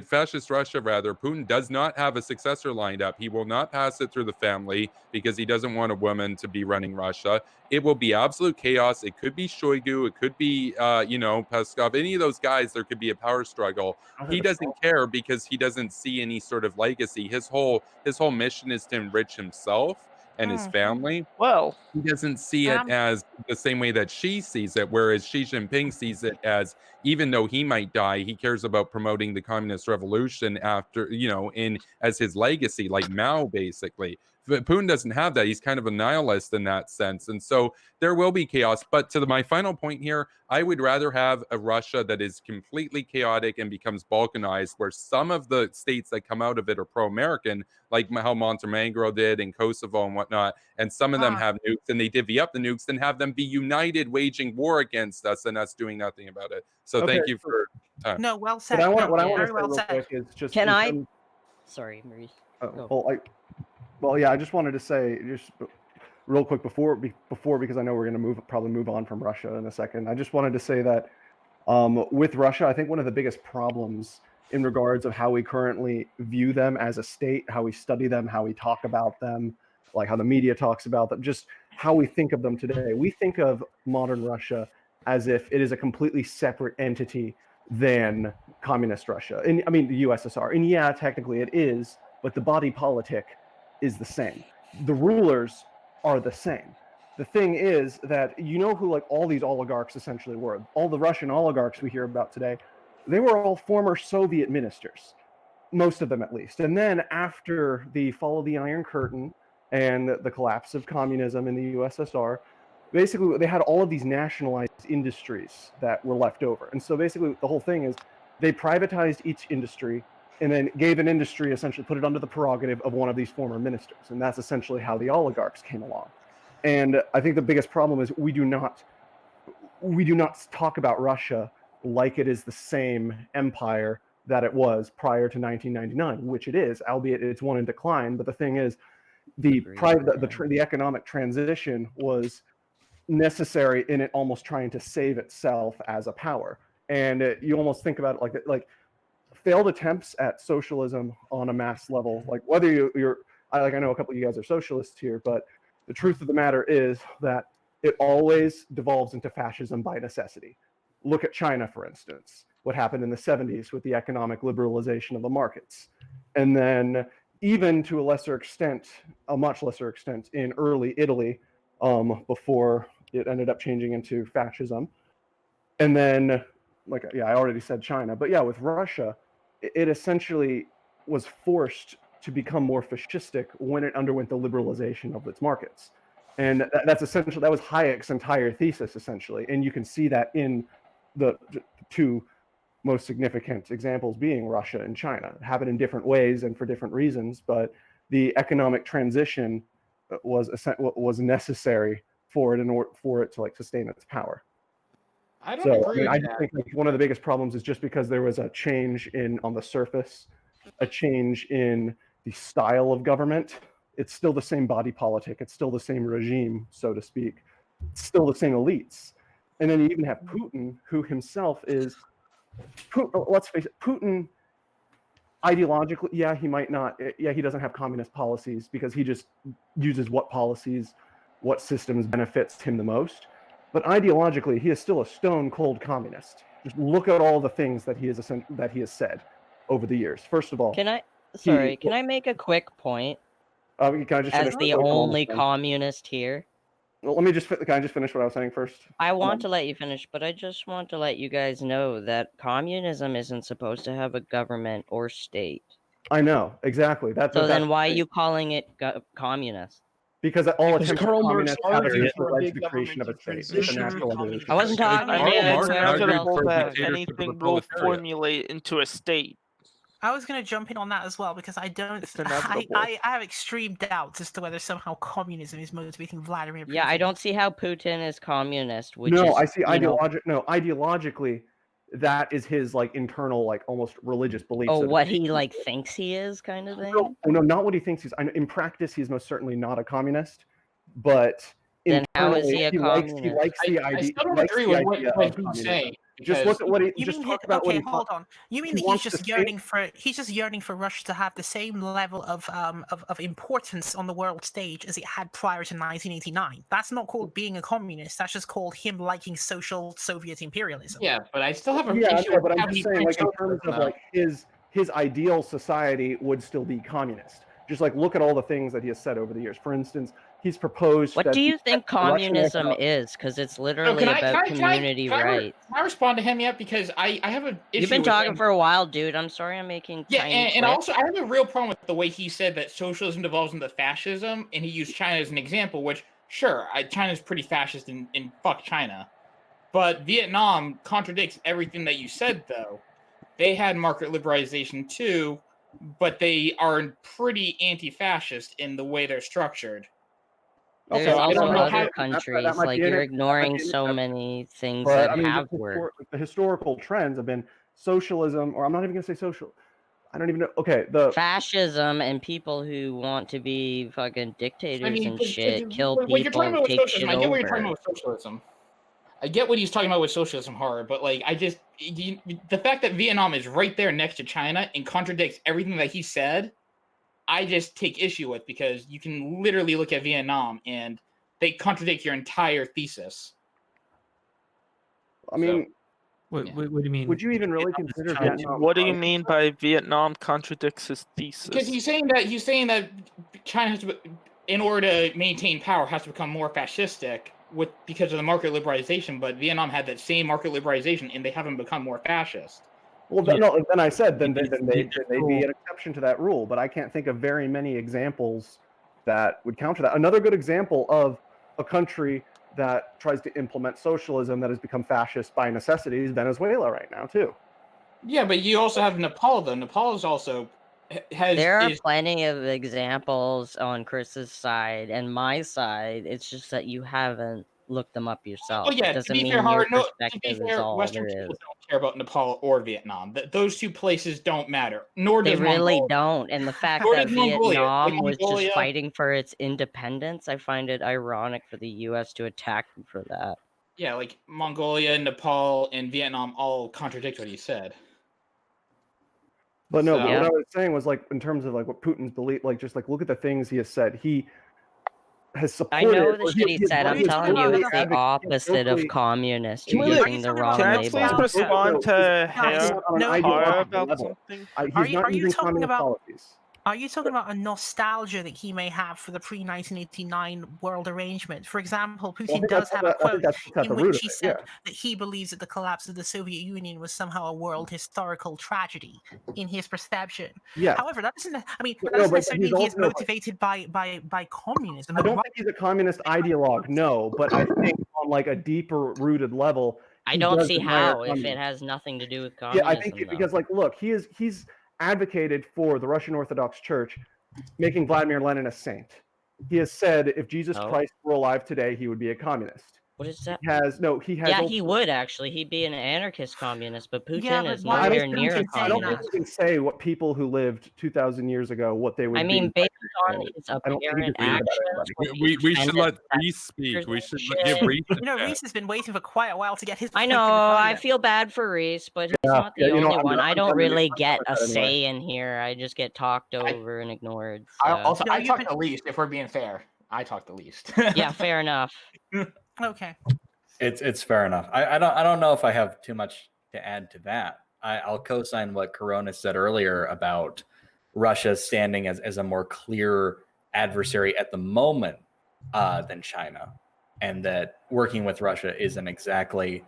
fascist Russia, rather, Putin does not have a successor lined up. He will not pass it through the family because he doesn't want a woman to be running Russia. It will be absolute chaos. It could be Shoigu. It could be, Peskov. Any of those guys, there could be a power struggle. He doesn't care because he doesn't see any sort of legacy. His whole mission is to enrich himself and his family. Well, he doesn't see it as the same way that Xi sees it, whereas Xi Jinping sees it as, even though he might die, he cares about promoting the communist revolution after, as his legacy, like Mao, basically. But Putin doesn't have that. He's kind of a nihilist in that sense. And so there will be chaos. But my final point here, I would rather have a Russia that is completely chaotic and becomes balkanized, where some of the states that come out of it are pro-American, like how Montenegro did and Kosovo and whatnot, and some of them have nukes and they divvy up the nukes, and have them be united waging war against us and us doing nothing about it. So thank you for time. No, well said. What I want to say well real said. quick is just... Can I... Sorry, Maurice. I just wanted to say, just real quick before, because I know we're going to probably move on from Russia in a second. I just wanted to say that with Russia, I think one of the biggest problems in regards of how we currently view them as a state, how we study them, how we talk about them, like how the media talks about them, just how we think of them today. We think of modern Russia as if it is a completely separate entity than communist Russia. And I mean, the USSR. And yeah, technically it is, but the body politic is the same. The rulers are the same. The thing is that who like all these oligarchs essentially were. All the Russian oligarchs we hear about today, they were all former Soviet ministers, most of them at least. And then after the fall of the Iron Curtain and the collapse of communism in the USSR, basically they had all of these nationalized industries that were left over. And so basically the whole thing is they privatized each industry and then gave an industry, essentially put it under the prerogative of one of these former ministers. And that's essentially how the oligarchs came along. And I think the biggest problem is we do not talk about Russia like it is the same empire that it was prior to 1999, which it is, albeit it's one in decline. But the thing is, the economic transition was necessary in it almost trying to save itself as a power. And you almost think about it like failed attempts at socialism on a mass level, like whether I know a couple of you guys are socialists here, but the truth of the matter is that it always devolves into fascism by necessity. Look at China, for instance, what happened in the 70s with the economic liberalization of the markets. And then even to a much lesser extent in early Italy, before it ended up changing into fascism. And then, I already said China, but with Russia, it essentially was forced to become more fascistic when it underwent the liberalization of its markets. And that was Hayek's entire thesis, essentially. And you can see that in the two most significant examples being Russia and China. It happened in different ways and for different reasons, but the economic transition was necessary for it in order for it to sustain its power. I don't agree with I that. think one of the biggest problems is just because there was a change on the surface, a change in the style of government. It's still the same body politic. It's still the same regime, so to speak. It's still the same elites. And then you even have Putin, who himself is, let's face it, Putin ideologically, he doesn't have communist policies because he just uses what systems benefits him the most. But ideologically, he is still a stone cold communist. Just look at all the things that he has said over the years. First of all, can I make a quick point? Can I just as the only communist here? Well, can I just finish what I was saying first? I want to let you finish, but I just want to let you guys know that communism isn't supposed to have a government or state. I know, exactly. Then why are you calling it communist? Because all attempts at Karl Marx communists have argued led for a to big the creation of a government state. It's a transition national to evolution. I wasn't talking I about mean, anything it's else. inevitable that dictatorship of the anything will proletariat. formulate into a state. I was going to jump in on that as well because I don't. It's inevitable. I have extreme doubts as to whether somehow communism is motivating Vladimir Putin. Yeah, I don't see how Putin is communist. Which No, is, I see you know, ideologically, that is his like internal, like almost religious belief. oh, so to what speak. he like thinks he is, kind of thing. No, not what he thinks he's. In practice, he's most certainly not a communist, but Then how is he a he likes the I idea. still don't agree with what he's saying. Just look at what he. You Just mean talk about what okay? he. Hold on. You mean he that wants he's to just say- yearning for Russia to have the same level of importance on the world stage as it had prior to 1989? That's not called being a communist. That's just called him liking social Soviet imperialism. Yeah, but I still have an Yeah, issue no, with but I'm how just he saying, like, in treats terms of though. like his ideal society would still be communist. Just like look at all the things that he has said over the years. For instance, he's proposed. What that do you he- think that the Russian communism Orthodox- is? Because it's So literally about community rights. Can I respond to him yet? Because I have an issue. You've been with talking him. for a while, dude. I'm sorry I'm making Yeah, tiny and clips. also I have a real problem with the way he said that socialism devolves into fascism, and he used China as an example. Which, sure, China's pretty fascist, and fuck China, but Vietnam contradicts everything that you said. Though they had market liberalization too, but they are pretty anti-fascist in the way they're structured. There's Okay, I also don't know. other That countries, might like be you're an ignoring so exception. many things But that I mean, have worked. the historical trends have been socialism, or I'm not even going to say social. I don't even know. Okay, the Fascism and people who want to be fucking dictators and shit, kill what you're talking people, about with take socialism, shit I get what you're talking over. about with socialism. I get what he's talking about with socialism hard, but like the fact that Vietnam is right there next to China and contradicts everything that he said, I just take issue with, because you can literally look at Vietnam and they contradict your entire thesis. I mean, What do you mean? would you even really consider China. Vietnam? What do you mean by Vietnam contradicts his thesis? Because he's saying that China has to, in order to maintain power, has to become more fascistic because of the market liberalization. But Vietnam had that same market liberalization, and they haven't become more fascist. Well, no. Then I said then they'd be an exception to that rule, but I can't think of very many examples that would counter that. Another good example of a country that tries to implement socialism that has become fascist by necessity is Venezuela right now too. Yeah, but you also have Nepal, though. Nepal is also There are plenty of examples on Chris's side and my side. It's just that you haven't looked them up yourself. Well, yeah, It to doesn't be mean fair, your to be perspective is fair, all Western there people is. don't care about Nepal or Vietnam. Those two places don't matter. Nor They does really Mongolia. don't. And the fact Nor that does Mongolia. Vietnam Like, was Mongolia- just fighting for its independence, I find it ironic for the US to attack them for that. Yeah, like Mongolia, Nepal, and Vietnam all contradict what he said. But no, So- but what I was saying was like in terms of like what Putin's belief, like just like look at the things he has said. He has I supported. know the or shit he has said. I'm vocally telling you, it's the advocated- opposite of vocally- communist. Wait, You're are you using the talking wrong about Can I Nostalgia? please label. respond to Guys, Hare no, ideological about level. something? He's not are you using talking communist about- policies. Are you talking about a nostalgia that he may have for the pre-1989 world arrangement? For example, Well, I Putin think does that's have at a the- I think quote that's at in the root which of he it, said yeah. that he believes that the collapse of the Soviet Union was somehow a world historical tragedy in his perception. Yeah. However, that doesn't. I mean, But that no, doesn't but necessarily he's mean he is also- motivated by communism. I don't think he's a communist ideologue, no, but I think on like a deeper rooted level, I he don't does see admire how if communism. it has nothing to do with Yeah, communism. I think though. because like look, he's advocated for the Russian Orthodox Church, making Vladimir Lenin a saint. He has said if Jesus Oh. Christ were alive today, he would be a communist. What is that? He has Yeah, also- he would actually. He'd be an anarchist communist, but Putin Yeah, but is why I nowhere don't near a think I don't think communist. we can say what people who lived 2,000 years ago what they would I mean, be. by based on standards. his I don't think he apparent could read about actions, everybody. We should defended let that Reese speak. We should shit. give Reese. You know, Reese has been waiting for quite a while to get his. I take know. in the I toilet. feel bad for Reese, but he's Yeah, not the yeah, you know, only I'm one. done- I I'm don't done really with get a that anyway. say in here. I just get talked over and ignored. I so- also No, I you've talk been- the least. If we're being fair, I talk the least. Yeah, fair enough. Okay. It's fair enough. I don't know if I have too much to add to that. I'll co-sign what Corona said earlier about Russia standing as a more clear adversary at the moment than China, and that working with Russia isn't exactly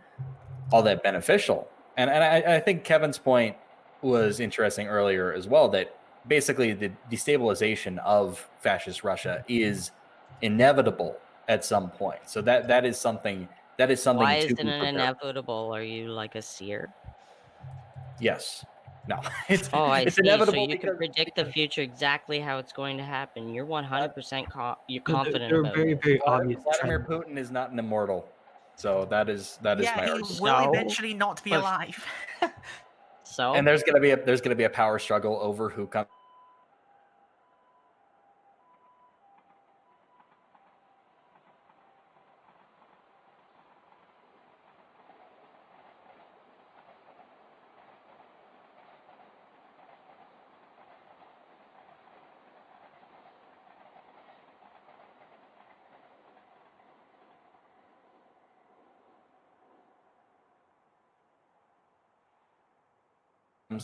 all that beneficial. And I think Kevin's point was interesting earlier as well, that basically the destabilization of fascist Russia is inevitable at some point. So that is something Why to is it be an prepared. inevitable? Are you like a seer? Yes. No, it's Oh, I it's see. So inevitable you can because predict the future exactly how it's going to happen. You're 100% you're confident There are about very, it. very obvious Vladimir trends. Putin is not an immortal, so that is Yeah, my he argument. will So- eventually not be But- alive. So And there's gonna be a power struggle over who comes.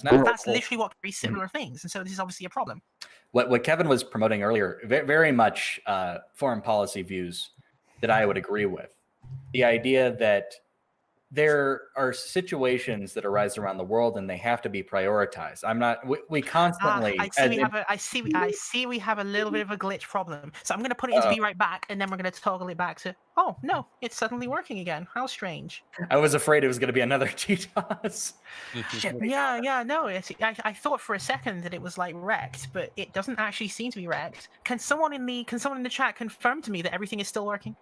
Now, That's literally what creates similar things, and so this is obviously a problem. what Kevin was promoting earlier, very much foreign policy views that I would agree with. The idea that there are situations that arise around the world and they have to be prioritized. I'm not. We constantly. I see we have a little bit of a glitch problem. So I'm going to put it into be right back, and then we're going to toggle it back to. Oh no, it's suddenly working again. How strange. I was afraid it was going to be another TTOS. Yeah, no. I thought for a second that it was like wrecked, but it doesn't actually seem to be wrecked. Can someone in the chat confirm to me that everything is still working?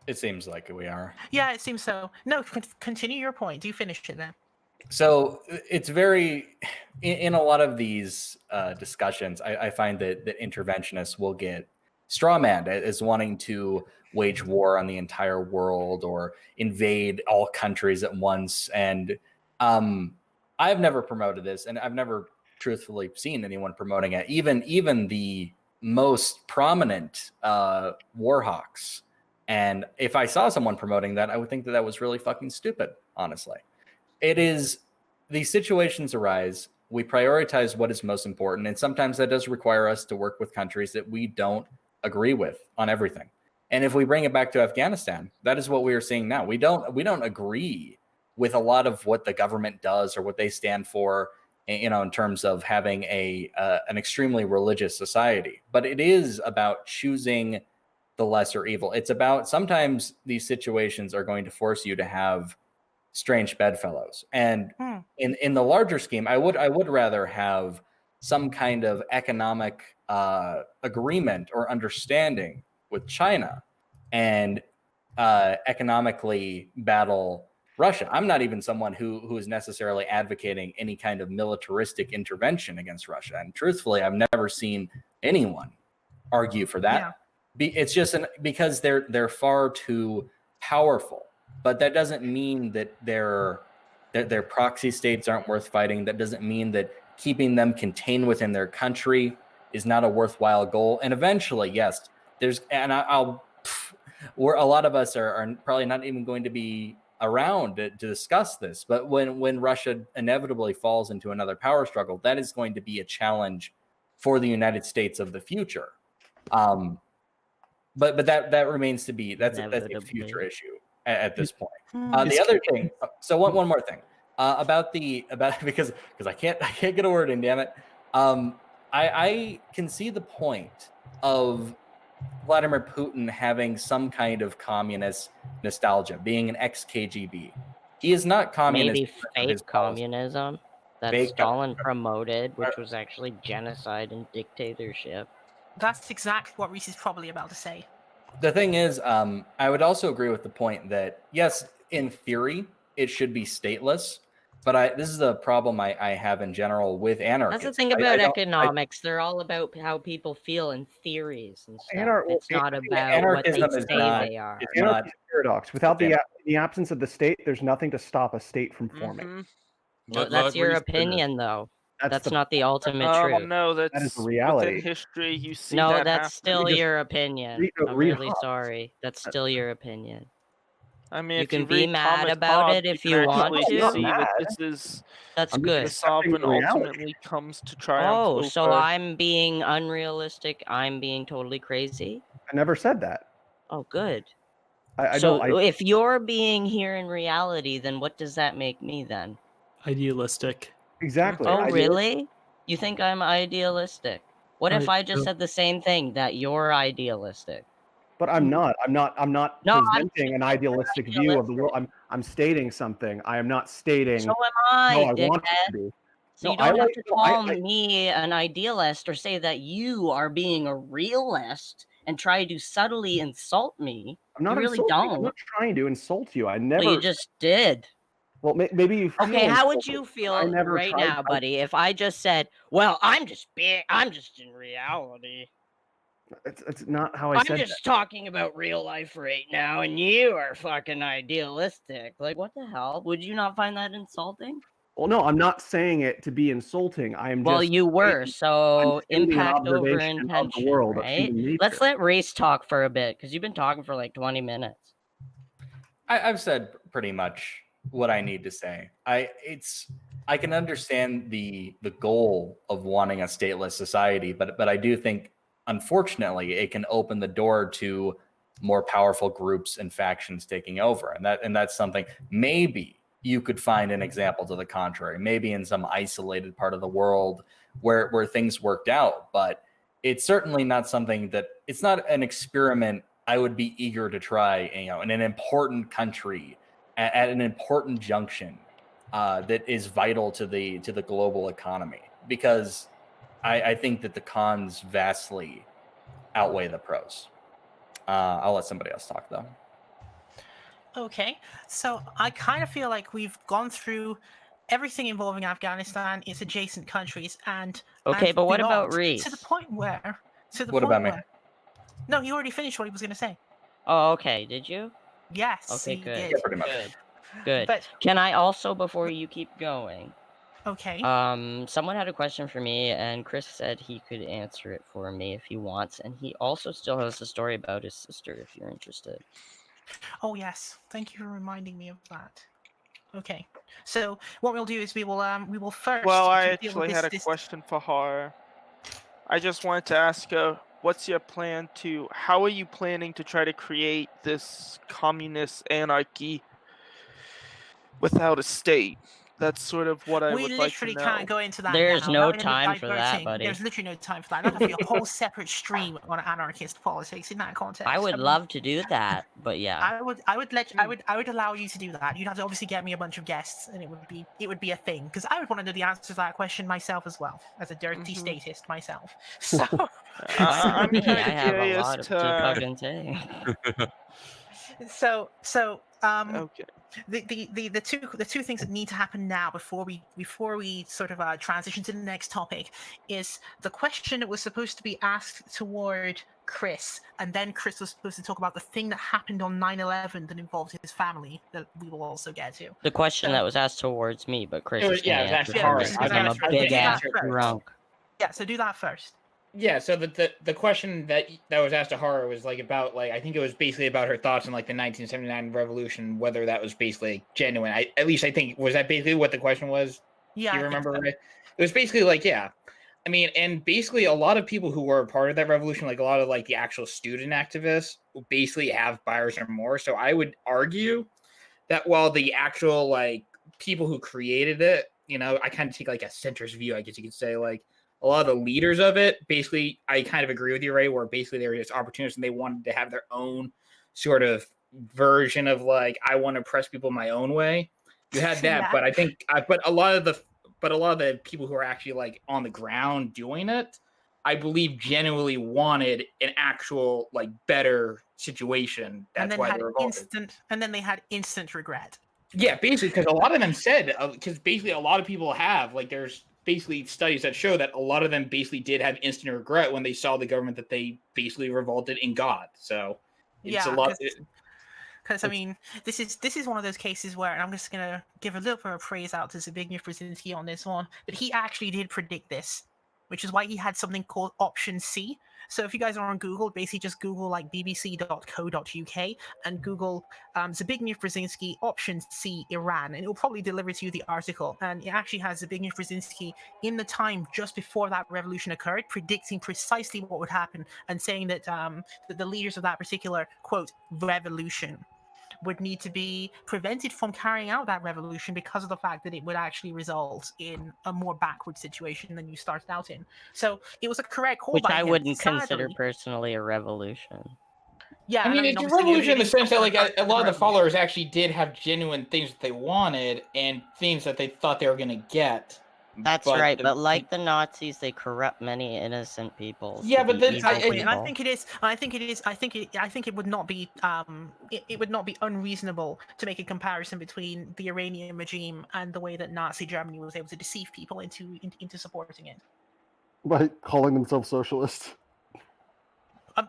It seems like we are. Yeah, it seems so. No, continue your point. Do finish it then. So it's very in a lot of these discussions, I find that interventionists will get strawmanned as wanting to wage war on the entire world or invade all countries at once. And I've never promoted this, and I've never truthfully seen anyone promoting it. Even the most prominent war hawks. And if I saw someone promoting that, I would think that that was really fucking stupid, honestly. It is, these situations arise, we prioritize what is most important, and sometimes that does require us to work with countries that we don't agree with on everything. And if we bring it back to Afghanistan, that is what we are seeing now. We don't agree with a lot of what the government does or what they stand for, you know, in terms of having an extremely religious society. But it is about choosing the lesser evil. It's about, sometimes these situations are going to force you to have strange bedfellows. And in the larger scheme, I would rather have some kind of economic agreement or understanding with China and economically battle Russia. I'm not even someone who is necessarily advocating any kind of militaristic intervention against Russia. And truthfully, I've never seen anyone argue for that. Yeah. It's just because they're far too powerful. But that doesn't mean that their proxy states aren't worth fighting. That doesn't mean that keeping them contained within their country is not a worthwhile goal. And eventually, yes, where a lot of us are probably not even going to be around to discuss this. But when Russia inevitably falls into another power struggle, that is going to be a challenge for the United States of the future. But that remains to be, that's a future issue at this point. The other thing, so one more thing about because I can't get a word in, damn it. I can see the point of Vladimir Putin having some kind of communist nostalgia, being an ex-KGB. He is not communist. Maybe fake communism that Fake Stalin promoted, which was actually genocide and dictatorship. That's exactly what Reese is probably about to say. The thing is, I would also agree with the point that, yes, in theory, it should be stateless. But this is a problem I have in general with anarchists. That's the thing about economics. They're all about how people feel in theories and stuff. It's not about what they say they are. It's anarchy is a paradox. Without the absence of the state, there's nothing to stop a state from forming. No, that's your opinion, though. That's not the ultimate truth. No, that is the reality. Within history, you see no, that that's still your opinion. I'm really Hobbes. sorry. That's still your opinion. I mean, You if can you be read mad Thomas about Hobbes, it if can you want actually to. see that this is That's I'm good. the sovereign reality. ultimately comes to triumph. Oh, so over- I'm being unrealistic. I'm being totally crazy. I never said that. Oh, good. I So don't. if you're being here in reality, then what does that make me then? Idealistic. Exactly. Oh, really? You think I'm idealistic? What if I just said the same thing, that you're idealistic? But I'm not. I'm not No, I'm presenting an idealistic view of the world. I'm stating something. I am not stating So am I, how I want it to dickhead. be. So No, you don't have to no, call me an idealist or say that you are being a realist and try to subtly insult me. I'm not You really insulting. I'm don't. not trying to insult you. I Well, never. you just did. Well, maybe you feel Okay, how would insulted, you but feel I never right tried. now, buddy, if I just said, "Well, I'm just in reality. It's not how I I'm said just talking about real life right now, and you are fucking idealistic." Like, what the hell? Would you not find that insulting? Well, no, I'm not saying it to be insulting. I am Well, just. you were, so stating an impact over observation of the intention, world, of right? human Let's nature. let Race talk for a bit, because you've been talking for like 20 minutes. I've said pretty much what I need to say. I can understand the goal of wanting a stateless society, but I do think, unfortunately, it can open the door to more powerful groups and factions taking over, and that's something maybe you could find an example to the contrary, maybe in some isolated part of the world where things worked out, but it's certainly not something that it's not an experiment I would be eager to try, in an important country at an important junction that is vital to the global economy, because I think that the cons vastly outweigh the pros. I'll let somebody else talk though. Okay, so I kind of feel like we've gone through everything involving Afghanistan, its adjacent countries, and Okay, but what about beyond, Reese? to the point where, What about me? No, he already finished what he was going to say. Oh, okay. Did you? Yes. Okay, he good. did. Yeah, pretty much. Good. But Can I also, before you keep going, okay. someone had a question for me, and Chris said he could answer it for me if he wants, and he also still has a story about his sister, if you're interested. Oh yes, thank you for reminding me of that. Okay, so what we'll do is we will first. Well, I deal with actually had a question for her. I just wanted to ask her, what's your plan how are you planning to try to create this communist anarchy without a state? That's sort of what I would like to know. We literally can't go into that There's now. no That would end up time for that, diverting. buddy. There's literally no time for that. That'd have to be a whole separate stream on anarchist politics in that context. I would love to do that, but yeah. I would allow you to do that. You'd have to obviously get me a bunch of guests, and it would be a thing, because I would want to know the answer to that question myself as well, as a dirty statist myself. So I'm I kind of have a curious lot to fucking say. Okay. The two things that need to happen now before we sort of transition to the next topic is the question that was supposed to be asked toward Chris, and then Chris was supposed to talk about the thing that happened on 9/11 that involved his family, that we will also get to. The question that was asked towards me, but Chris is yeah, going to it was answer actually for hard. me because I'm a I big ass answer first. drunk. Yeah, so do that first. Yeah, so the question that was asked to Hara was about I think it was basically about her thoughts on the 1979 revolution, whether that was basically genuine. I think was that basically what the question was. Yeah, do you remember right? It was basically yeah. I mean, and basically a lot of people who were a part of that revolution, a lot of the actual student activists, basically have buyer's remorse. So I would argue that while the actual people who created it, I kind of take a centrist view, I guess you could say, a lot of the leaders of it, basically, I kind of agree with you, Ray, where basically they were just opportunists and they wanted to have their own sort of version of I want to oppress people my own way. You had that, Yeah. but I think, but a lot of the people who are actually on the ground doing it, I believe genuinely wanted an actual better situation. That's why they revolted. And then they had instant regret. Yeah, basically, because a lot of them said, because basically a lot of people have there's basically studies that show that a lot of them basically did have instant regret when they saw the government that they basically revolted in God. So it's a lot. Because I mean, this is one of those cases where, and I'm just gonna give a little bit of praise out to Zbigniew Brzezinski on this one, but he actually did predict this, which is why he had something called Option C. So if you guys are on Google, basically just Google bbc.co.uk and Google Zbigniew Brzezinski Option C Iran, and it will probably deliver to you the article. And it actually has Zbigniew Brzezinski in the time just before that revolution occurred, predicting precisely what would happen and saying that that the leaders of that particular quote revolution would need to be prevented from carrying out that revolution because of the fact that it would actually result in a more backward situation than you started out in. So it was a correct call Which by I him. wouldn't Sadly, consider personally a revolution. Yeah, I mean, it's a obviously, revolution in the is sense that somewhat like a lot of the revolution. followers actually did have genuine things that they wanted and things that they thought they were going to get. That's But right, the- but like the Nazis, they corrupt many innocent people. Yeah, to but be then evil Exactly, and I people. think it is. I think it is. I think it would not be. It would not be unreasonable to make a comparison between the Iranian regime and the way that Nazi Germany was able to deceive people into supporting it. By calling themselves socialists.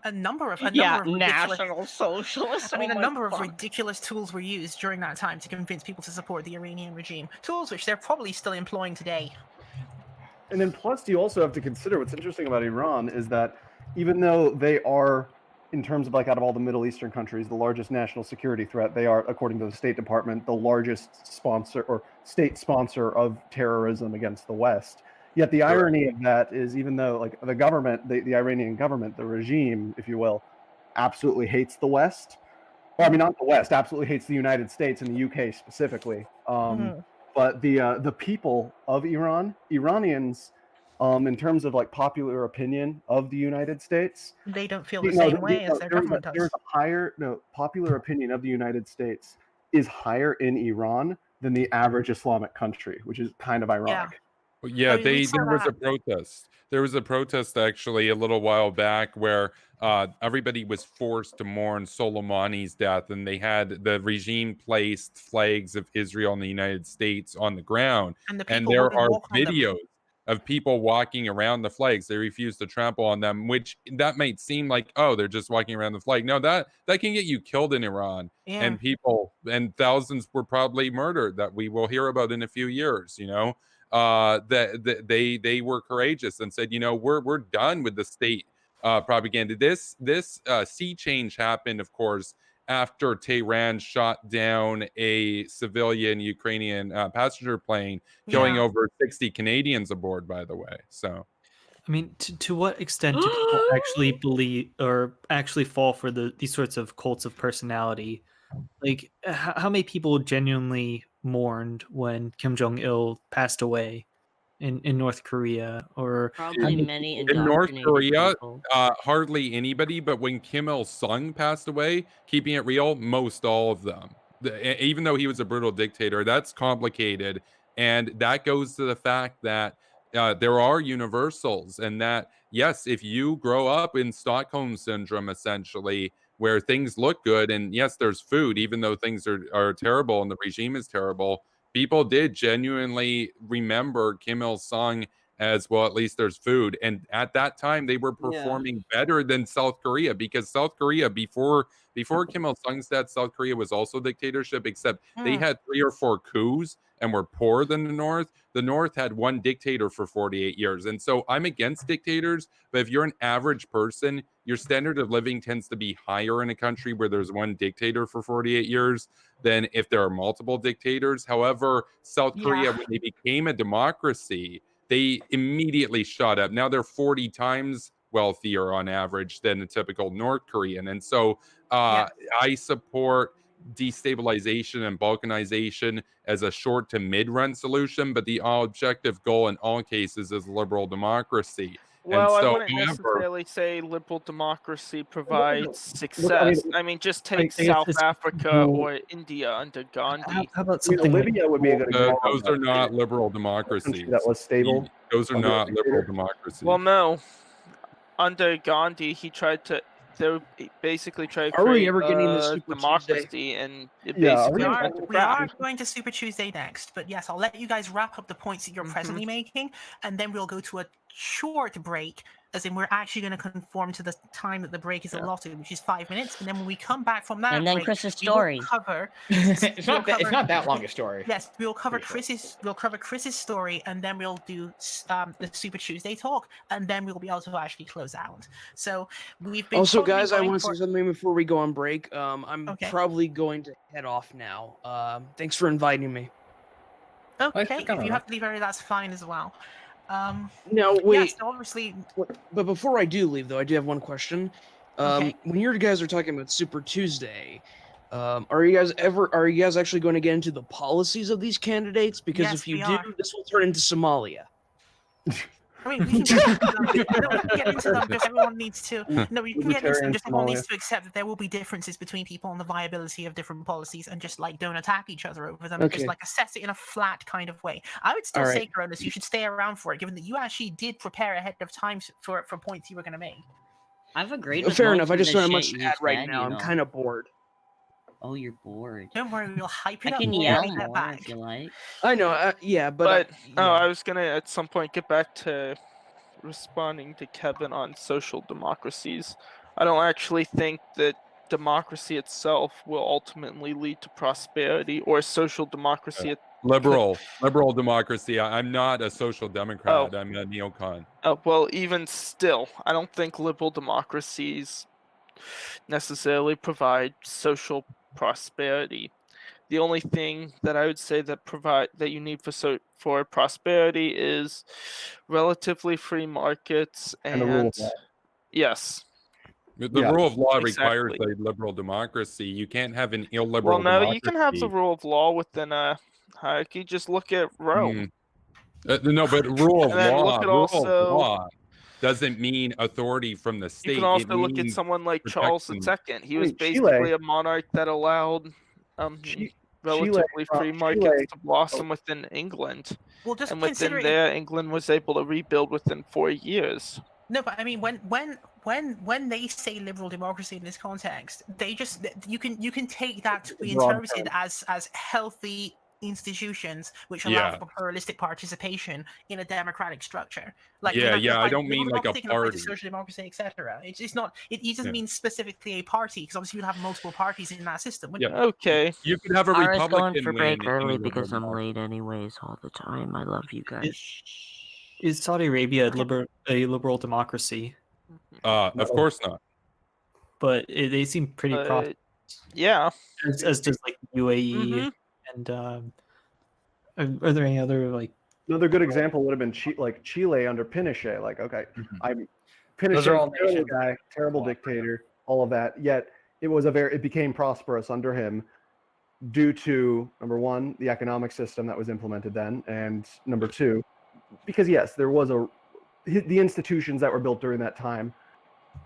A number of Yeah, ridiculous. National Socialist. I mean, oh a my number of fuck. ridiculous tools were used during that time to convince people to support the Iranian regime. Tools which they're probably still employing today. And then plus you also have to consider what's interesting about Iran is that even though they are, in terms of like out of all the Middle Eastern countries, the largest national security threat, they are, according to the State Department, the largest sponsor or state sponsor of terrorism against the West. Yet the irony of that is even though like the government, the Iranian government, the regime, if you will, absolutely hates the West. Well, I mean, not the West, absolutely hates the United States and the UK specifically. But the people of Iran, Iranians, in terms of like popular opinion of the United States, They don't feel the same way as their government does. There's a higher popular opinion of the United States is higher in Iran than the average Islamic country, which is kind of ironic. Yeah, I mean, we saw there was a that. protest. There was a protest actually a little while back where everybody was forced to mourn Soleimani's death, and they had the regime placed flags of Israel and the United States on the ground, And the and people there wouldn't are walk on them. videos of people walking around the flags. They refuse to trample on them, which that might seem like, oh, they're just walking around the flag. No, that can get you killed in Iran. Yeah. And people and thousands were probably murdered that we will hear about in a few years, you know. That they were courageous and said, you know, we're done with the state propaganda. This sea change happened, of course, after Tehran shot down a civilian Ukrainian passenger plane, killing over 60 Canadians aboard, by the way. So, I mean, to what extent do people actually believe or actually fall for these sorts of cults of personality? Like, how many people genuinely mourned when Kim Jong-il passed away in North Korea? Or Probably many in North indoctrinated Korea, people. hardly anybody. But when Kim Il Sung passed away, keeping it real, most all of them. Even though he was a brutal dictator, that's complicated, and that goes to the fact that there are universals, and that yes, if you grow up in Stockholm syndrome, essentially, where things look good, and yes, there's food, even though things are terrible and the regime is terrible, people did genuinely remember Kim Il Sung as well. At least there's food, and at that time they were performing better than South Korea, because South Korea before Kim Il Sung's death, South Korea was also dictatorship, except they had 3 or 4 coups and were poorer than the North. The North had one dictator for 48 years, and so I'm against dictators. But if you're an average person, your standard of living tends to be higher in a country where there's one dictator for 48 years than if there are multiple dictators. However, South Korea, when they became a democracy, they immediately shot up. Now they're 40 times wealthier on average than a typical North Korean. And so I support destabilization and balkanization as a short to mid-run solution, but the objective goal in all cases is liberal democracy. Well, and so, I wouldn't necessarily say liberal democracy provides success. I mean, just take South Africa or India under Gandhi. How about something Libya would be a good example. those are not liberal democracies. That was stable. Those are not liberal democracies. Well, no. Under Gandhi, he tried to. They basically tried to Are we create ever getting the a Super democracy, Tuesday? and it Yeah, basically We are, went to we are crap. going to Super Tuesday next, but yes, I'll let you guys wrap up the points that you're presently making, and then we'll go to a short break, as in we're actually going to conform to the time that the break is allotted, which is 5 minutes, and then when we come back from that And then break, Chris's we will story. cover... It's not that long a story. Yes, we'll cover Pretty Chris's story, and then we'll do the Super Tuesday talk, and then we'll be able to actually close out. So we've been Also, totally guys, I going want to for- say something before we go on break. I'm Okay. probably going to head off now. Thanks for inviting me. Okay, if you have to leave early, that's fine as well. No, wait. Yes, obviously. But before I do leave, though, I do have one question. Okay. When you guys are talking about Super Tuesday, are you guys actually going to get into the policies of these candidates? Because Yes, if you we do, are. this will turn into Somalia. I mean, we can get into them. No, we can get into them. Just everyone needs to. No, we can get into them. Libertarian Just everyone needs Somalia. to accept that there will be differences between people on the viability of different policies, and just like don't attack each other over them. Okay. Just like assess it in a flat kind of way. I would still All say, right. Cronus, you should stay around for it, given that you actually did prepare ahead of time for points you were going to make. I've agreed with Fair most enough. I of just the don't have shit much to you add right said, now. you I'm know. kind of bored. Oh, you're bored. Don't worry, we'll hype I it up. can We'll yell bring that more back. if you like. I know. Yeah, But yeah. I was gonna at some point get back to responding to Kevin on social democracies. I don't actually think that democracy itself will ultimately lead to prosperity, or social democracy. Liberal democracy. I'm not a social democrat. I'm a neocon. Well, even still, I don't think liberal democracies necessarily provide social prosperity. The only thing that I would say that you need for prosperity is relatively free markets And the rule of law. Yes. The Yeah, rule of law requires exactly. a liberal democracy. You can't have an illiberal Well, no, democracy. you can have the rule of law within a hierarchy. Just look at Rome. No, but rule of And then look at law doesn't mean authority from the state. You can also look at someone like Charles II. He was basically a monarch that allowed relatively free markets to blossom within England. Well, just and within consider there, England was able to rebuild within 4 years. No, but I mean, when they say liberal democracy in this context, they just you can take that to be interpreted as healthy institutions which allow for pluralistic participation in a democratic structure. Like I don't mean like a party, social democracy, etc. It's not. It doesn't mean specifically a party, because obviously you'd have multiple parties in that system. Yeah. Okay. You could have a I was Republican going for break win early in because I'm democracy. late anyways all the time. I love you guys. Is Saudi Arabia a liberal democracy? Of course not. But they seem pretty prosperous. Yeah. As does like UAE and are there any other like? Another good example would have been Chile under Pinochet. Like, okay, Those are all Pinochet, terrible nations. guy, terrible dictator, all of that. Yet it became prosperous under him due to, number one, the economic system that was implemented then, and number two, because yes, there was the institutions that were built during that time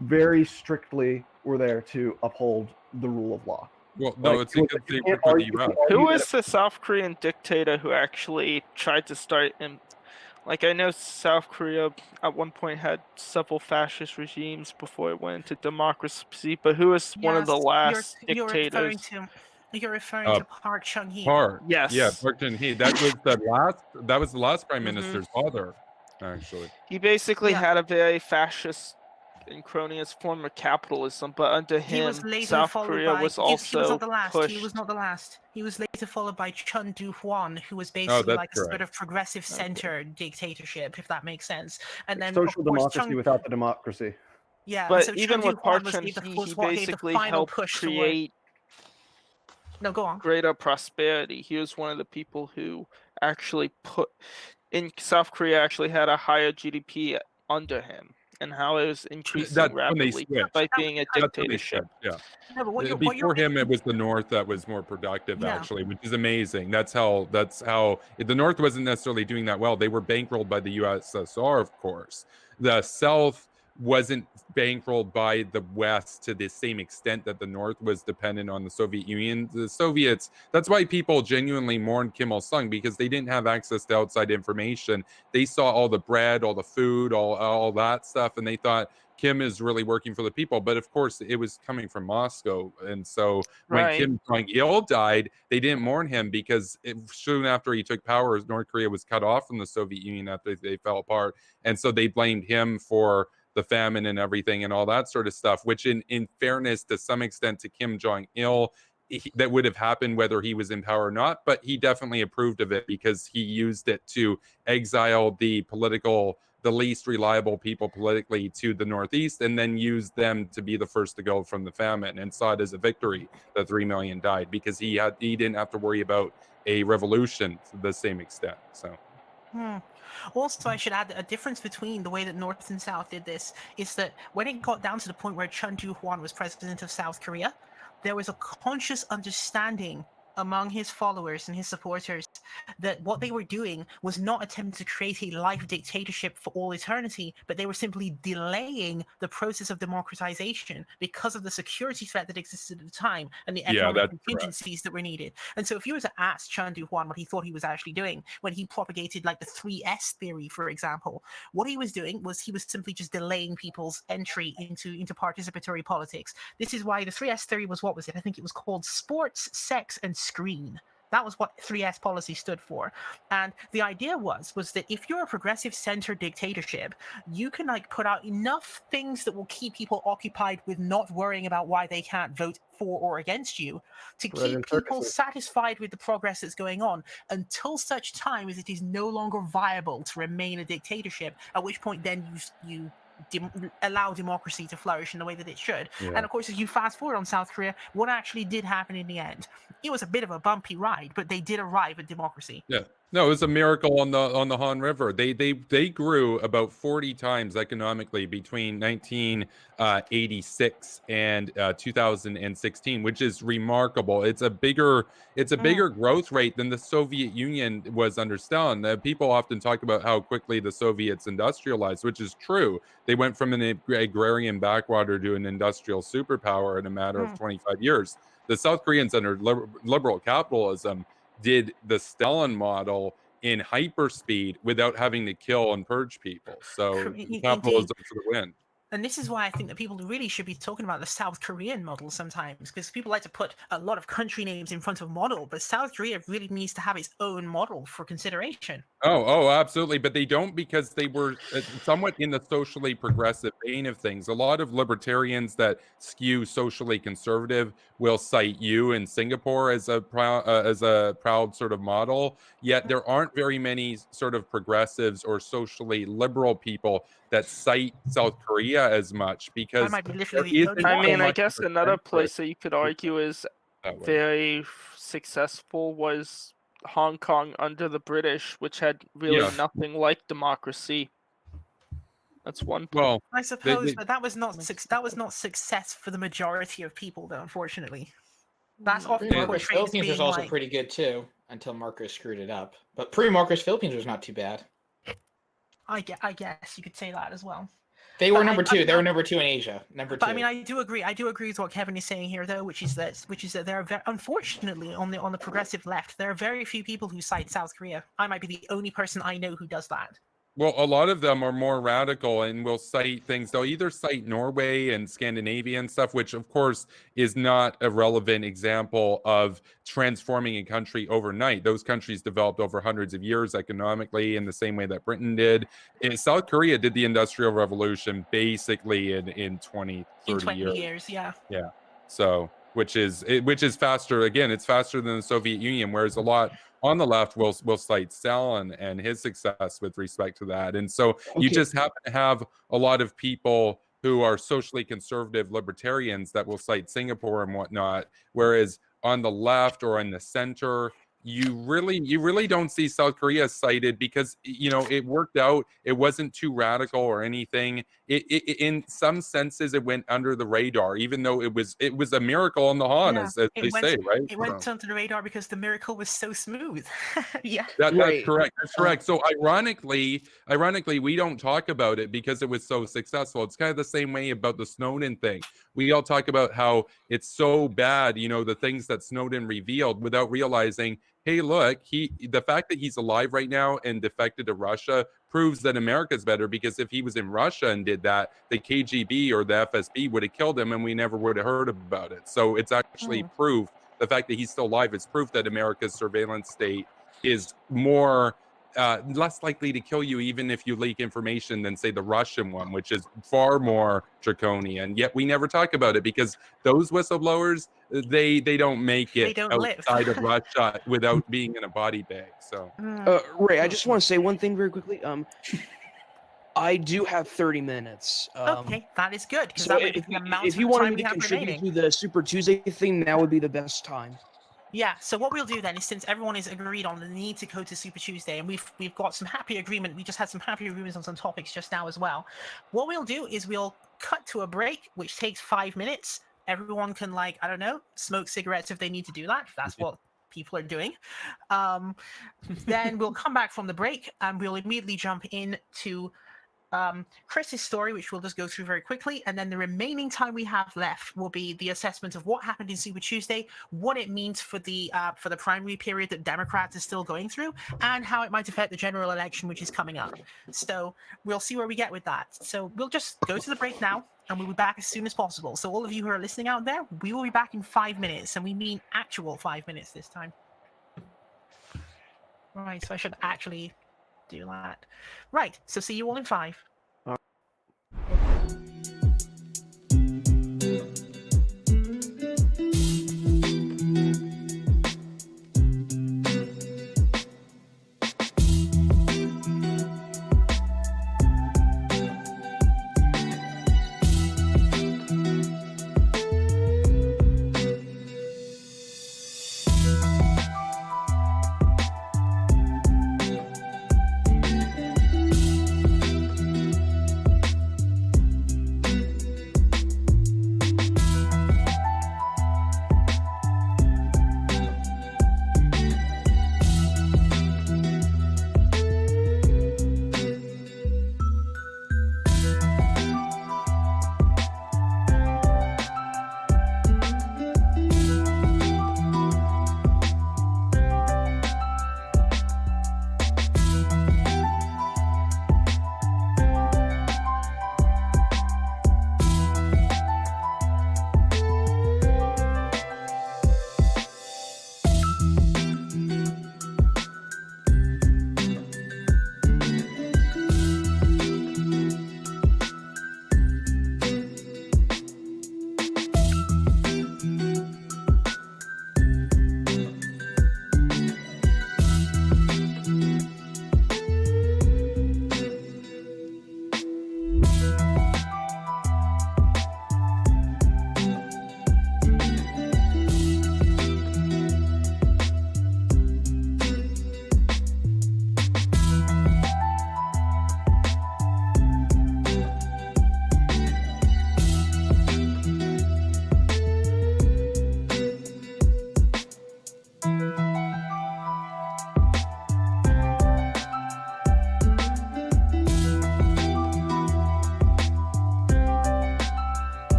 very strictly were there to uphold the rule of law. Well, no, it's a good thing for the US. Who is the South Korean dictator who actually tried to start like, I know South Korea at one point had several fascist regimes before it went into democracy, but who is one of the last dictators? You're referring to Park Chung-hee. Yes. Yeah, Park Chung-hee. That was the last prime minister's father, actually. He basically had a very fascist and cronyist form of capitalism, but under him, South Korea was also he was not the last. pushed. He was not the last. He was later followed by Chun Do-hwan, who was basically like a sort of progressive center dictatorship, if that makes sense. And then social democracy without the democracy. Yeah, but so even with Park Chung-hee, he basically helped create greater prosperity. He was one of the people who actually in South Korea actually had a higher GDP under him, and how it was increasing rapidly by being a dictatorship. Before him, it was the North that was more productive, actually, which is amazing. That's how the North wasn't necessarily doing that well. They were bankrolled by the USSR, of course. The South wasn't bankrolled by the West to the same extent that the North was dependent on the Soviet Union. The Soviets, that's why people genuinely mourned Kim Il-sung, because they didn't have access to outside information. They saw all the bread, all the food, all that stuff, and they thought Kim is really working for the people. But of course, it was coming from Moscow. And so when Kim Jong-il died, they didn't mourn him, because soon after he took power, North Korea was cut off from the Soviet Union after they fell apart. And so they blamed him for the famine and everything and all that sort of stuff, which in fairness, to some extent, to Kim Jong-il, that would have happened whether he was in power or not, but he definitely approved of it because he used it to exile the least reliable people politically to the Northeast, and then used them to be the first to go from the famine, and saw it as a victory that 3 million died, because he didn't have to worry about a revolution to the same extent. So. Also, I should add that a difference between the way that North and South did this is that when it got down to the point where Chun Do-hwan was president of South Korea, there was a conscious understanding among his followers and his supporters that what they were doing was not attempting to create a life dictatorship for all eternity, but they were simply delaying the process of democratization because of the security threat that existed at the time and the economic that's correct. contingencies that were needed. And so if you were to ask Chandu Huan what he thought he was actually doing when he propagated like the 3S theory, for example, what he was doing was he was simply just delaying people's entry into participatory politics. This is why the 3S theory was, what was it? I think it was called sports, sex, and screen. That was what 3S policy stood for. And the idea was that if you're a progressive center dictatorship, you can like put out enough things that will keep people occupied with not worrying about why they can't vote for or against you, to keep people satisfied with the progress that's going on until such time as it is no longer viable to remain a dictatorship, at which point then you allow democracy to flourish in the way that it should. And of course, as you fast forward on South Korea, what actually did happen in the end? It was a bit of a bumpy ride, but they did arrive at democracy. Yeah. No, it was a miracle on the Han River. They grew about 40 times economically between 1986 and 2016, which is remarkable. It's a bigger growth rate than the Soviet Union was understand. People often talk about how quickly the Soviets industrialized, which is true. They went from an agrarian backwater to an industrial superpower in a matter of 25 years. The South Koreans under liberal capitalism did the Stalin model in hyperspeed without having to kill and purge people. So capitalism for the win. And this is why I think that people really should be talking about the South Korean model sometimes, because people like to put a lot of country names in front of model, but South Korea really needs to have its own model for consideration. Oh, absolutely. But they don't, because they were somewhat in the socially progressive vein of things. A lot of libertarians that skew socially conservative will cite you in Singapore as a proud sort of model. Yet there aren't very many sort of progressives or socially liberal people that cite South Korea as much, because I guess another place that you could argue is very successful was Hong Kong under the British, which had really nothing like democracy. That's one point. Well, I suppose, but that was not success for the majority of people, though. Unfortunately, that's often Marcos Philippines was also pretty good too, until Marcos screwed it up. But pre-Marcos Philippines was not too bad. I guess you could say that as well. They were number two. They were number two in Asia. Number two. But I mean, I do agree with what Kevin is saying here, though, which is that there are unfortunately on the progressive left, there are very few people who cite South Korea. I might be the only person I know who does that. Well, a lot of them are more radical and will cite things. They'll either cite Norway and Scandinavia and stuff, which of course is not a relevant example of transforming a country overnight. Those countries developed over hundreds of years economically in the same way that Britain did. And South Korea did the Industrial Revolution basically in 20 years. Yeah. So, which is faster. Again, it's faster than the Soviet Union, whereas a lot on the left will cite Stalin and his success with respect to that. And so you just happen to have a lot of people who are socially conservative libertarians that will cite Singapore and whatnot, whereas on the left or in the center, you really don't see South Korea cited, because it worked out. It wasn't too radical or anything. It in some senses it went under the radar, even though it was a miracle on the Han, as they say, right? It went under the radar because the miracle was so smooth. That's correct. That's correct. So ironically, we don't talk about it because it was so successful. It's kind of the same way about the Snowden thing. We all talk about how it's so bad, the things that Snowden revealed, without realizing, hey, look, the fact that he's alive right now and defected to Russia proves that America's better, because if he was in Russia and did that, the KGB or the FSB would have killed him and we never would have heard about it. So it's actually proof. The fact that he's still alive is proof that America's surveillance state is less likely to kill you even if you leak information than, say, the Russian one, which is far more draconian. Yet we never talk about it because those whistleblowers, they don't make it outside of Russia without being in a body bag. So Ray, I just want to say one thing very quickly. I do have 30 minutes. Okay, that is good. So if you wanted me to contribute to the Super Tuesday thing, now would be the best time. Yeah, so what we'll do then is, since everyone is agreed on the need to go to Super Tuesday, and we've got some happy agreement, we just had some happy agreements on some topics just now as well. What we'll do is we'll cut to a break, which takes 5 minutes. Everyone can, smoke cigarettes if they need to do that. If that's what people are doing. Then we'll come back from the break and we'll immediately jump into Chris's story, which we'll just go through very quickly, and then the remaining time we have left will be the assessment of what happened in Super Tuesday, what it means for the primary period that Democrats are still going through, and how it might affect the general election, which is coming up. So we'll see where we get with that. So we'll just go to the break now, and we'll be back as soon as possible. So all of you who are listening out there, we will be back in 5 minutes, and we mean actual 5 minutes this time. Right, so I should actually do that. Right, so see you all in 5.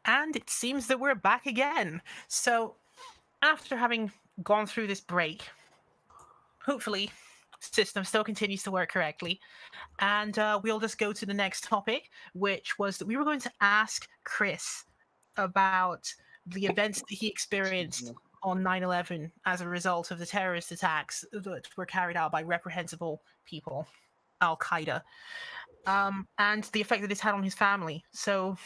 And it seems that we're back again. So, after having gone through this break, hopefully, system still continues to work correctly. And we'll just go to the next topic, which was that we were going to ask Chris about the events that he experienced on 9/11 as a result of the terrorist attacks that were carried out by reprehensible people, Al Qaeda, and the effect that this had on his family. So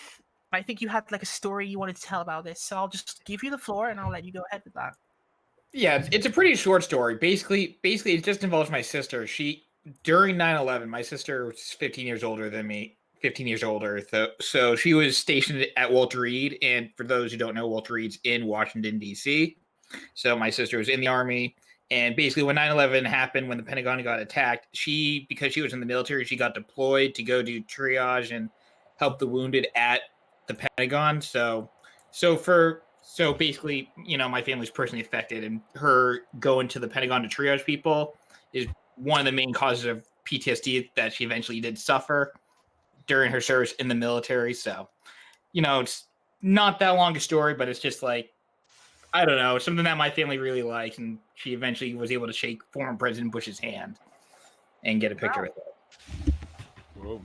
I think you had like a story you wanted to tell about this. So I'll just give you the floor and I'll let you go ahead with that. Yeah, it's a pretty short story. Basically, it just involves my sister. During 9/11, my sister was 15 years older than me. 15 years older. So she was stationed at Walter Reed. And for those who don't know, Walter Reed's in Washington, D.C. So my sister was in the Army. And basically when 9/11 happened, when the Pentagon got attacked, because she was in the military, she got deployed to go do triage and help the wounded at the Pentagon. So basically, my family's personally affected, and her going to the Pentagon to triage people is one of the main causes of PTSD that she eventually did suffer during her service in the military. So, it's not that long a story, but it's just like, I don't know, something that my family really likes, and she eventually was able to shake former President Bush's hand and get a picture with it. Whoa.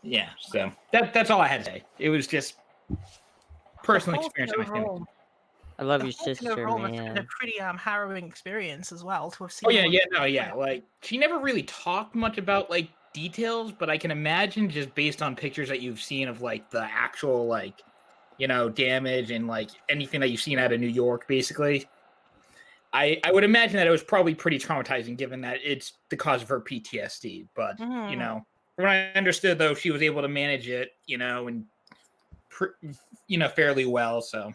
Yeah, so that's all I had to say. It was just personal experience with my family. I love The your whole thing sister, overall must have been man. a pretty harrowing experience as well to have seen. Oh yeah, all of yeah. Like, she never really talked much about like details, but I can imagine just based on pictures that you've seen of like the actual like, damage and like anything that you've seen out of New York, basically. I would imagine that it was probably pretty traumatizing, given that it's the cause of her PTSD. But from what I understood, though, she was able to manage it, and fairly well. So,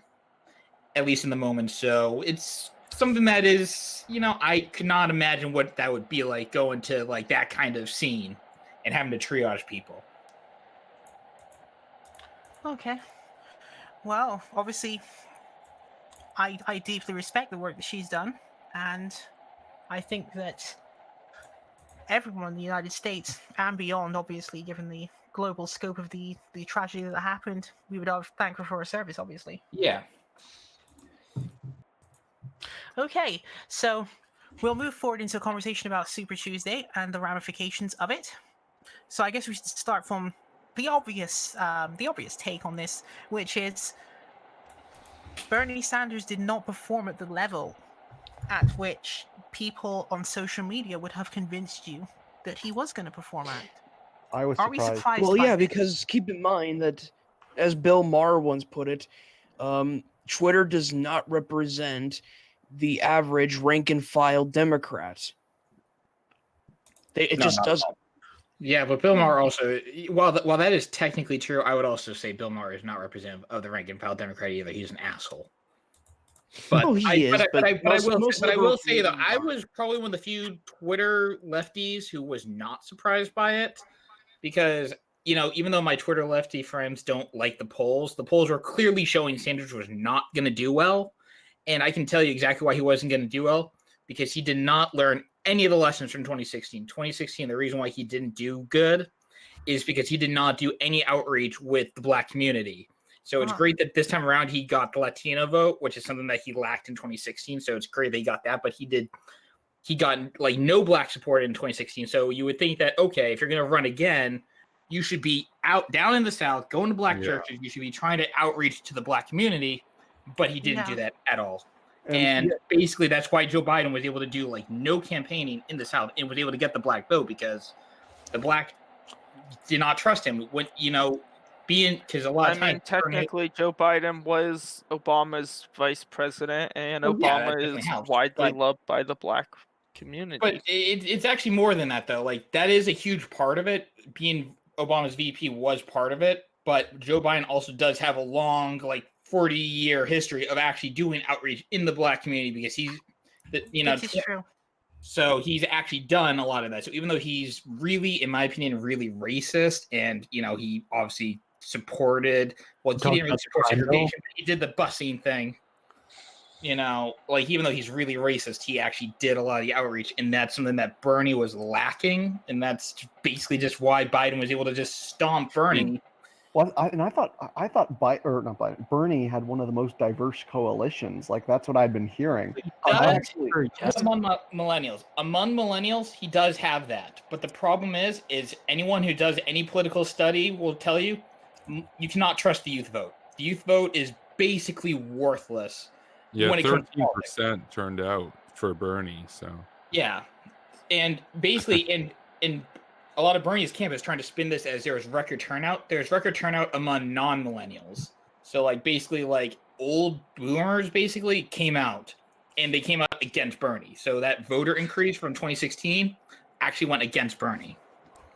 at least in the moment. So it's something that is, I could not imagine what that would be like going to like that kind of scene and having to triage people. Okay. Well, obviously, I deeply respect the work that she's done, and I think that everyone in the United States and beyond, obviously, given the global scope of the tragedy that happened, we would thank her for her service, obviously. Yeah. Okay, so we'll move forward into a conversation about Super Tuesday and the ramifications of it. So I guess we should start from the obvious take on this, which is Bernie Sanders did not perform at the level at which people on social media would have convinced you that he was going to perform at. I was Are we surprised. surprised? Well, by yeah, this? because keep in mind that, as Bill Maher once put it, Twitter does not represent the average rank and file Democrat. It just doesn't. Yeah, but Bill Maher also, while that is technically true, I would also say Bill Maher is not representative of the rank and file Democrat either. He's an asshole. But Oh, he is, but I will liberals say though, I aren't. was probably one of the few Twitter lefties who was not surprised by it, because even though my Twitter lefty friends don't like the polls were clearly showing Sanders was not going to do well, and I can tell you exactly why he wasn't going to do well, because he did not learn any of the lessons from 2016. 2016, the reason why he didn't do good is because he did not do any outreach with the Black community. So it's great that this time around he got the Latino vote, which is something that he lacked in 2016. So it's great that he got that, but he got like no Black support in 2016. So you would think that, okay, if you're going to run again, you should be out down in the South, going to Black churches. You should be trying to outreach to the Black community, but he didn't do that at all. And basically that's why Joe Biden was able to do like no campaigning in the South and was able to get the Black vote, because the Black did not trust him when, because a lot of times technically Joe Biden was Obama's vice president, and Obama is widely loved by the Black community. But it's actually more than that, though. Like, that is a huge part of it. Being Obama's VP was part of it, but Joe Biden also does have a long, like, 40-year history of actually doing outreach in the Black community, because he's, This is true. So he's actually done a lot of that. So even though he's really, in my opinion, really racist, and he obviously supported, well, he didn't really support segregation, but he did the busing thing. Like, even though he's really racist, he actually did a lot of the outreach, and that's something that Bernie was lacking, and that's basically just why Biden was able to just stomp Bernie Well, I thought not Biden, Bernie had one of the most diverse coalitions. Like that's what I'd been hearing. Does Yes. among millennials, he does have that. But the problem is anyone who does any political study will tell you you cannot trust the youth vote. The youth vote is basically worthless. Yeah, when it comes to 13% turned out for Bernie. So yeah, and basically, in a lot of Bernie's camp is trying to spin this as there's record turnout. There's record turnout among non-millennials. So like basically like old boomers basically came out, and they came out against Bernie. So that voter increase from 2016 actually went against Bernie.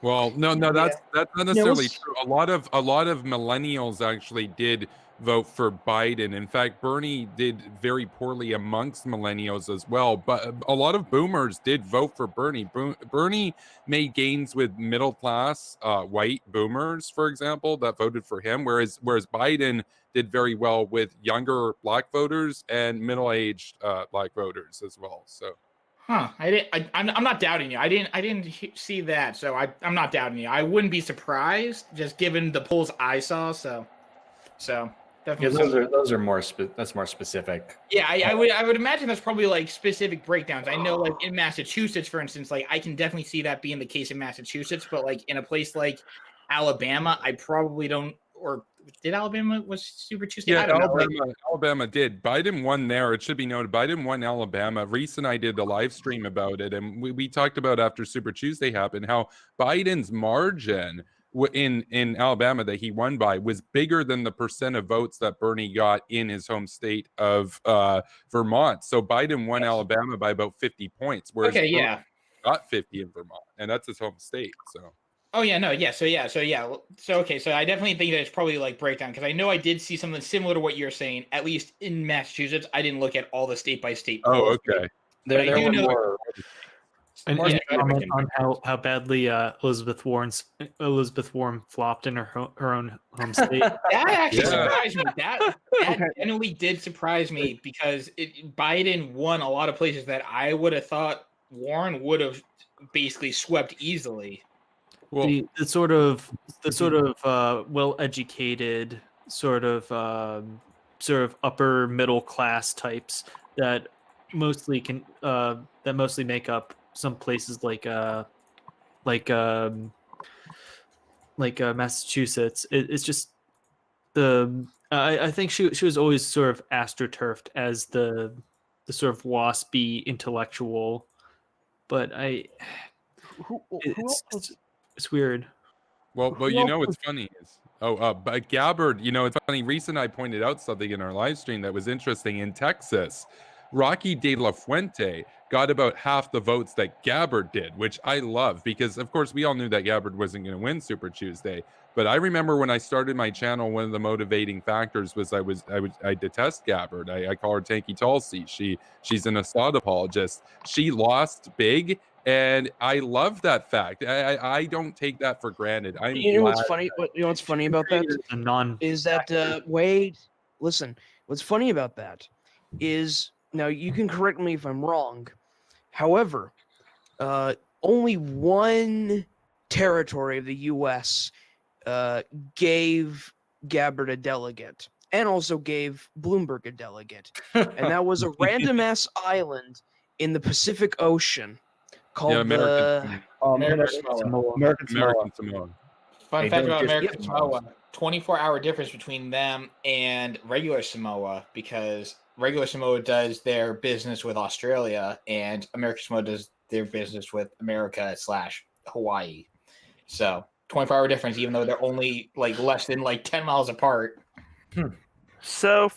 well, no, that's not necessarily let's- true. A lot of millennials actually did vote for Biden. In fact, Bernie did very poorly amongst millennials as well. But a lot of boomers did vote for Bernie. Bernie made gains with middle class white boomers, for example, that voted for him. Whereas Biden did very well with younger black voters and middle aged black voters as well. So. Huh? I'm not doubting you. I didn't see that, so I'm not doubting you. I wouldn't be surprised, just given the polls I saw. So definitely. Those are more that's more specific. Yeah, I would imagine that's probably like specific breakdowns. I know, like in Massachusetts, for instance, like I can definitely see that being the case in Massachusetts, but like in a place like Alabama, I probably don't. Or did Alabama was Super Tuesday? Yeah, I don't know. Alabama did. Biden won there. It should be noted. Biden won Alabama. Reese and I did the live stream about it, and we talked about after Super Tuesday happened how Biden's margin in Alabama that he won by was bigger than the percent of votes that Bernie got in his home state of Vermont. So Biden won Alabama by about 50 points, whereas Bernie got 50 in Vermont, and that's his home state. So. Oh yeah, no, yeah, so okay, so I definitely think that it's probably like breakdown because I know I did see something similar to what you're saying. At least in Massachusetts, I didn't look at all the state by state. Oh, okay. There were more. And More comment on how badly Elizabeth Warren flopped in her own home state. That actually surprised me. That genuinely did surprise me because Biden won a lot of places that I would have thought Warren would have basically swept easily. Well, the sort of well-educated sort of upper middle class types that mostly make up some places like Massachusetts. It's just I think she was always sort of astroturfed as the sort of waspy intellectual, but it's weird. Well, you know what's funny is but Gabbard, you know, it's funny. Reese and I pointed out something in our live stream that was interesting. In Texas, Rocky De La Fuente got about half the votes that Gabbard did, which I love because, of course, we all knew that Gabbard wasn't going to win Super Tuesday. But I remember when I started my channel, one of the motivating factors was I detest Gabbard. I call her Tanky Tulsi. She's an Assad apologist. She lost big. And I love that fact. I don't take that for granted. You know what's funny? What's funny about that is that Wade. Listen, what's funny about that is now you can correct me if I'm wrong. However, only one territory of the U.S. Gave Gabbard a delegate, and also gave Bloomberg a delegate, and that was a random ass island in the Pacific Ocean. Called American Samoa. Fun fact about American Samoa: 24-hour difference between them and regular Samoa, because regular Samoa does their business with Australia, and American Samoa does their business with America/Hawaii. So 24-hour difference, even though they're only like less than like 10 miles apart. So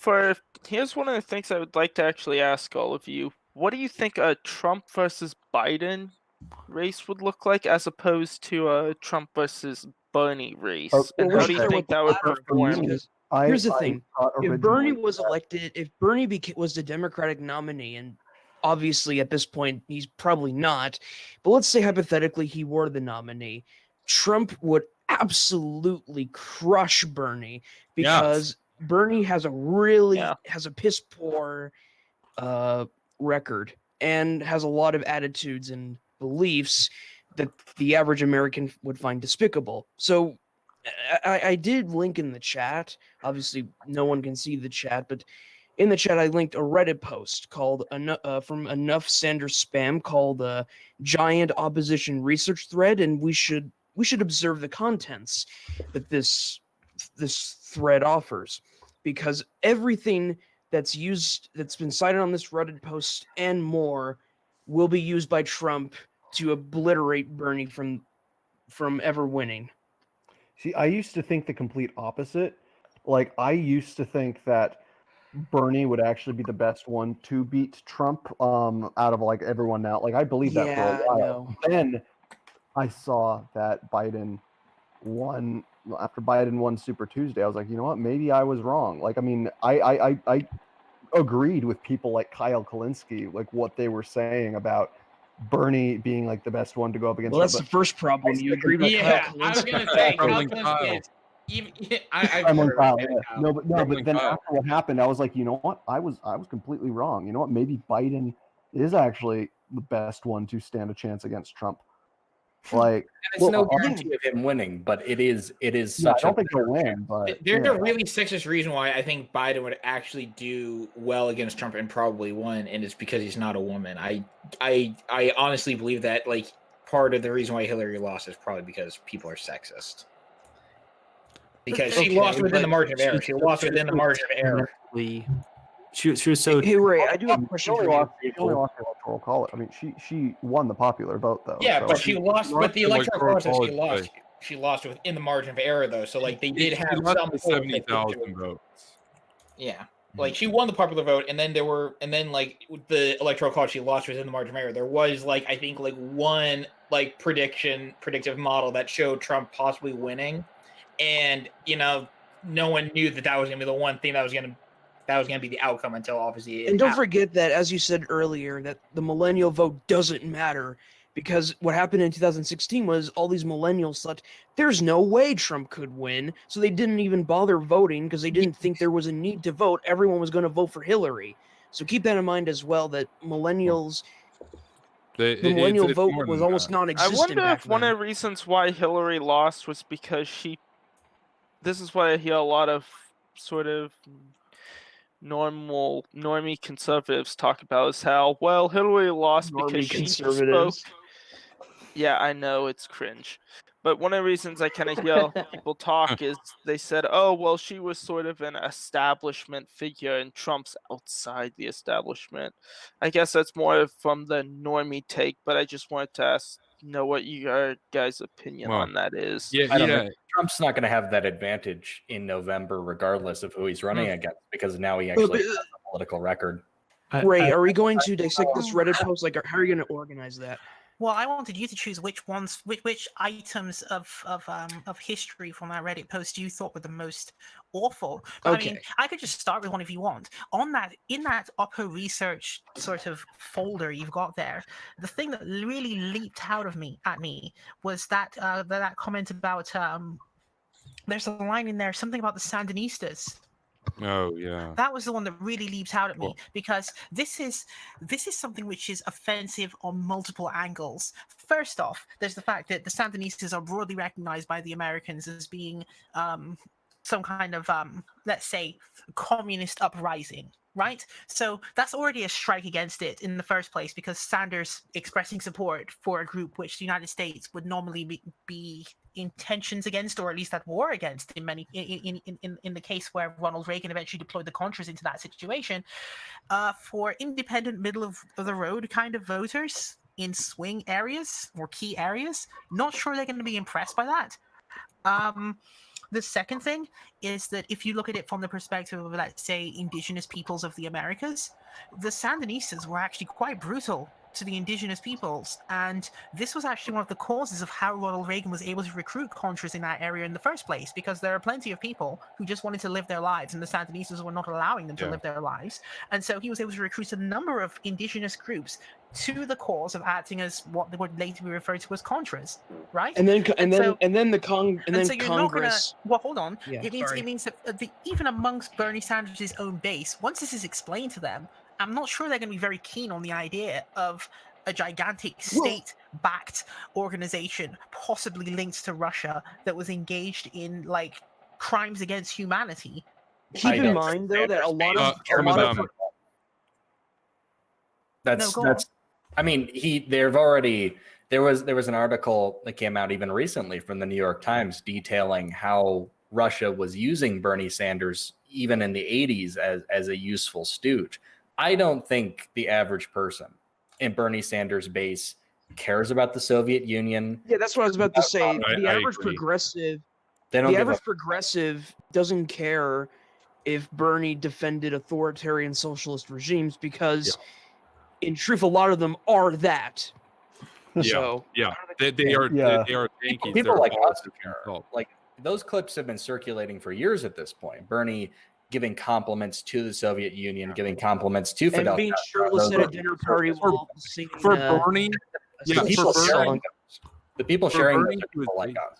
here's one of the things I would like to actually ask all of you. What do you think a Trump versus Biden race would look like as opposed to a Trump versus Bernie race? And how do you think that would perform? Here's the thing. If Bernie was elected, if Bernie was the Democratic nominee, and obviously at this point he's probably not, but let's say hypothetically he were the nominee, Trump would absolutely crush Bernie because Bernie has a piss poor record and has a lot of attitudes and beliefs that the average American would find despicable. So I did link in the chat. Obviously, no one can see the chat, but in the chat, I linked a Reddit post called from Enough Sanders Spam called "Giant Opposition Research Thread," and we should observe the contents that this thread offers, because everything that's been cited on this Reddit post and more will be used by Trump to obliterate Bernie from ever winning. See, I used to think the complete opposite. Like, I used to think that Bernie would actually be the best one to beat Trump out of like everyone now. Like, I believed that for a while. No. Then I saw that Biden won. After Biden won Super Tuesday, I was like, you know what? Maybe I was wrong. Like, I mean, I agreed with people like Kyle Kalinske, like what they were saying about Bernie being like the best one to go up against. Well, that's Trump. the first problem. You agreed with Yeah, Kyle I was Kalinske. gonna say Kyle Kremlin Kalinske Kyle. is even. I've Kremlin heard Kyle, of yeah. Kyle. No, but Kremlin then Kyle. after what happened, I was like, you know what? I was completely wrong. You know what? Maybe Biden is actually the best one to stand a chance against Trump. Like, And it's no guarantee of him winning, but it is yeah, I such don't a think he'll win, but There's yeah. a really sexist reason why I think Biden would actually do well against Trump and probably win, and it's because he's not a woman. I honestly believe that like part of the reason why Hillary lost is probably because people are sexist. Because she lost within the margin of error. She lost within the margin of error. She was so. Hey Ray, I do have a question for you. She only lost the electoral college. I mean, she won the popular vote though. Yeah, so. but she lost. But the electoral process she lost. College, She lost within the margin of error though. So like they did have She lost some by polls that 70,000 put- votes. Yeah. Like she won the popular vote, and then like with the electoral college, she lost within the margin of error. There was like I think like one like predictive model that showed Trump possibly winning, and no one knew that was gonna be the one thing that was gonna be the outcome until obviously. And don't forget that, as you said earlier, that the millennial vote doesn't matter, because what happened in 2016 was all these millennials thought there's no way Trump could win, so they didn't even bother voting because they didn't think there was a need to vote. Everyone was going to vote for Hillary. So keep that in mind as well, that millennials, the millennial vote was almost I non-existent wonder back if one then. of the reasons why Hillary lost was because this is what I hear a lot of sort of normie conservatives talk about, is how, well, Hillary lost because Normie she conservatives. spoke. Yeah, I know, it's cringe. But one of the reasons I kind of hear people talk is they said, oh, well, she was sort of an establishment figure and Trump's outside the establishment. I guess that's more from the normie take, but I just wanted to know what your guys' opinion on that is. I don't know. Trump's not going to have that advantage in November, regardless of who he's running against, because now he actually has a political record. Ray, are we going to dissect this Reddit post? Like, how are you going to organize that? Well, I wanted you to choose which items of history from that Reddit post you thought were the most awful. But I mean, I could just start with one if you want. In that upper research sort of folder you've got there, the thing that really leaped out at me was that that comment about there's a line in there, something about the Sandinistas. Oh yeah. That was the one that really leaps out at me, because this is something which is offensive on multiple angles. First off, there's the fact that the Sandinistas are broadly recognized by the Americans as being some kind of let's say communist uprising, right? So that's already a strike against it in the first place, because Sanders expressing support for a group which the United States would normally be in tensions against, or at least at war against, in the case where Ronald Reagan eventually deployed the Contras into that situation, for independent, middle of the road kind of voters in swing areas or key areas, not sure they're going to be impressed by that. The second thing is that if you look at it from the perspective of, let's say, indigenous peoples of the Americas, the Sandinistas were actually quite brutal to the indigenous peoples, and this was actually one of the causes of how Ronald Reagan was able to recruit Contras in that area in the first place, because there are plenty of people who just wanted to live their lives, and the Sandinistas were not allowing them to live their lives, and so he was able to recruit a number of indigenous groups to the cause of acting as what would later be referred to as Contras, right? And then so Congress. Well, hold on. Yeah, It means that even amongst Bernie Sanders' own base, once this is explained to them, I'm not sure they're going to be very keen on the idea of a gigantic state backed organization, possibly linked to Russia, that was engaged in like crimes against humanity. Keep in mind though that a lot of that's go on. I mean, there was an article that came out even recently from the New York Times detailing how Russia was using Bernie Sanders even in the 80s as a useful stooge. I don't think the average person in Bernie Sanders' base cares about the Soviet Union. Yeah, that's what I was about to say. The average agree. progressive, They don't the give average a progressive doesn't care if Bernie defended authoritarian socialist regimes because, in truth, a lot of them are that. So Yeah, they are Yankees. people They're like all us care. Like those clips have been circulating for years at this point. Bernie giving compliments to the Soviet Union, giving compliments to Fidel and being Castro. shirtless at a dinner party while singing for Bernie. Yeah, people for sharing Bernie, the people for sharing Bernie those are to his people like base. us.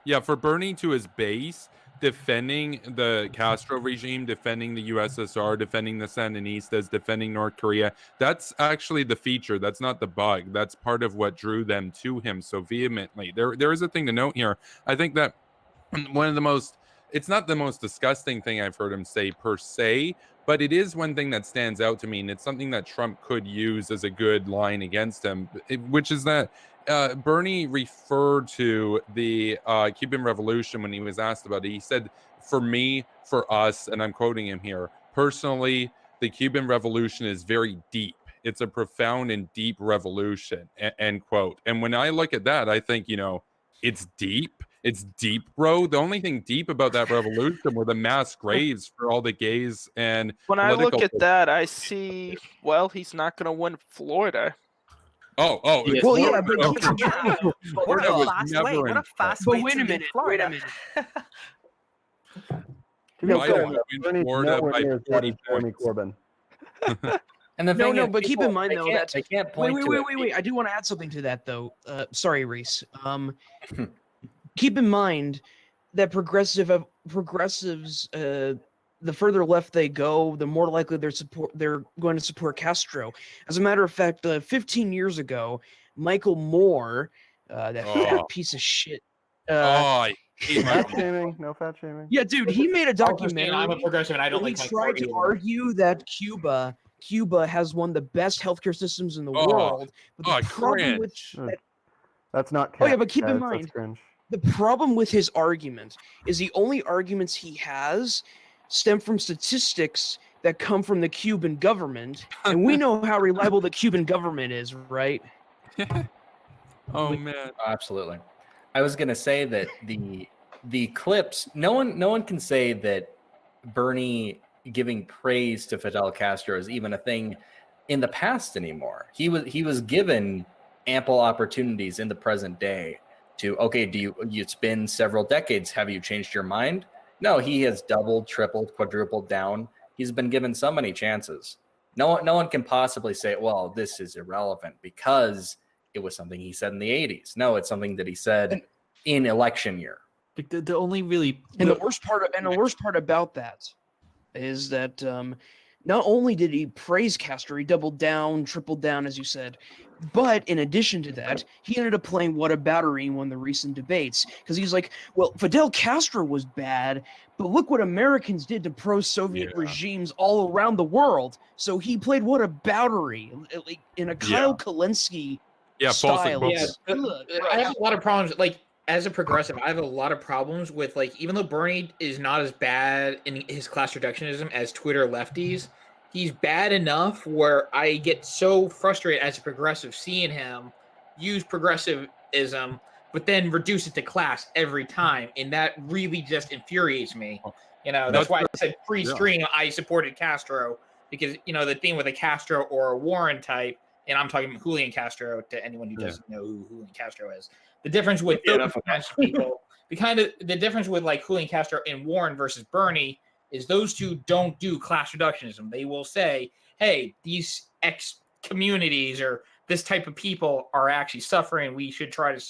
Yeah, for Bernie to his base, defending the Castro regime, defending the USSR, defending the Sandinistas, defending North Korea. That's actually the feature. That's not the bug. That's part of what drew them to him so vehemently. There is a thing to note here. I think that one of the most, it's not the most disgusting thing I've heard him say per se, but it is one thing that stands out to me, and it's something that Trump could use as a good line against him, which is that Bernie referred to the Cuban Revolution when he was asked about it. He said, for me, for us, and I'm quoting him here, personally, the Cuban Revolution is very deep. It's a profound and deep revolution, end quote. And when I look at that, I think, it's deep. It's deep, bro. The only thing deep about that revolution were the mass graves for all the gays and when I look at that, I see, well, he's not going to win Florida. Oh, Yes. Well, Florida, yeah, but keep in mind, Florida was never what in a fast but way wait to a leave minute, Florida. Biden would win Florida nowhere by near as bad 40 as Jeremy points. Corbyn. And the No, thing no, is, but keep in mind though that they can't point wait, to it. wait. I do want to add something to that though. Sorry, Reese. Keep in mind that progressives, the further left they go, the more likely they're going to support Castro. As a matter of fact, 15 years ago, Michael Moore, that fat piece of shit. I hate Fat Michael. shaming, no fat shaming. Yeah, dude, he made a documentary. I'm a progressive and I don't where like he Mike tried Ward to either. argue that Cuba has one of the best healthcare systems in the world. But the problem with That's not. Oh yeah, but keep in That's mind, cringe. the problem with his argument is the only arguments he has stem from statistics that come from the Cuban government, and we know how reliable the Cuban government is, right? Oh man, absolutely. I was gonna say that the clips. No one can say that Bernie giving praise to Fidel Castro is even a thing in the past anymore. He was given ample opportunities in the present day to, okay, it's been several decades. Have you changed your mind? No, he has doubled, tripled, quadrupled down. He's been given so many chances. No one can possibly say, well, this is irrelevant because it was something he said in the 80s. No, it's something that he said in election year. The only really the worst part about that is that not only did he praise Castro, he doubled down, tripled down, as you said, but in addition to that, he ended up playing whataboutery in one of the recent debates because he's like, well, Fidel Castro was bad, but look what Americans did to pro-Soviet regimes all around the world. So he played whataboutery, like in a Kyle Kalinske style. I have a lot of problems, like, as a progressive, I have a lot of problems with, like, even though Bernie is not as bad in his class reductionism as Twitter lefties, he's bad enough where I get so frustrated as a progressive seeing him use progressivism, but then reduce it to class every time, and that really just infuriates me. That's why I said pre-stream I supported Castro, because the thing with a Castro or a Warren type, and I'm talking about Julian Castro to anyone who doesn't know who Julian Castro is. The difference with those kinds of people, the difference with like Julian Castro and Warren versus Bernie is those two don't do class reductionism. They will say, hey, these X communities or this type of people are actually suffering. We should try to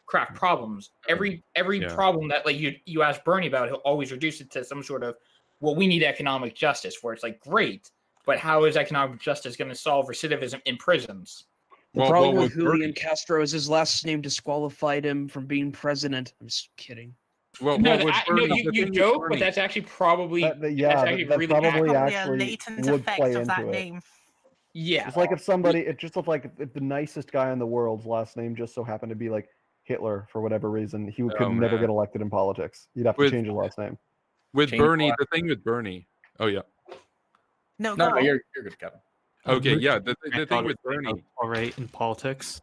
craft problems. Every problem that like you ask Bernie about, he'll always reduce it to some sort of, well, we need economic justice, where it's like, great, but how is economic justice going to solve recidivism in prisons? The Well, problem well, with with Julian Bernie, Castro is his last name disqualified him from being president. I'm just kidding. well, No, with no, Bernie, the you thing with joke, but Bernie, that's actually probably Yeah, that's actually that really probably accurate. Probably a actually latent would effect play of that into it. name. Yeah. It's like if somebody, it just looked like if the nicest guy in the world's last name just so happened to be like Hitler for whatever reason, he could Oh, never man. get elected in politics. You'd have to With change his last name. with Change Bernie, the the thing with Bernie. Oh yeah. No, No, go no, on. you're good, Kevin. Okay, Bernie's yeah. The thing granddaughter with does Bernie. all right in politics.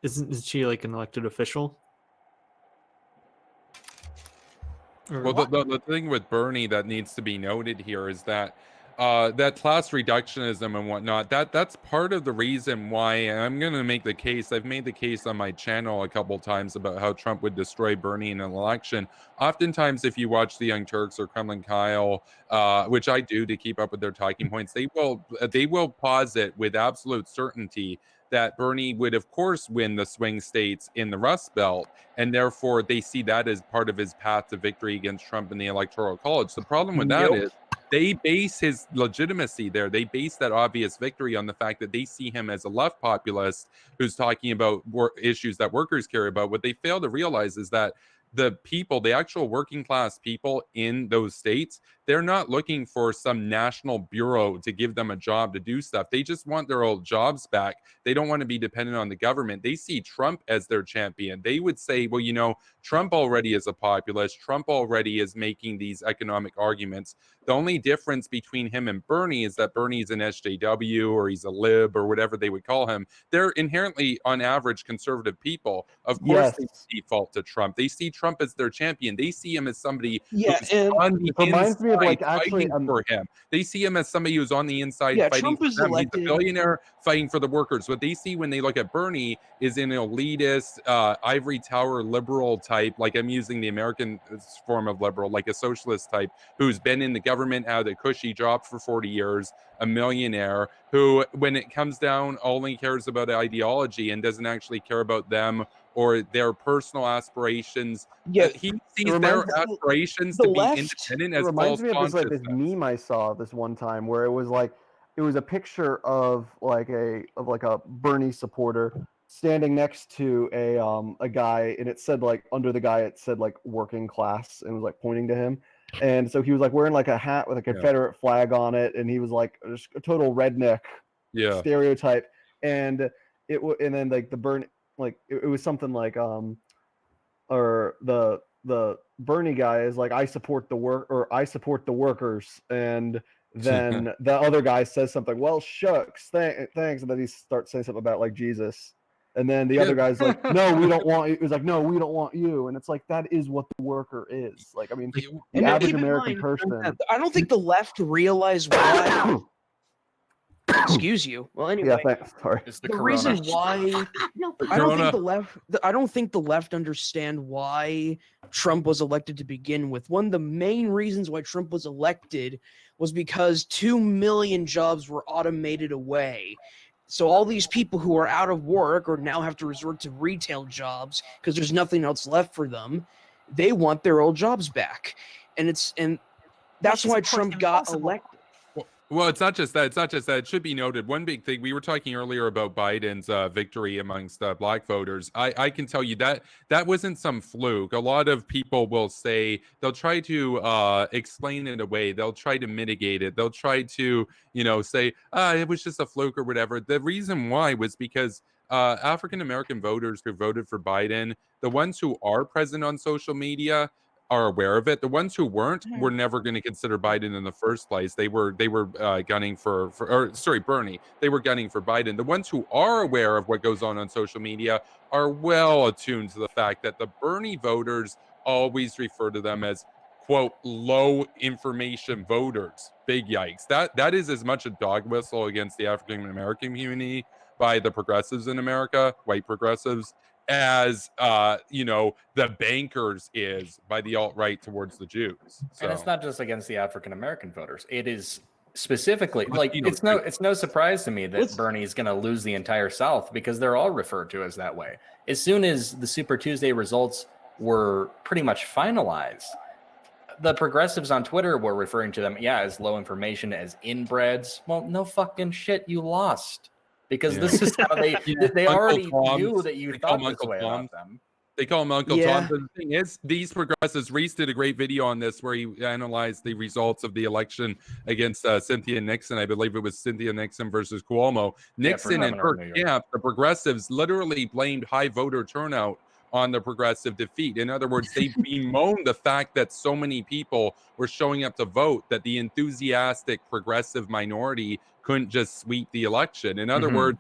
Isn't she like an elected official? Or Well, the thing with Bernie that needs to be noted here is that that class reductionism and whatnot, that's part of the reason why I'm going to make the case. I've made the case on my channel a couple times about how Trump would destroy Bernie in an election. Oftentimes, if you watch the Young Turks or Kremlin Kyle, which I do to keep up with their talking points, they will posit with absolute certainty that Bernie would, of course, win the swing states in the Rust Belt, and therefore they see that as part of his path to victory against Trump in the Electoral College. The problem with that is they base his legitimacy there. They base that obvious victory on the fact that they see him as a left populist who's talking about issues that workers care about. What they fail to realize is that the people, the actual working class people in those states, they're not looking for some national bureau to give them a job to do stuff. They just want their old jobs back. They don't want to be dependent on the government. They see Trump as their champion. They would say, well, you know, Trump already is a populist. Trump already is making these economic arguments. The only difference between him and Bernie is that Bernie's an SJW or he's a lib or whatever they would call him. They're inherently, on average, conservative people. Of course, they default to Trump. They see Trump as their champion. They see him as somebody who's on the it reminds me of like inside actually fighting for him. They see him as somebody who's on the inside Yeah, fighting Trump for was them. elected. He's a billionaire fighting for the workers. What they see when they look at Bernie is an elitist, ivory tower liberal type, like I'm using the American form of liberal, like a socialist type, who's been in the government, had a cushy job for 40 years, a millionaire, who, when it comes down, only cares about ideology and doesn't actually care about them or their personal aspirations. Yeah, He it sees their reminds aspirations the to be left- independent It as reminds false me of this like this consciousness. meme I saw this one time where it was a picture of like a Bernie supporter standing next to a guy, and it said like under the guy it said like working class and was like pointing to him. And so he was like wearing like a hat with a Confederate flag on it, and he was like just a total redneck stereotype. And and then like the Bernie, like it was something like or the Bernie guy is like I support the workers, and then the other guy says something, well shucks, thanks, and then he starts saying something about like Jesus. And then the other guy's like, no, we don't want you. It was like, no, we don't want you. And it's like, that is what the worker is. Like, I mean, the average keep in American mind, person. I don't think the left realize why. Excuse you. Well, anyway, Yeah, thanks. Sorry. It's the the corona. reason why No, I don't think Corona. the left. I don't think the left understand why Trump was elected to begin with. One of the main reasons why Trump was elected was because 2 million jobs were automated away. So all these people who are out of work or now have to resort to retail jobs because there's nothing else left for them. They want their old jobs back, and that's Which is, why of course, Trump got impossible. elected. Well, it's not just that. It's not just that. It should be noted. One big thing, we were talking earlier about Biden's victory amongst black voters. I can tell you that that wasn't some fluke. A lot of people will say, they'll try to explain it away. They'll try to mitigate it. They'll try to, say, it was just a fluke or whatever. The reason why was because African-American voters who voted for Biden, the ones who are present on social media, are aware of it. The ones who weren't were never going to consider Biden in the first place. They were gunning for Bernie. They were gunning for Biden. The ones who are aware of what goes on social media are well attuned to the fact that the Bernie voters always refer to them as, quote, low information voters. Big yikes. That is as much a dog whistle against the African American community by the progressives in America, white progressives, as the bankers is by the alt-right towards the Jews. So. And it's not just against the African American voters. It is specifically Latino it's no surprise to me that Bernie's going to lose the entire South because they're all referred to as that way. As soon as the Super Tuesday results were pretty much finalized, the progressives on Twitter were referring to them, as low information, as inbreds. Well, no fucking shit, you lost. because Yeah. this is how they Yeah. they Uncle already Toms. knew that you They call thought them this Uncle way Toms. about them. They call him Uncle Yeah. Tom. But the thing is, these progressives, Reese did a great video on this where he analyzed the results of the election against Cynthia Nixon. I believe it was Cynthia Nixon versus Cuomo. Nixon and governor her of New York. camp, the progressives, literally blamed high voter turnout on the progressive defeat. In other words, they bemoaned the fact that so many people were showing up to vote that the enthusiastic progressive minority couldn't just sweep the election. In other words,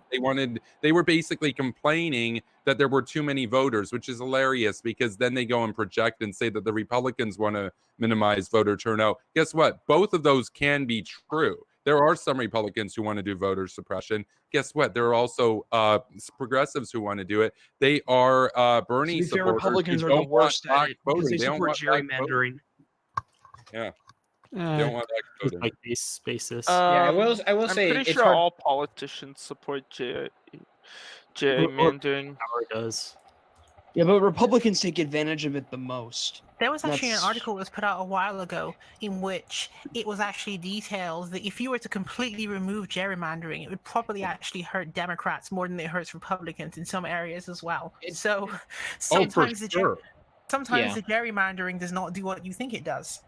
they were basically complaining that there were too many voters, which is hilarious because then they go and project and say that the Republicans want to minimize voter turnout. Guess what? Both of those can be true. There are some Republicans who want to do voter suppression. Guess what? There are also progressives who want to do it. They are Bernie To be fair, supporters Republicans who are the don't want worst at black it because voting. they They don't support want black voting. gerrymandering. Yeah, they don't want black Just voting. like basis. Yeah, I will I'm say pretty it's sure hard. all politicians support gerrymandering. Power does. Yeah, but Republicans take advantage of it the most. There was actually an That's- article that was put out a while ago in which it was actually detailed that if you were to completely remove gerrymandering, it would probably actually hurt Democrats more than it hurts Republicans in some areas as well. So sometimes sure. sometimes the gerrymandering does not do what you think it does.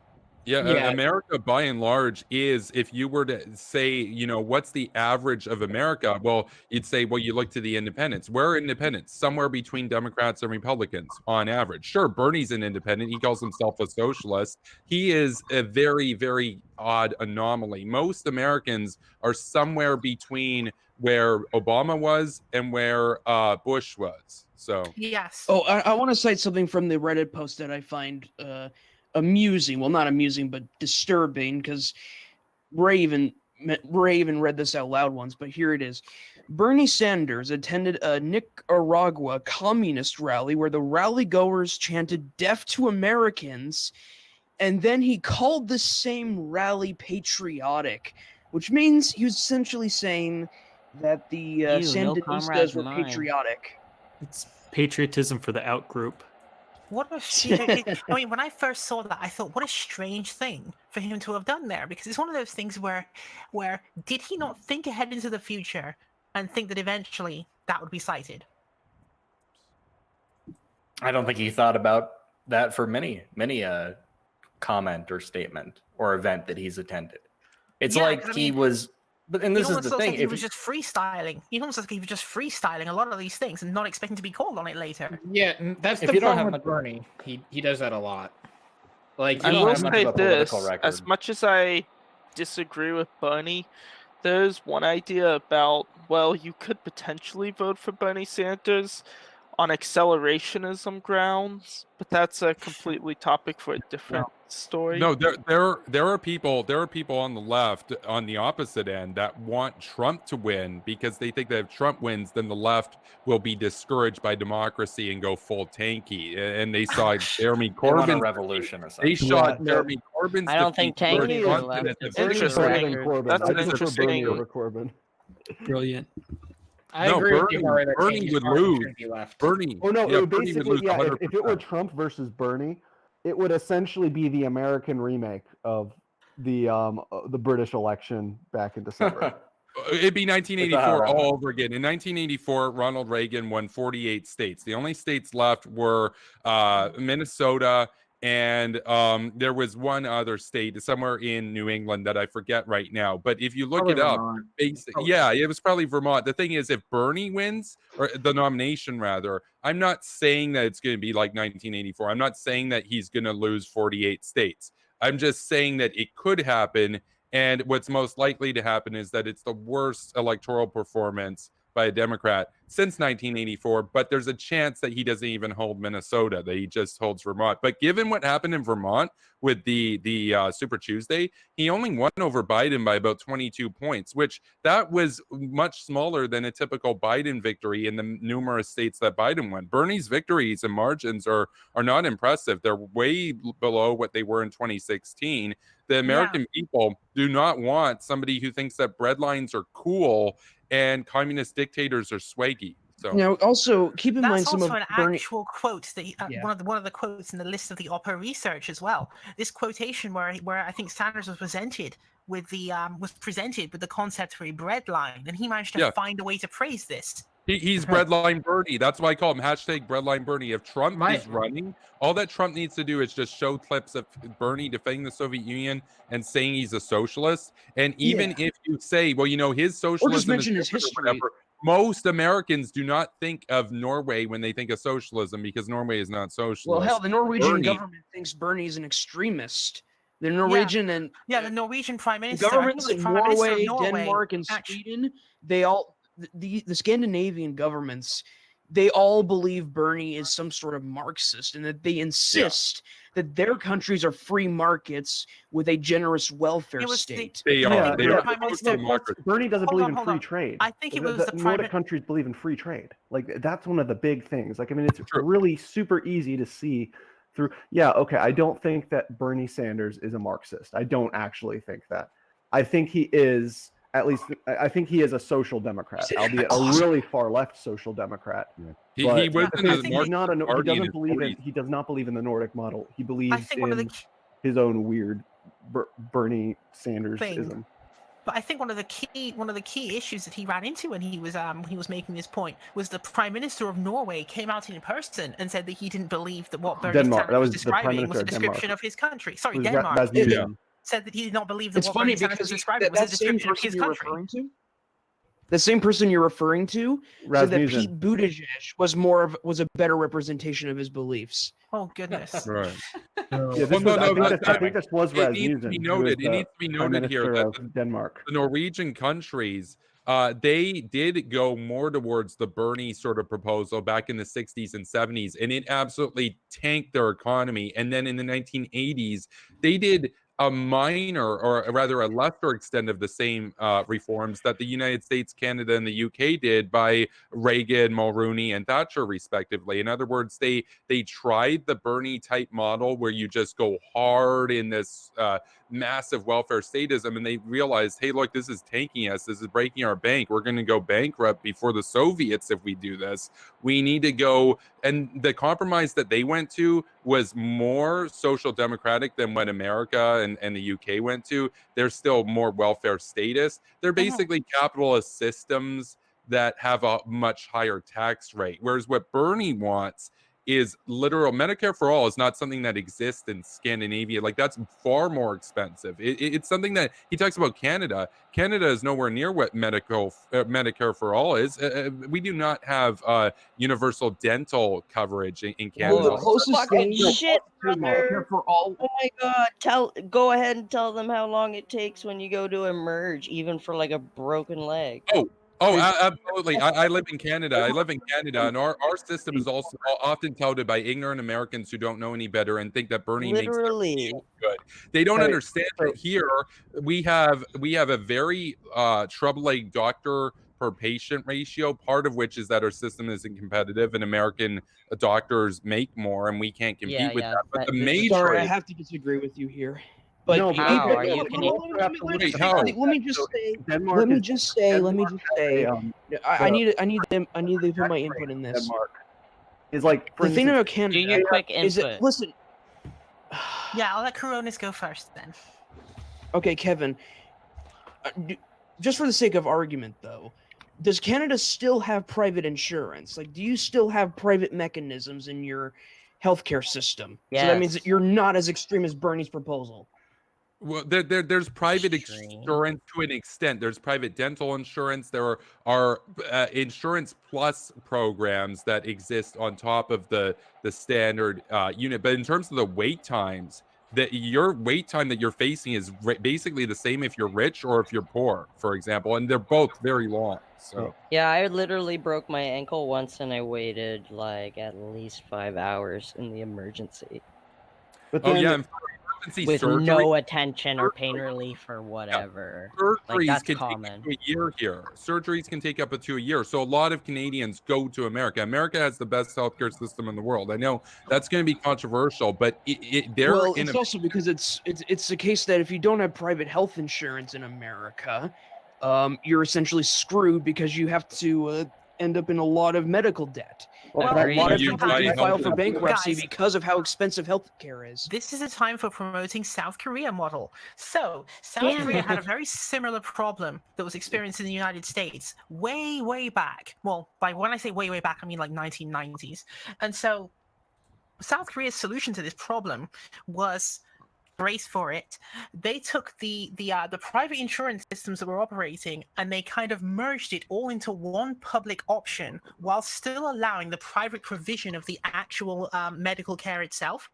Yeah, Yeah. America by and large is, if you were to say, you know, what's the average of America? Well, you'd say, well, you look to the independents. Where are independents? Somewhere between Democrats and Republicans on average. Sure, Bernie's an independent. He calls himself a socialist. He is a very, very odd anomaly. Most Americans are somewhere between where Obama was and where Bush was. So Yes. Oh, I want to cite something from the Reddit post that I find amusing. Well, not amusing, but disturbing, because Ray even read this out loud once, but here it is. Bernie Sanders attended a Nicaragua communist rally where the rally goers chanted "Deaf to Americans," and then he called the same rally patriotic, which means he was essentially saying that the Ew, no Sandinistas comrades were of mine. patriotic. It's patriotism for the out group. What a I mean, when I first saw that, I thought, what a strange thing for him to have done there, because it's one of those things where did he not think ahead into the future and think that eventually that would be cited? I don't think he thought about that for many comment or statement or event that he's attended. It's Yeah, like 'cause I he mean, was, and this It is almost the looks thing. like he If was just freestyling. It almost looks like he was just freestyling a lot of these things and not expecting to be called on it later. Yeah, that's If the you don't problem have with Bernie. He does that a lot. Like You I don't will have much say of a political this: record. as much as I disagree with Bernie, there's one idea about, well, you could potentially vote for Bernie Sanders on accelerationism grounds, but that's a completely topic for a different story. no, there are people on the left on the opposite end that want Trump to win because they think that if Trump wins, then the left will be discouraged by democracy and go full tanky. And they saw Jeremy They want a Corbyn. revolution, They essentially. shot Yeah, Jeremy Corbyn's I don't think defeat tanky for is Trump left. and it's It's a Bernie's Interesting. better than Corbyn. That's I an prefer interesting- Bernie over Corbyn. Brilliant. I No, agree with you, Murray, that Bernie Taney's would party lose. shouldn't be left. Bernie. Oh no, yeah, it Bernie would basically, lose yeah. If it were 100%. Trump versus Bernie, it would essentially be the American remake of the British election back in December. It'd be 1984 Without, all over again. In 1984, Ronald Reagan won 48 states. The only states left were Minnesota, and there was one other state somewhere in New England that I forget right now. But if you look Probably it up, Vermont. yeah, it was probably Vermont. The thing is, if Bernie wins, or the nomination rather, I'm not saying that it's going to be like 1984. I'm not saying that he's going to lose 48 states. I'm just saying that it could happen. And what's most likely to happen is that it's the worst electoral performance by a Democrat since 1984, but there's a chance that he doesn't even hold Minnesota, that he just holds Vermont. But given what happened in Vermont with the Super Tuesday, he only won over Biden by about 22 points, which that was much smaller than a typical Biden victory in the numerous states that Biden won. Bernie's victories and margins are not impressive. They're way below what they were in 2016. The American people do not want somebody who thinks that breadlines are cool and communist dictators are swaggy. So Now, also keep in mind That's some also of an Bernie. actual quote that Yeah. one of the quotes in the list of the Oppo research as well. This quotation where I think Sanders was presented with the concept for a bread line, and he managed to Yeah. find a way to praise this. He's breadline Bernie. That's why I call him hashtag breadline Bernie. If Trump is running, all that Trump needs to do is just show clips of Bernie defending the Soviet Union and saying he's a socialist. And even if you say, well, you know, his socialism mention is his different or history. whatever, most Americans do not think of Norway when they think of socialism because Norway is not socialist. Well, hell, the Norwegian Bernie- government thinks Bernie is an extremist. The Norwegian and the Norwegian prime the minister, governments in Prime Minister of Norway, Denmark, and Sweden, they all the Scandinavian governments, they all believe Bernie is some sort of Marxist, and that they insist that their countries are free markets with a generous welfare state. They are. They are. Bernie doesn't believe in hold free on. trade. I think it was the Nordic countries believe in free trade. Like that's one of the big things. Like I mean, it's really super easy to see through. Yeah, okay. I don't think that Bernie Sanders is a Marxist. I don't actually think that. I think he is. At least I think he is a social democrat, albeit a really far left social democrat. He was in the Marxist he does not believe in the Nordic model. He believes think one of in the his own weird Bernie Sanders-ism. But I think one of the key issues that he ran into when he was making this point was the Prime Minister of Norway came out in person and said that he didn't believe that what Bernie Denmark. Sanders That was was the Prime describing was Minister a of description Denmark. of his country. Sorry, It was Denmark. Rasmussen. Said that he did not believe that It's what funny Bernie Sanders because was describing was a description of his country. The same person you're referring to said that Rasmussen. Pete Buttigieg was a better representation of his beliefs. Oh goodness! Right. Yeah, this I think this was it needs Rasmussen. to be who was noted. It the needs to be Prime noted here Minister that of Denmark. the Norwegian countries, they did go more towards the Bernie sort of proposal back in the 60s and 70s, and it absolutely tanked their economy. And then in the 1980s, they did a minor, or rather a lesser extent of the same reforms that the United States, Canada, and the UK did by Reagan, Mulroney, and Thatcher, respectively. In other words, they tried the Bernie type model where you just go hard in this massive welfare statism, and they realized, hey, look, this is tanking us. This is breaking our bank. We're going to go bankrupt before the Soviets if we do this. We need to go. And the compromise that they went to was more social democratic than what America and the UK went to. They're still more welfare statist. They're basically capitalist systems that have a much higher tax rate. Whereas what Bernie wants is literal Medicare for all is not something that exists in Scandinavia. Like that's far more expensive. It's something that he talks about Canada. Canada is nowhere near what Medicare for all is. We do not have universal dental coverage in Canada. Whoa, the closest thing shit, brother. For all. Oh my god, go ahead and tell them how long it takes when you go to emerge, even for like a broken leg. Oh, absolutely. I live in Canada. And our system is also often touted by ignorant Americans who don't know any better and think that Bernie makes them feel good. They don't understand that here we have a very troubling doctor per patient ratio, part of which is that our system isn't competitive and American doctors make more and we can't compete with that. But the major Sorry, I have to disagree with you here. But let me just say. I need to put my input in this. Denmark is like the thing about Canada. Do your quick is input. Listen. Yeah, I'll let Coronas go first then. Okay, Kevin. Just for the sake of argument, though, does Canada still have private insurance? Like, do you still have private mechanisms in your healthcare system? Yes. So that means that you're not as extreme as Bernie's proposal. Well, there's private insurance to an extent. There's private dental insurance. There are insurance plus programs that exist on top of the standard unit. But in terms of the wait times, your wait time that you're facing is basically the same if you're rich or if you're poor, for example, and they're both very long. So yeah, I literally broke my ankle once, and I waited like at least 5 hours in the emergency. But with surgery, no attention or pain relief or whatever. Surgeries that's can common. take up to a year here. Surgeries can take up to a year. So a lot of Canadians go to America. America has the best healthcare system in the world. I know that's going to be controversial, but it's also because it's the case that if you don't have private health insurance in America, you're essentially screwed because you have to end up in a lot of medical debt. Well, a lot of you people buy do health file for insurance. bankruptcy Guys. because of how expensive healthcare is. This is a time for promoting South Korea model. So, South Damn Korea it. had a very similar problem that was experienced in the United States way, way back. Well, by when I say way, way back, I mean like 1990s. And so, South Korea's solution to this problem was, brace for it, they took the private insurance systems that were operating and they kind of merged it all into one public option while still allowing the private provision of the actual medical care itself.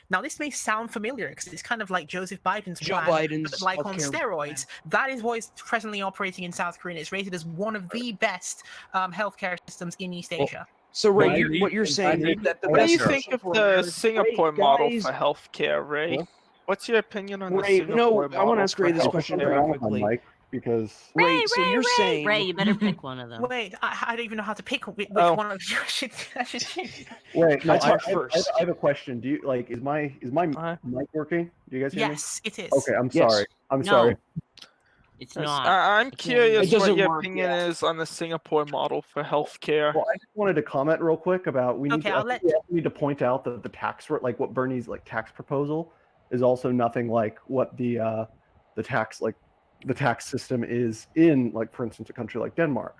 Now, this may sound familiar because it's kind of like Joseph Biden's Joe plan, Biden's but like on healthcare steroids. That is what is presently operating in South Korea. It's rated as one of the best healthcare systems in East Asia. So, Ray, Well, what you're saying is that the What do best you think solution of for the America- Singapore Wait, model guys, for healthcare, Ray? What? What's your opinion on the Ray, Singapore no, model? I want to ask Ray this for question healthcare? very quickly. Mike, because Ray, so you're saying Ray, you better pick one of them. Wait, I don't even know how to pick which Oh. one of you I should choose. wait, no, I talked first. I have a question. Do you like is my Uh, mic working? Do you guys hear Yes, it is. me? Okay, I'm Yes. sorry. I'm No. sorry. It's Yes, not. I'm It's not. curious It doesn't what your work, opinion yeah. is on the Singapore model for healthcare. Well, I just wanted to comment real quick about we need Okay, to, I think we also need to point out that the tax like what Bernie's like tax proposal is also nothing like what the tax system is in, like, for instance, a country like Denmark.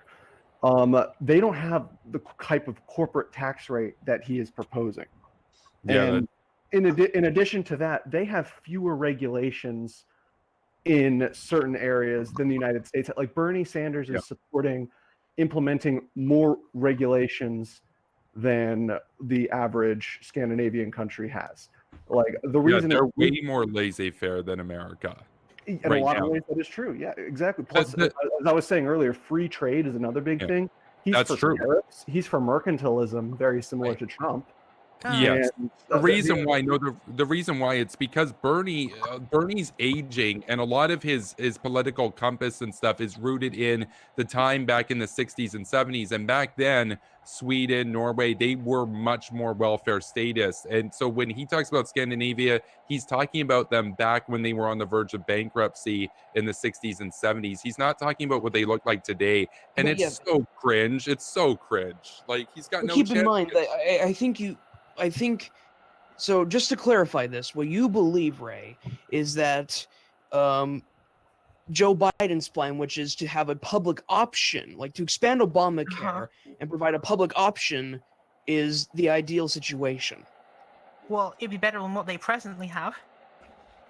They don't have the type of corporate tax rate that he is proposing. Yeah, And in addition to that, they have fewer regulations in certain areas than the United States. Like Bernie Sanders is supporting implementing more regulations than the average Scandinavian country has. Like the reason they're way more laissez-faire than America. in right a lot now. of ways that is true. Yeah, exactly. Plus, the- as I was saying earlier, free trade is another big Yeah, thing. He's that's for true. tariffs. He's for mercantilism, very similar to Trump. Yes. And, The reason why the reason why it's because Bernie's aging, and a lot of his political compass and stuff is rooted in the time back in the 60s and 70s, and back then Sweden, Norway, they were much more welfare status. And so when he talks about Scandinavia, he's talking about them back when they were on the verge of bankruptcy in the 60s and 70s. He's not talking about what they look like today. And But it's so cringe. It's so cringe. Like he's got But no keep in chance. mind that I think so. Just to clarify this, what you believe, Ray, is that Joe Biden's plan, which is to have a public option, like to expand Obamacare and provide a public option, is the ideal situation. Well, it'd be better than what they presently have.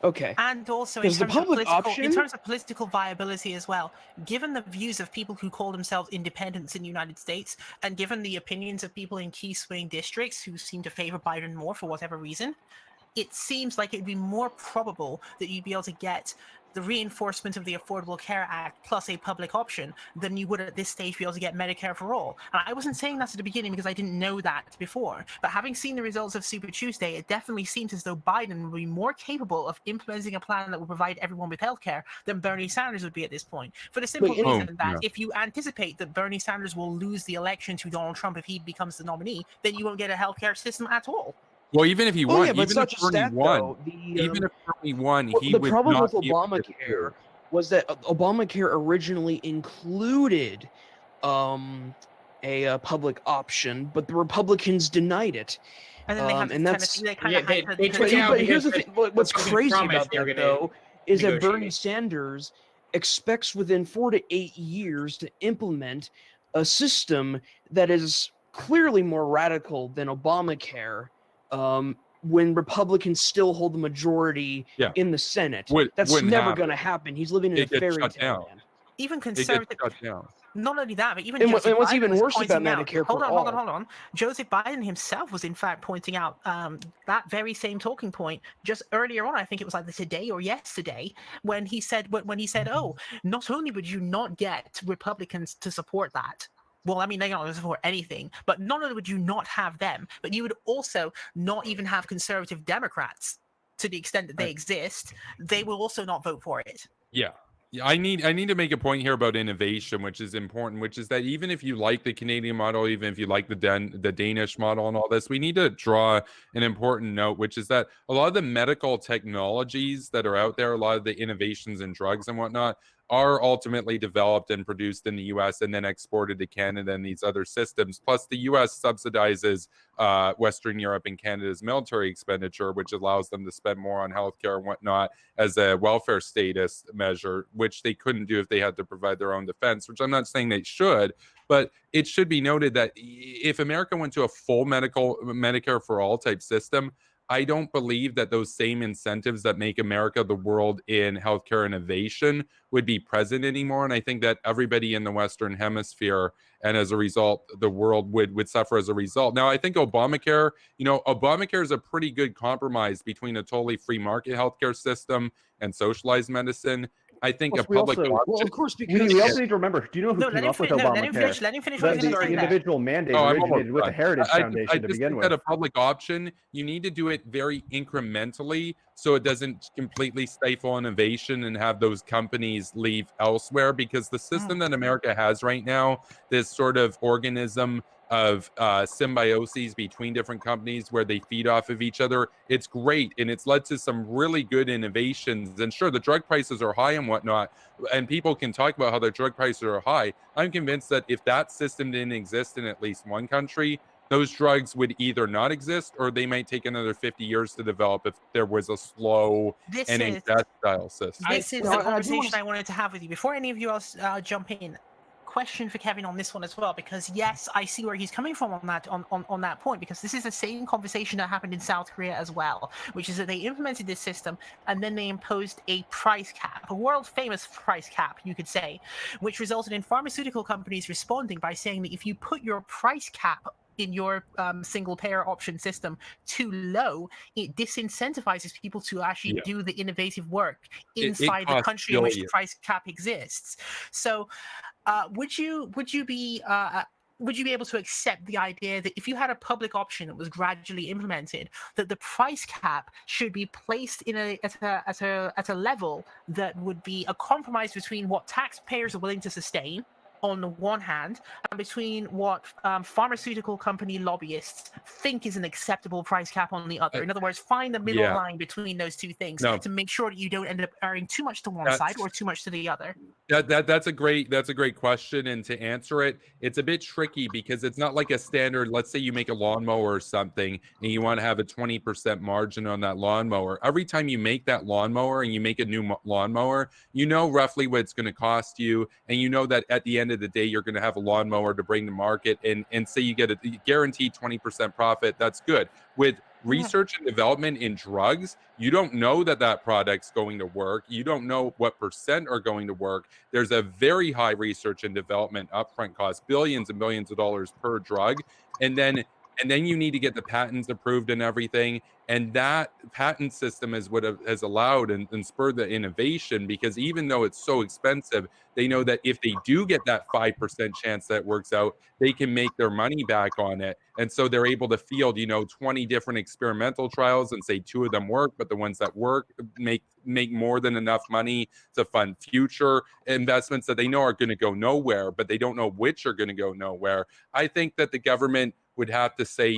Okay. And also in Because the terms, of public political, option- in terms of political viability as well, given the views of people who call themselves independents in the United States, and given the opinions of people in key swing districts who seem to favor Biden more for whatever reason, it seems like it'd be more probable that you'd be able to get the reinforcement of the Affordable Care Act plus a public option than you would at this stage be able to get Medicare for all. And I wasn't saying that at the beginning because I didn't know that before, but having seen the results of Super Tuesday, it definitely seems as though Biden would be more capable of implementing a plan that will provide everyone with healthcare than Bernie Sanders would be at this point. For the simple reason that if you anticipate that Bernie Sanders will lose the election to Donald Trump if he becomes the nominee, then you won't get a healthcare system at all. Well, even if he Well, won, yeah, but it's even not if just Bernie that, won, though. even if Bernie won, Well, he the would problem not with be able to Obamacare was that Obamacare originally included a public option, but the Republicans denied it. And then they have and that's they took but, it out but here's the because thing. What's Republicans crazy promised about they were that, gonna though, is that Bernie negotiate. Sanders expects within 4 to 8 years to implement a system that is clearly more radical than Obamacare. When Republicans still hold the majority in the Senate. That's wouldn't never happen. going to happen. He's living in a It gets fairy shut tale down. land. Even It gets conservative. shut down. Not only that, but even And Joseph what's Biden even was worse about pointing out- Medicare hold for on, all. hold on. Joseph Biden himself was in fact pointing out that very same talking point just earlier on. I think it was either today or yesterday when he said, "Oh, not only would you not get Republicans to support that." Well, I mean, they're not going to support anything, but not only would you not have them, but you would also not even have conservative Democrats to the extent that they exist. They will also not vote for it. Yeah. I need to make a point here about innovation, which is important, which is that even if you like the Canadian model, even if you like the Danish model and all this, we need to draw an important note, which is that a lot of the medical technologies that are out there, a lot of the innovations in drugs and whatnot, are ultimately developed and produced in the US and then exported to Canada and these other systems. Plus, the US subsidizes Western Europe and Canada's military expenditure, which allows them to spend more on healthcare and whatnot as a welfare status measure, which they couldn't do if they had to provide their own defense, which I'm not saying they should. But it should be noted that if America went to a full Medicare for all type system, I don't believe that those same incentives that make America the world in healthcare innovation would be present anymore. And I think that everybody in the Western Hemisphere, and as a result, the world would suffer as a result. Now, I think Obamacare, Obamacare is a pretty good compromise between a totally free market healthcare system and socialized medicine. I think a public option. Well, of course, We because also need to remember. Do you know who came up with Obamacare? Let him finish what he's The saying there. individual mandate Oh, I'm almost originated with the done. Heritage I Foundation to just begin think with. that a public option, you need to do it very incrementally so it doesn't completely stifle innovation and have those companies leave elsewhere, because the system that America has right now, this sort of organism of symbioses between different companies where they feed off of each other, it's great, and it's led to some really good innovations. And sure, the drug prices are high and whatnot, and people can talk about how their drug prices are high. I'm convinced that if that system didn't exist in at least one country, those drugs would either not exist or they might take another 50 years to develop if there was a slow NHS style system. This is the conversation I wanted to have with you. Before any of you else jump in, question for Kevin on this one as well, because yes, I see where he's coming from on that point, because this is the same conversation that happened in South Korea as well, which is that they implemented this system and then they imposed a price cap, a world famous price cap, you could say, which resulted in pharmaceutical companies responding by saying that if you put your price cap in your single payer option system too low, it disincentivizes people to actually do the innovative work inside the country in which the price cap exists. So would you be able to accept the idea that if you had a public option that was gradually implemented, that the price cap should be placed at a level that would be a compromise between what taxpayers are willing to sustain on the one hand, and between what pharmaceutical company lobbyists think is an acceptable price cap on the other? In other words, find the middle line between those two things to make sure that you don't end up erring too much to one side or too much to the other. That's a great question, and to answer it, it's a bit tricky because it's not like a standard. Let's say you make a lawnmower or something, and you want to have a 20% margin on that lawnmower. Every time you make that lawnmower and you make a new lawnmower, you know roughly what it's going to cost you, and you know that at the end of the day, you're going to have a lawnmower to bring to market, and say you get a guaranteed 20% profit. That's good. With research and development in drugs, you don't know that product's going to work. You don't know what percent are going to work. There's a very high research and development upfront cost, billions and billions of dollars per drug, and then you need to get the patents approved and everything. And that patent system is what has allowed and spurred the innovation, because even though it's so expensive, they know that if they do get that 5% chance that it works out, they can make their money back on it. And so they're able to field, 20 different experimental trials and say 2 of them work, but the ones that work make more than enough money to fund future investments that they know are going to go nowhere, but they don't know which are going to go nowhere. I think that the government would have to say,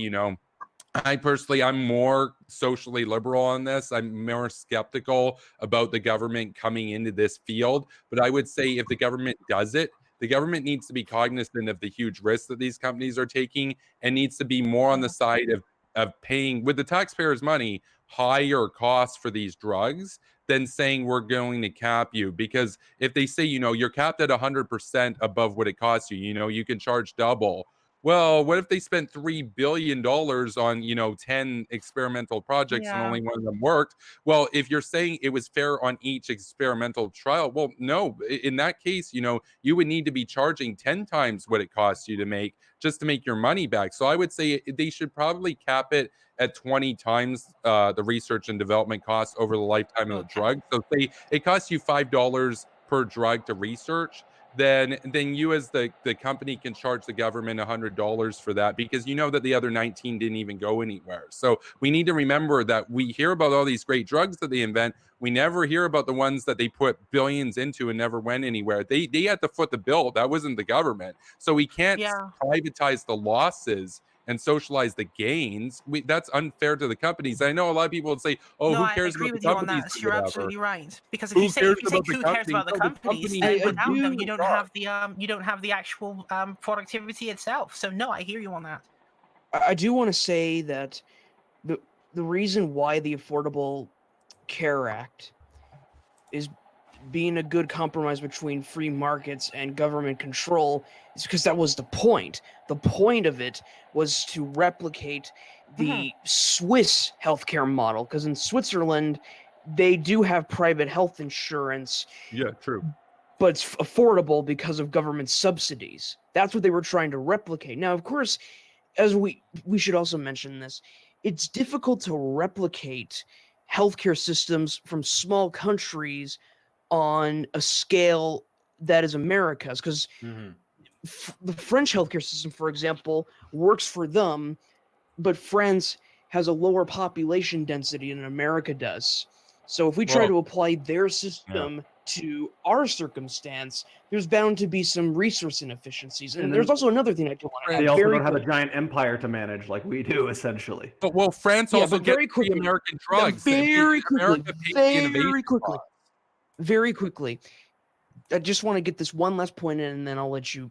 I'm more socially liberal on this. I'm more skeptical about the government coming into this field. But I would say if the government does it, the government needs to be cognizant of the huge risks that these companies are taking and needs to be more on the side of paying with the taxpayers' money higher costs for these drugs than saying we're going to cap you. Because if they say, you're capped at 100% above what it costs you, you can charge double. Well, what if they spent $3 billion on, 10 experimental projects and only one of them worked? Well, if you're saying it was fair on each experimental trial, well, no, in that case, you would need to be charging 10 times what it costs you to make just to make your money back. So I would say they should probably cap it at 20 times the research and development costs over the lifetime of the drug. So say it costs you $5 per drug to research, then you as the company can charge the government $100 for that, because that the other 19 didn't even go anywhere. So we need to remember that we hear about all these great drugs that they invent. We never hear about the ones that they put billions into and never went anywhere. They had to foot the bill. That wasn't the government. So we can't privatize the losses and socialize the gains, that's unfair to the companies. I know a lot of people would say, "Oh, No, who I cares agree about with the you on companies?" that. or You're whatever. absolutely right. Because if Who you say cares who about the cares about the companies? No, the companies, companies then are without them doing you don't wrong. have the actual productivity itself. So no, I hear you on that. I do want to say that the reason why the Affordable Care Act is being a good compromise between free markets and government control is because that was the point. The point of it was to replicate the Swiss healthcare model, because in Switzerland they do have private health insurance. Yeah, true. But it's affordable because of government subsidies. That's what they were trying to replicate. Now, of course, as we should also mention this, it's difficult to replicate healthcare systems from small countries on a scale that is America's, because the French healthcare system, for example, works for them, but France has a lower population density than America does. So if we try to apply their system to our circumstance, there's bound to be some resource inefficiencies. And there's also another thing I do want to add. They also don't have a giant empire to manage like we do, essentially. But France also gets very quickly, American drugs. Very quickly, America very quickly. I just want to get this one last point in, and then I'll let you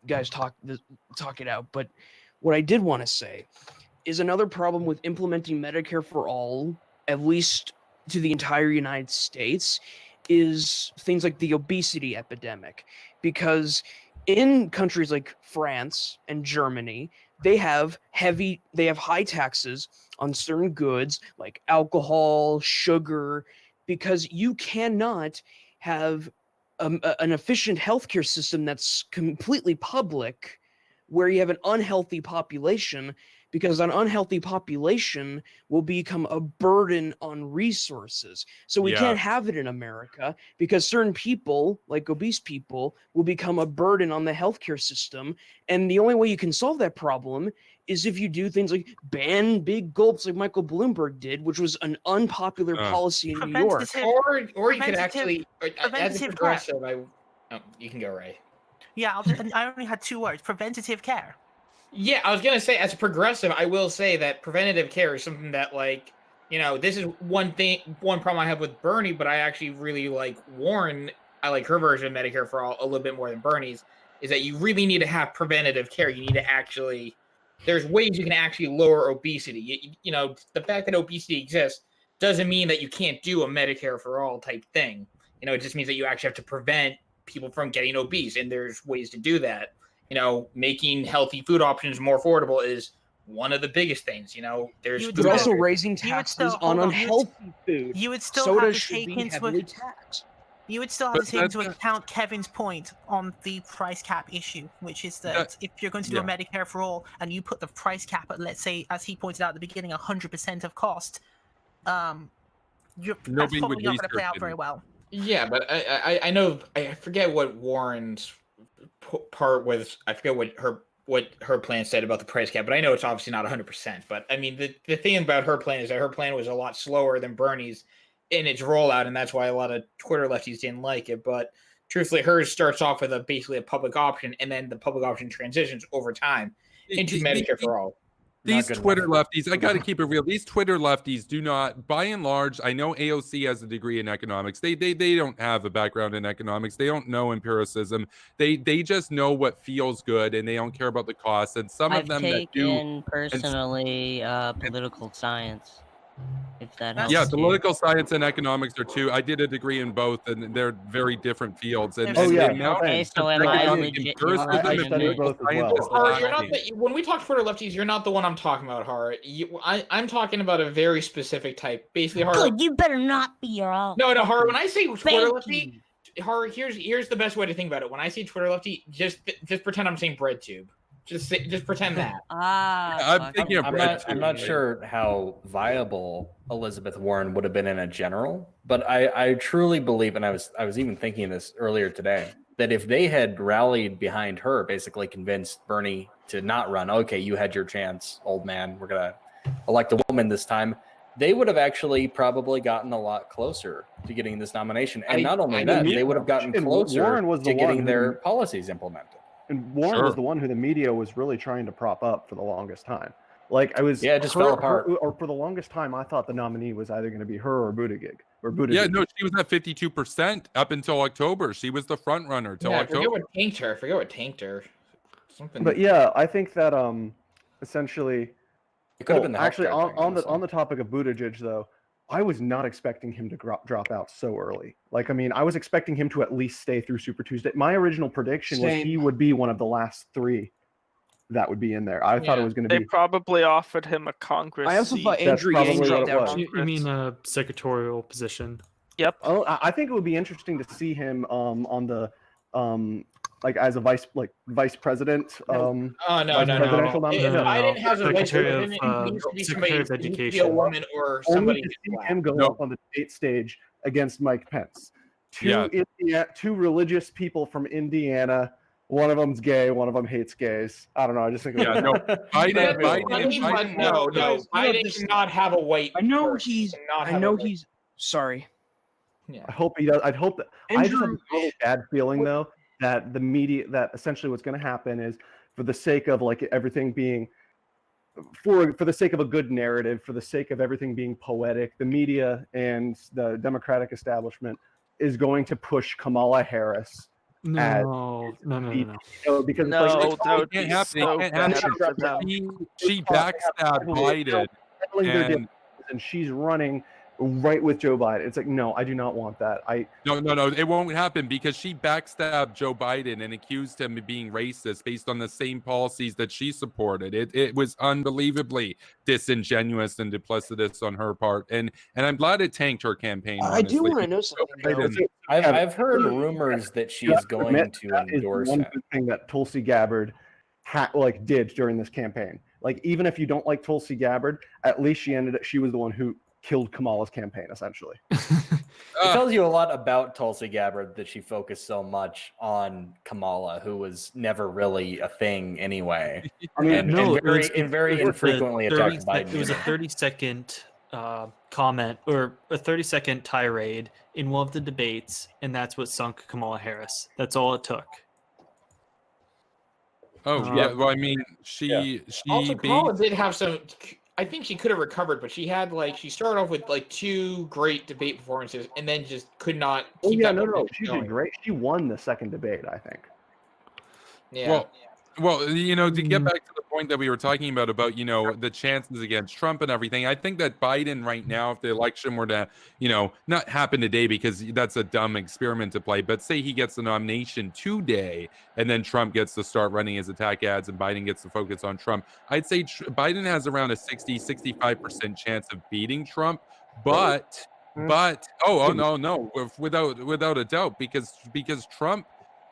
guys talk it out. But what I did want to say is another problem with implementing Medicare for all, at least to the entire United States, is things like the obesity epidemic. Because in countries like France and Germany, they have high taxes on certain goods like alcohol, sugar, because you cannot have an efficient healthcare system that's completely public where you have an unhealthy population, because an unhealthy population will become a burden on resources. So we can't have it in America because certain people, like obese people, will become a burden on the healthcare system. And the only way you can solve that problem is if you do things like ban big gulps like Michael Bloomberg did, which was an unpopular policy in New York. Or you could actually, as a progressive, you can go, Ray. Yeah, I only had 2 words: preventative care. Yeah, I was gonna say, as a progressive, I will say that preventative care is something that, like, this is one problem I have with Bernie, but I actually really like Warren. I like her version of Medicare for All a little bit more than Bernie's. Is that you really need to have preventative care. You need to actually, there's ways you can actually lower obesity. The fact that obesity exists doesn't mean that you can't do a Medicare for All type thing. It just means that you actually have to prevent people from getting obese, and there's ways to do that. Making healthy food options more affordable is one of the biggest things. There's But also raising taxes on unhealthy food. You would still Soda have to should take be into heavily taxed. You would still have to take into account Kevin's point on the price cap issue, which is that if you're going to do a Medicare for all and you put the price cap at, let's say, as he pointed out at the beginning, 100% of cost, that's probably not going to play out very well. Yeah, but I know, I forget what Warren's part was. I forget what her plan said about the price cap, but I know it's obviously not 100%. But I mean, the thing about her plan is that her plan was a lot slower than Bernie's in its rollout, and that's why a lot of Twitter lefties didn't like it. But truthfully, hers starts off with basically a public option, and then the public option transitions over time into Medicare for all. These Twitter lefties, I got to keep it real. These Twitter lefties do not, by and large, I know AOC has a degree in economics. They don't have a background in economics. They don't know empiricism. They just know what feels good, and they don't care about the costs. And some of them that do. I've taken personally political science. If that helps. Yeah, political science and economics are two. I did a degree in both, and they're very different fields. And okay, so am I legit? I studied both as well. When we talk Twitter lefties, you're not the one I'm talking about, Hara. I'm talking about a very specific type. Basically, Hara. Good, you better not be your own. No, Hara. When I say Twitter lefty, Hara, here's the best way to think about it. When I say Twitter lefty, just pretend I'm saying bread tube. Just pretend that. I'm thinking of I'm not sure how viable Elizabeth Warren would have been in a general, but I truly believe, and I was even thinking this earlier today, that if they had rallied behind her, basically convinced Bernie to not run, okay, you had your chance, old man, we're gonna elect a woman this time, they would have actually probably gotten a lot closer to getting this nomination. And not only that, they would have gotten closer to getting their policies implemented. And Warren Sure. was the one who the media was really trying to prop up for the longest time. Like I was, Yeah, it just fell apart. or for the longest time, I thought the nominee was either going to be her or Buttigieg. Yeah, no, she was at 52% up until October. She was the front runner till Yeah, I October. forget what tanked her. Something. But yeah, I think that essentially, It could have been the actually healthcare thing, on honestly. the topic of Buttigieg though, I was not expecting him to drop out so early. Like, I mean, I was expecting him to at least stay through Super Tuesday. My original prediction was he would be one of the last 3 that would be in there. I thought it was going to They be. probably offered him a Congress I also seat. thought Andrew That's Yang probably what dropped it out. was. You mean a secretarial position? Yep. Oh, I think it would be interesting to see him on the like as a vice president. Oh no, vice no, presidential no. nominee. If No, Biden has a vice Secretary of, president, it needs to be Secretary of somebody. It needs to be a Education. woman or Only somebody. to who's see black. him go No. up on the debate stage against Mike Pence. Yeah. Two religious people from Indiana. One of them's gay. One of them hates gays. I don't know. I just think. Yeah, no. Biden, Biden, no, guys, Biden this- cannot have a white. I know person. he's. Cannot I have know a white- he's. Sorry. I hope he does. I'd hope that. I just have Andrew. a really bad feeling though that the media, that essentially what's going to happen is, for the sake of like everything being, for the sake of a good narrative, for the sake of everything being poetic, the media and the Democratic establishment is going to push Kamala Harris. No. Because No, it's like, that would can't be happen. so It can't bad happen. for them. She backstabbed Biden. and she's running right with Joe Biden. It's like, no, I do not want that. No, it won't happen because she backstabbed Joe Biden and accused him of being racist based on the same policies that she supported. It was unbelievably disingenuous and duplicitous on her part, and I'm glad it tanked her campaign. I do honestly. want to know something. Though. I've heard rumors that she's going to endorse one him. good thing that Tulsi Gabbard did during this campaign. Like, even if you don't like Tulsi Gabbard, at least she was the one who killed Kamala's campaign, essentially. It tells you a lot about Tulsi Gabbard that she focused so much on Kamala, who was never really a thing anyway. I mean, and very infrequently attacked Biden. It was a 30-second comment or a 30-second tirade in one of the debates, and that's what sunk Kamala Harris. That's all it took. Yeah. Well, I mean, she Also, Kamala did have some. I think she could have recovered, but she had she started off with 2 great debate performances, and then just could not. Oh Keep yeah, that no, momentum she going. did great. She won the second debate, I think. Yeah. Well, to get back to the point that we were talking about, the chances against Trump and everything, I think that Biden right now, if the election were to, not happen today because that's a dumb experiment to play, but say he gets the nomination today and then Trump gets to start running his attack ads and Biden gets to focus on Trump, I'd say Biden has around a 65% chance of beating Trump, but no, without a doubt, because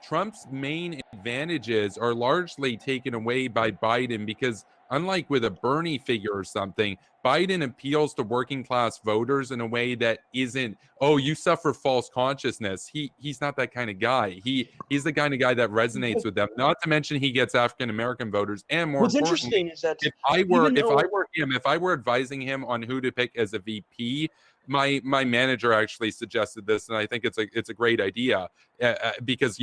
Trump's main advantages are largely taken away by Biden because, unlike with a Bernie figure or something, Biden appeals to working class voters in a way that isn't, oh, you suffer false consciousness. He's not that kind of guy. He's the kind of guy that resonates with them. Not to mention he gets African American voters, and more What's importantly, interesting is that if I were advising him on who to pick as a VP, my manager actually suggested this, and I think it's a great idea because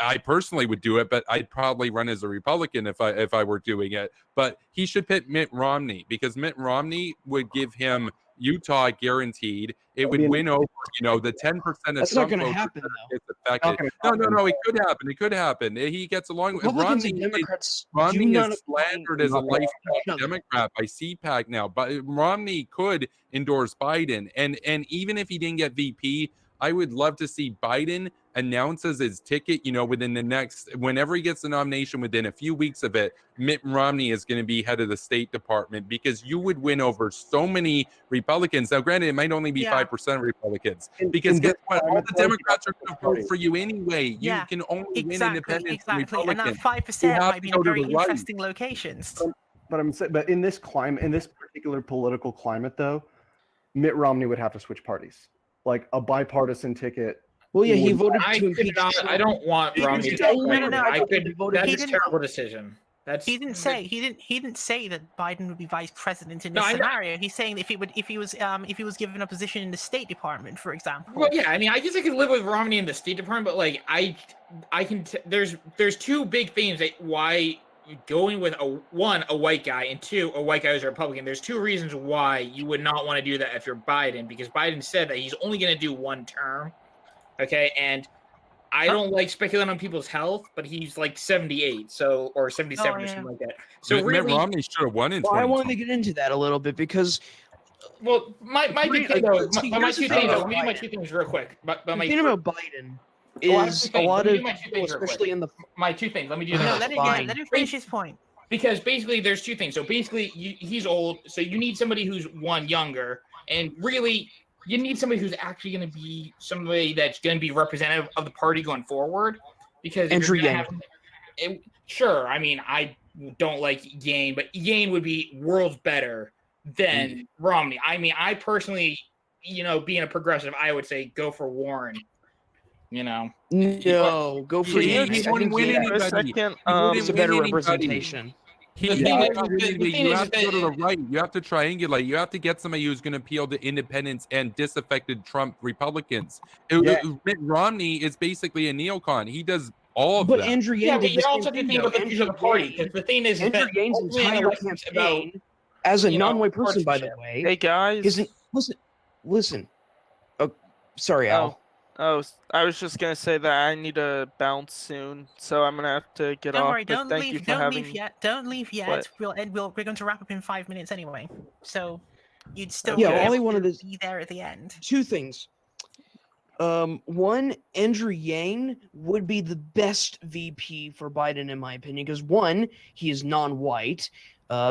I personally would do it, but I'd probably run as a Republican if I were doing it. But he should pick Mitt Romney because Mitt Romney would give him Utah guaranteed. It would win over the 10% of That's Trump not going to voters happen, that though. gets affected. No, it could happen. It could happen. He gets along with Republicans Romney. and Democrats Romney do not is slandered as a lifelong Democrat by CPAC now, but Romney could endorse Biden, and even if he didn't get VP, I would love to see Biden announces his ticket, within the next, whenever he gets the nomination, within a few weeks of it, Mitt Romney is going to be head of the State Department, because you would win over so many Republicans. Now, granted, it might only be 5% Republicans, because guess what? All the Democrats are going to vote for you anyway. You can only win independents and Republicans. And that 5% might be in very interesting locations. But in this climate, in this particular political climate, though, Mitt Romney would have to switch parties, like a bipartisan ticket. Well, yeah, he voted I to impeach Trump. I don't want Romney to No. That's a terrible decision. That's He didn't say that Biden would be vice president in this No, I know. scenario. He's saying if he was given a position in the State Department, for example. Well, yeah, I mean, I guess I could live with Romney in the State Department, but like, I can. There's two big themes that why going with a white guy, and two, a white guy who's a Republican. There's two reasons why you would not want to do that if you're Biden, because Biden said that he's only going to do one term. Okay, and I don't like speculating on people's health, but he's like 78, or 77 or something like that. So Mitt really, Romney should have won in Well, I 2020. wanted to get into that a little bit because well, my big thing though, my two things. Let me do my two things real quick. But the my thing about Biden Oh, I have is two a things. lot Let me of do my two people, things real quick. especially in the my two things. Let me do No, that. let him finish his point. Because basically, there's two things. So basically, he's old, so you need somebody who's one younger, and really, you need somebody who's actually going to be somebody that's going to be representative of the party going forward. Because if Andrew you're gonna Yang. sure, I mean, I don't like Yang, but Yang would be worlds better than Romney. I mean, I personally, being a progressive, I would say go for Warren. No, go for He Yang. I wouldn't think win he anybody. Second, He wouldn't is a win better anybody. representation. The He thing might is- not win the anybody. thing You is have to go to that- the right. You have to triangulate. You have to get somebody who's going to appeal to independents and disaffected Trump Republicans. Mitt Romney is basically a neocon. He does all of But that. Andrew Yeah, Yang but did you the also same have to thing, think though. about the future of the party. Because the thing is Andrew that Yang's ultimately an entire election's campaign, as a non-white person, by the partisanship. way, Hey guys. isn't. Listen. Oh, sorry, Al. I was just gonna say that I need to bounce soon, so I'm gonna have to get Don't off. worry, but don't thank leave. you for Don't having leave yet. Don't leave yet. What? We're going to wrap up in 5 minutes anyway. So you'd still Yeah, be all I able wanted to is- be there at the end. Two things. One, Andrew Yang would be the best VP for Biden, in my opinion, because one, he is non-white,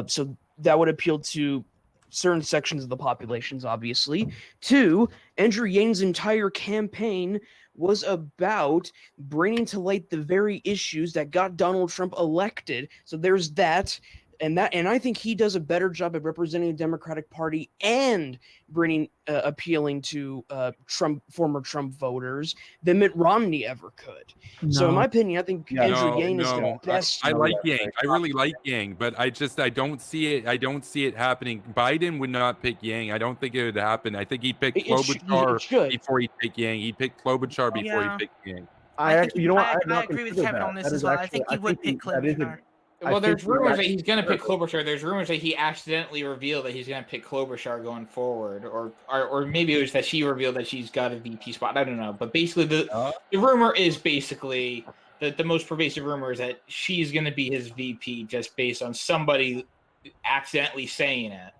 so that would appeal to certain sections of the populations, obviously. Two, Andrew Yang's entire campaign was about bringing to light the very issues that got Donald Trump elected. So there's that. And I think he does a better job at representing the Democratic Party and appealing to former Trump voters than Mitt Romney ever could. So in my opinion, I think Andrew Yang is the best. I like Yang. I really like Yang, but I don't see it. I don't see it happening. Biden would not pick Yang. I don't think it would happen. I think he'd pick Klobuchar before he'd pick Yang. He'd pick Klobuchar before he'd pick Yang. I agree with Kevin on this as well. I think he would pick Klobuchar. Well, there's rumors that he's going to pick Klobuchar. There's rumors that he accidentally revealed that he's going to pick Klobuchar going forward, or maybe it was that she revealed that she's got a VP spot. I don't know, but basically the rumor is basically that the most pervasive rumor is that she's going to be his VP just based on somebody accidentally saying it.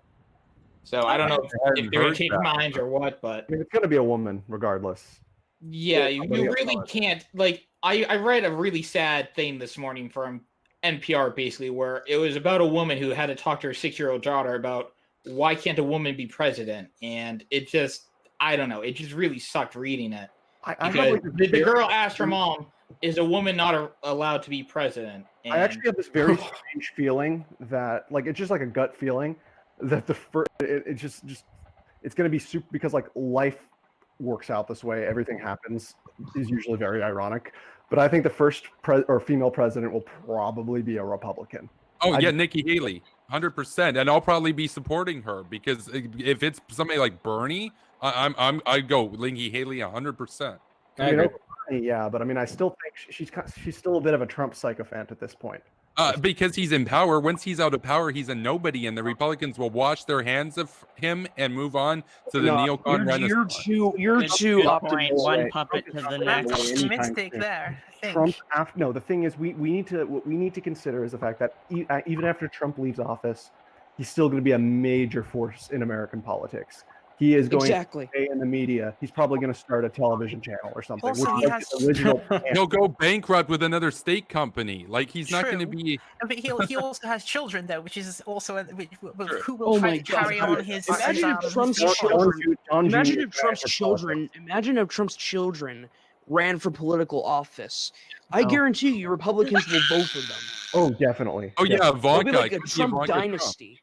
So I don't know if they're going to change minds or what, but I mean, it's going to be a woman regardless. yeah, you really can't. Like I read a really sad thing this morning from NPR, basically, where it was about a woman who had to talk to her 6-year-old daughter about why can't a woman be president, and it just, I don't know, it just really sucked reading it. Because the girl asked her mom, "Is a woman not allowed to be president?" And I actually have this very strange feeling that, like, it's just like a gut feeling that it's going to be super, because like life works out this way. Everything happens is usually very ironic. But I think the first female president will probably be a Republican. Oh yeah, Nikki Haley, 100%, and I'll probably be supporting her because if it's somebody like Bernie, I'd go Nikki Haley 100%. I mean, yeah, but I mean, I still think she's still a bit of a Trump sycophant at this point. Because he's in power. Once he's out of power, he's a nobody, and the Republicans will wash their hands of him and move on to the neocon renaissance. You're too optimistic. One puppet to the next. Optimistic there. I think. Trump. The thing is, what we need to consider is the fact that even after Trump leaves office, he's still going to be a major force in American politics. He is going to stay in the media. He's probably going to start a television channel or something. Also, He'll go bankrupt with another state company. Like he's not going to be. But he also has children though, which is also who will try to carry on his. Imagine if Trump's children ran for political office. I guarantee you, Republicans will vote for them. Oh, definitely. Oh yeah, It'll be Ivanka. like a Trump dynasty.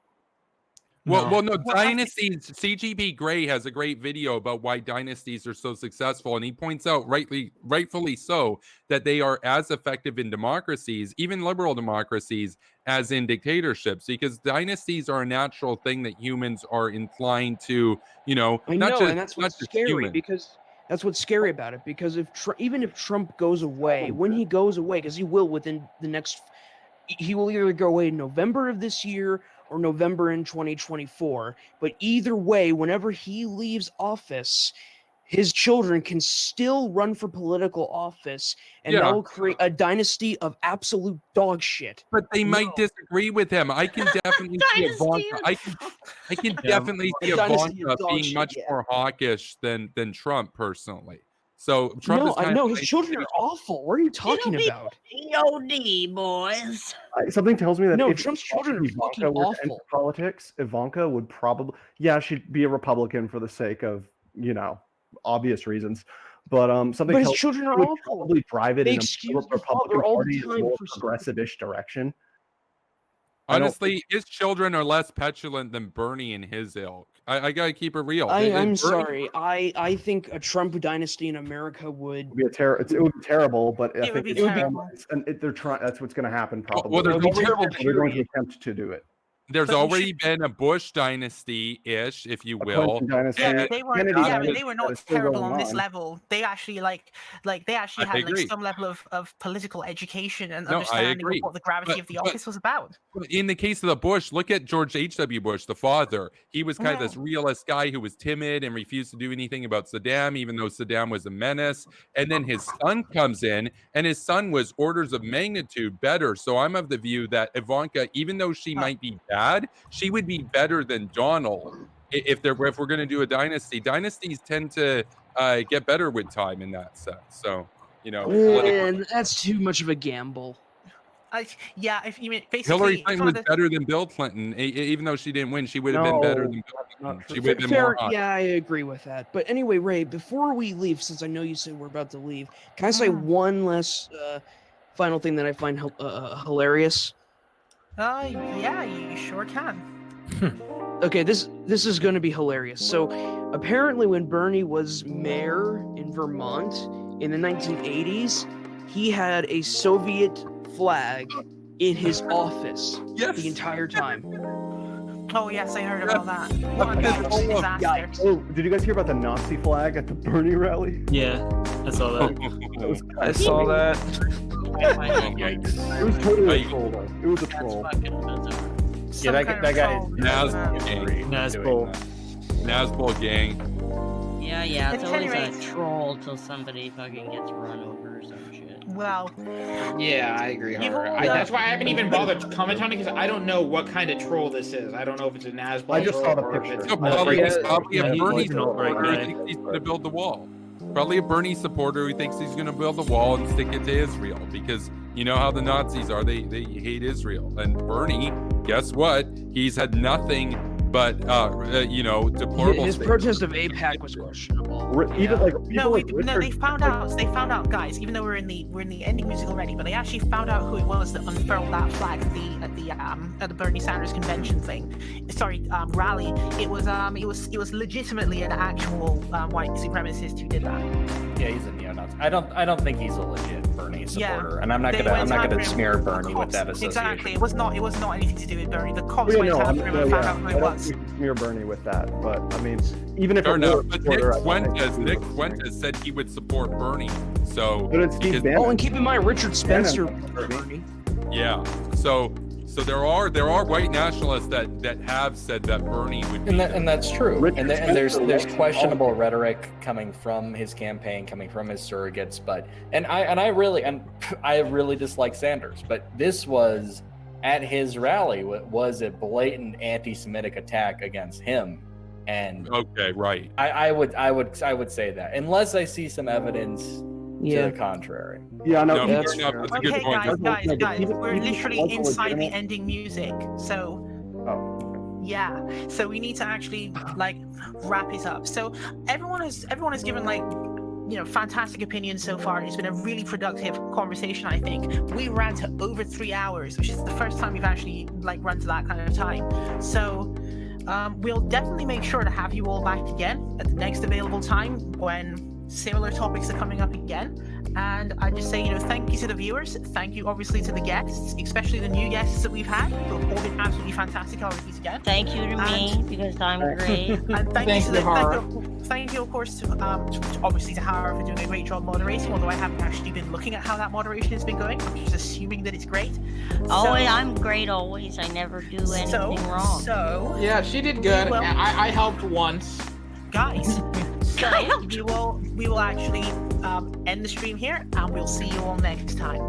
Well, no, dynasties. CGP Grey has a great video about why dynasties are so successful, and he points out, rightfully so, that they are as effective in democracies, even liberal democracies, as in dictatorships, because dynasties are a natural thing that humans are inclined to, and that's what's scary humans. because that's what's scary about it. Because even if Trump goes away, when he goes away, because he will within the next, he will either go away in November of this year or November in 2024. But either way, whenever he leaves office, his children can still run for political office, and that will create a dynasty of absolute dog shit. But they might disagree with him. I can definitely see Ivanka. I can definitely see Ivanka being much more hawkish than Trump personally. So Trump his children are awful. What are you talking about? EOD, boys. Something tells me that if Trump's children are fucking awful. Politics, Ivanka would probably, she'd be a Republican for the sake of, obvious reasons. But something his children are awful. Probably drive it in a Republican Party more for progressive-ish direction. Honestly, his children are less petulant than Bernie and his ilk. I gotta keep it real. I'm sorry. I think a Trump dynasty in America would be it would be terrible, but I think it would be terrible. They're trying. That's what's going to happen probably. Well, they're going to attempt to do it. There's already been a Bush dynasty-ish, if you will. They were not terrible on this level. They actually they actually had some level of political education and understanding of what the gravity of the office was about. In the case of the Bush, look at George H.W. Bush, the father. He was kind of this realist guy who was timid and refused to do anything about Saddam, even though Saddam was a menace. And then his son comes in, and his son was orders of magnitude better. So I'm of the view that Ivanka, even though she might be bad, she would be better than Donald if we're going to do a dynasty. Dynasties tend to get better with time in that sense. So that's too much of a gamble. If you mean basically Hillary Clinton was better than Bill Clinton, even though she didn't win. She would have been better than Bill Clinton. She would have been more hot. Yeah, I agree with that. But anyway, Ray, before we leave, since I know you said we're about to leave, can I say one last final thing that I find hilarious? Yeah, you sure can. Okay, this is going to be hilarious. So, apparently when Bernie was mayor in Vermont in the 1980s, he had a Soviet flag in his office the entire time. Oh, yes, I heard about that. What a disaster. Oh, did you guys hear about the Nazi flag at the Bernie rally? Yeah, I saw that. I saw that. It was totally a troll, though. It was a troll. Yeah, that guy Nazbol gang. Yeah, it's always a troll till somebody fucking gets run over or some shit. Well, yeah, I agree. That's why I haven't even bothered to comment on it, because I don't know what kind of troll this is. I don't know if it's a Nazbol. I just saw the picture. Probably a Bernie supporter who thinks he's going to build the wall. Probably a Bernie supporter who thinks he's going to build the wall and stick it to Israel, because you know how the Nazis are. They hate Israel. And Bernie, guess what? He's had nothing but deplorable. His protest of AIPAC was questionable. They found out, guys. Even though we're in the ending music already, but they actually found out who it was that unfurled that flag at the Bernie Sanders convention rally. It was legitimately an actual white supremacist who did that. Yeah, he's a neo-Nazi. I don't think he's a legit Bernie supporter, and I'm not gonna smear Bernie with that association. Exactly, it was not anything to do with Bernie. The cops went after him and found out who it was. Smear Bernie with that, but I mean, even if Nick Fuentes said he would support Bernie, so and keep in mind Richard Spencer Bernie. Yeah, so there are white nationalists that have said that Bernie would be, and that's true. And there's questionable rhetoric coming from his campaign, coming from his surrogates, but I really dislike Sanders, but this was at his rally was a blatant anti-Semitic attack against him, and okay, right. I would say that unless I see some evidence to the contrary. Yeah, that's a good point. Guys, we're literally inside the ending music, so yeah, so we need to actually wrap it up. So everyone has given fantastic opinions so far. It's been a really productive conversation, I think. We ran to over 3 hours, which is the first time we've actually run to that kind of time. So we'll definitely make sure to have you all back again at the next available time when similar topics are coming up again. And I just say, thank you to the viewers. Thank you, obviously, to the guests, especially the new guests that we've had, who have all been absolutely fantastic. I'll repeat again. Thank you to me, because I'm great. And thank you, of course, to obviously to Hara for doing a great job moderating, although I haven't actually been looking at how that moderation has been going. I'm just assuming that it's great. I'm great always. I never do anything wrong. Yeah, she did good. I helped once. Guys, we will actually end the stream here, and we'll see you all next time.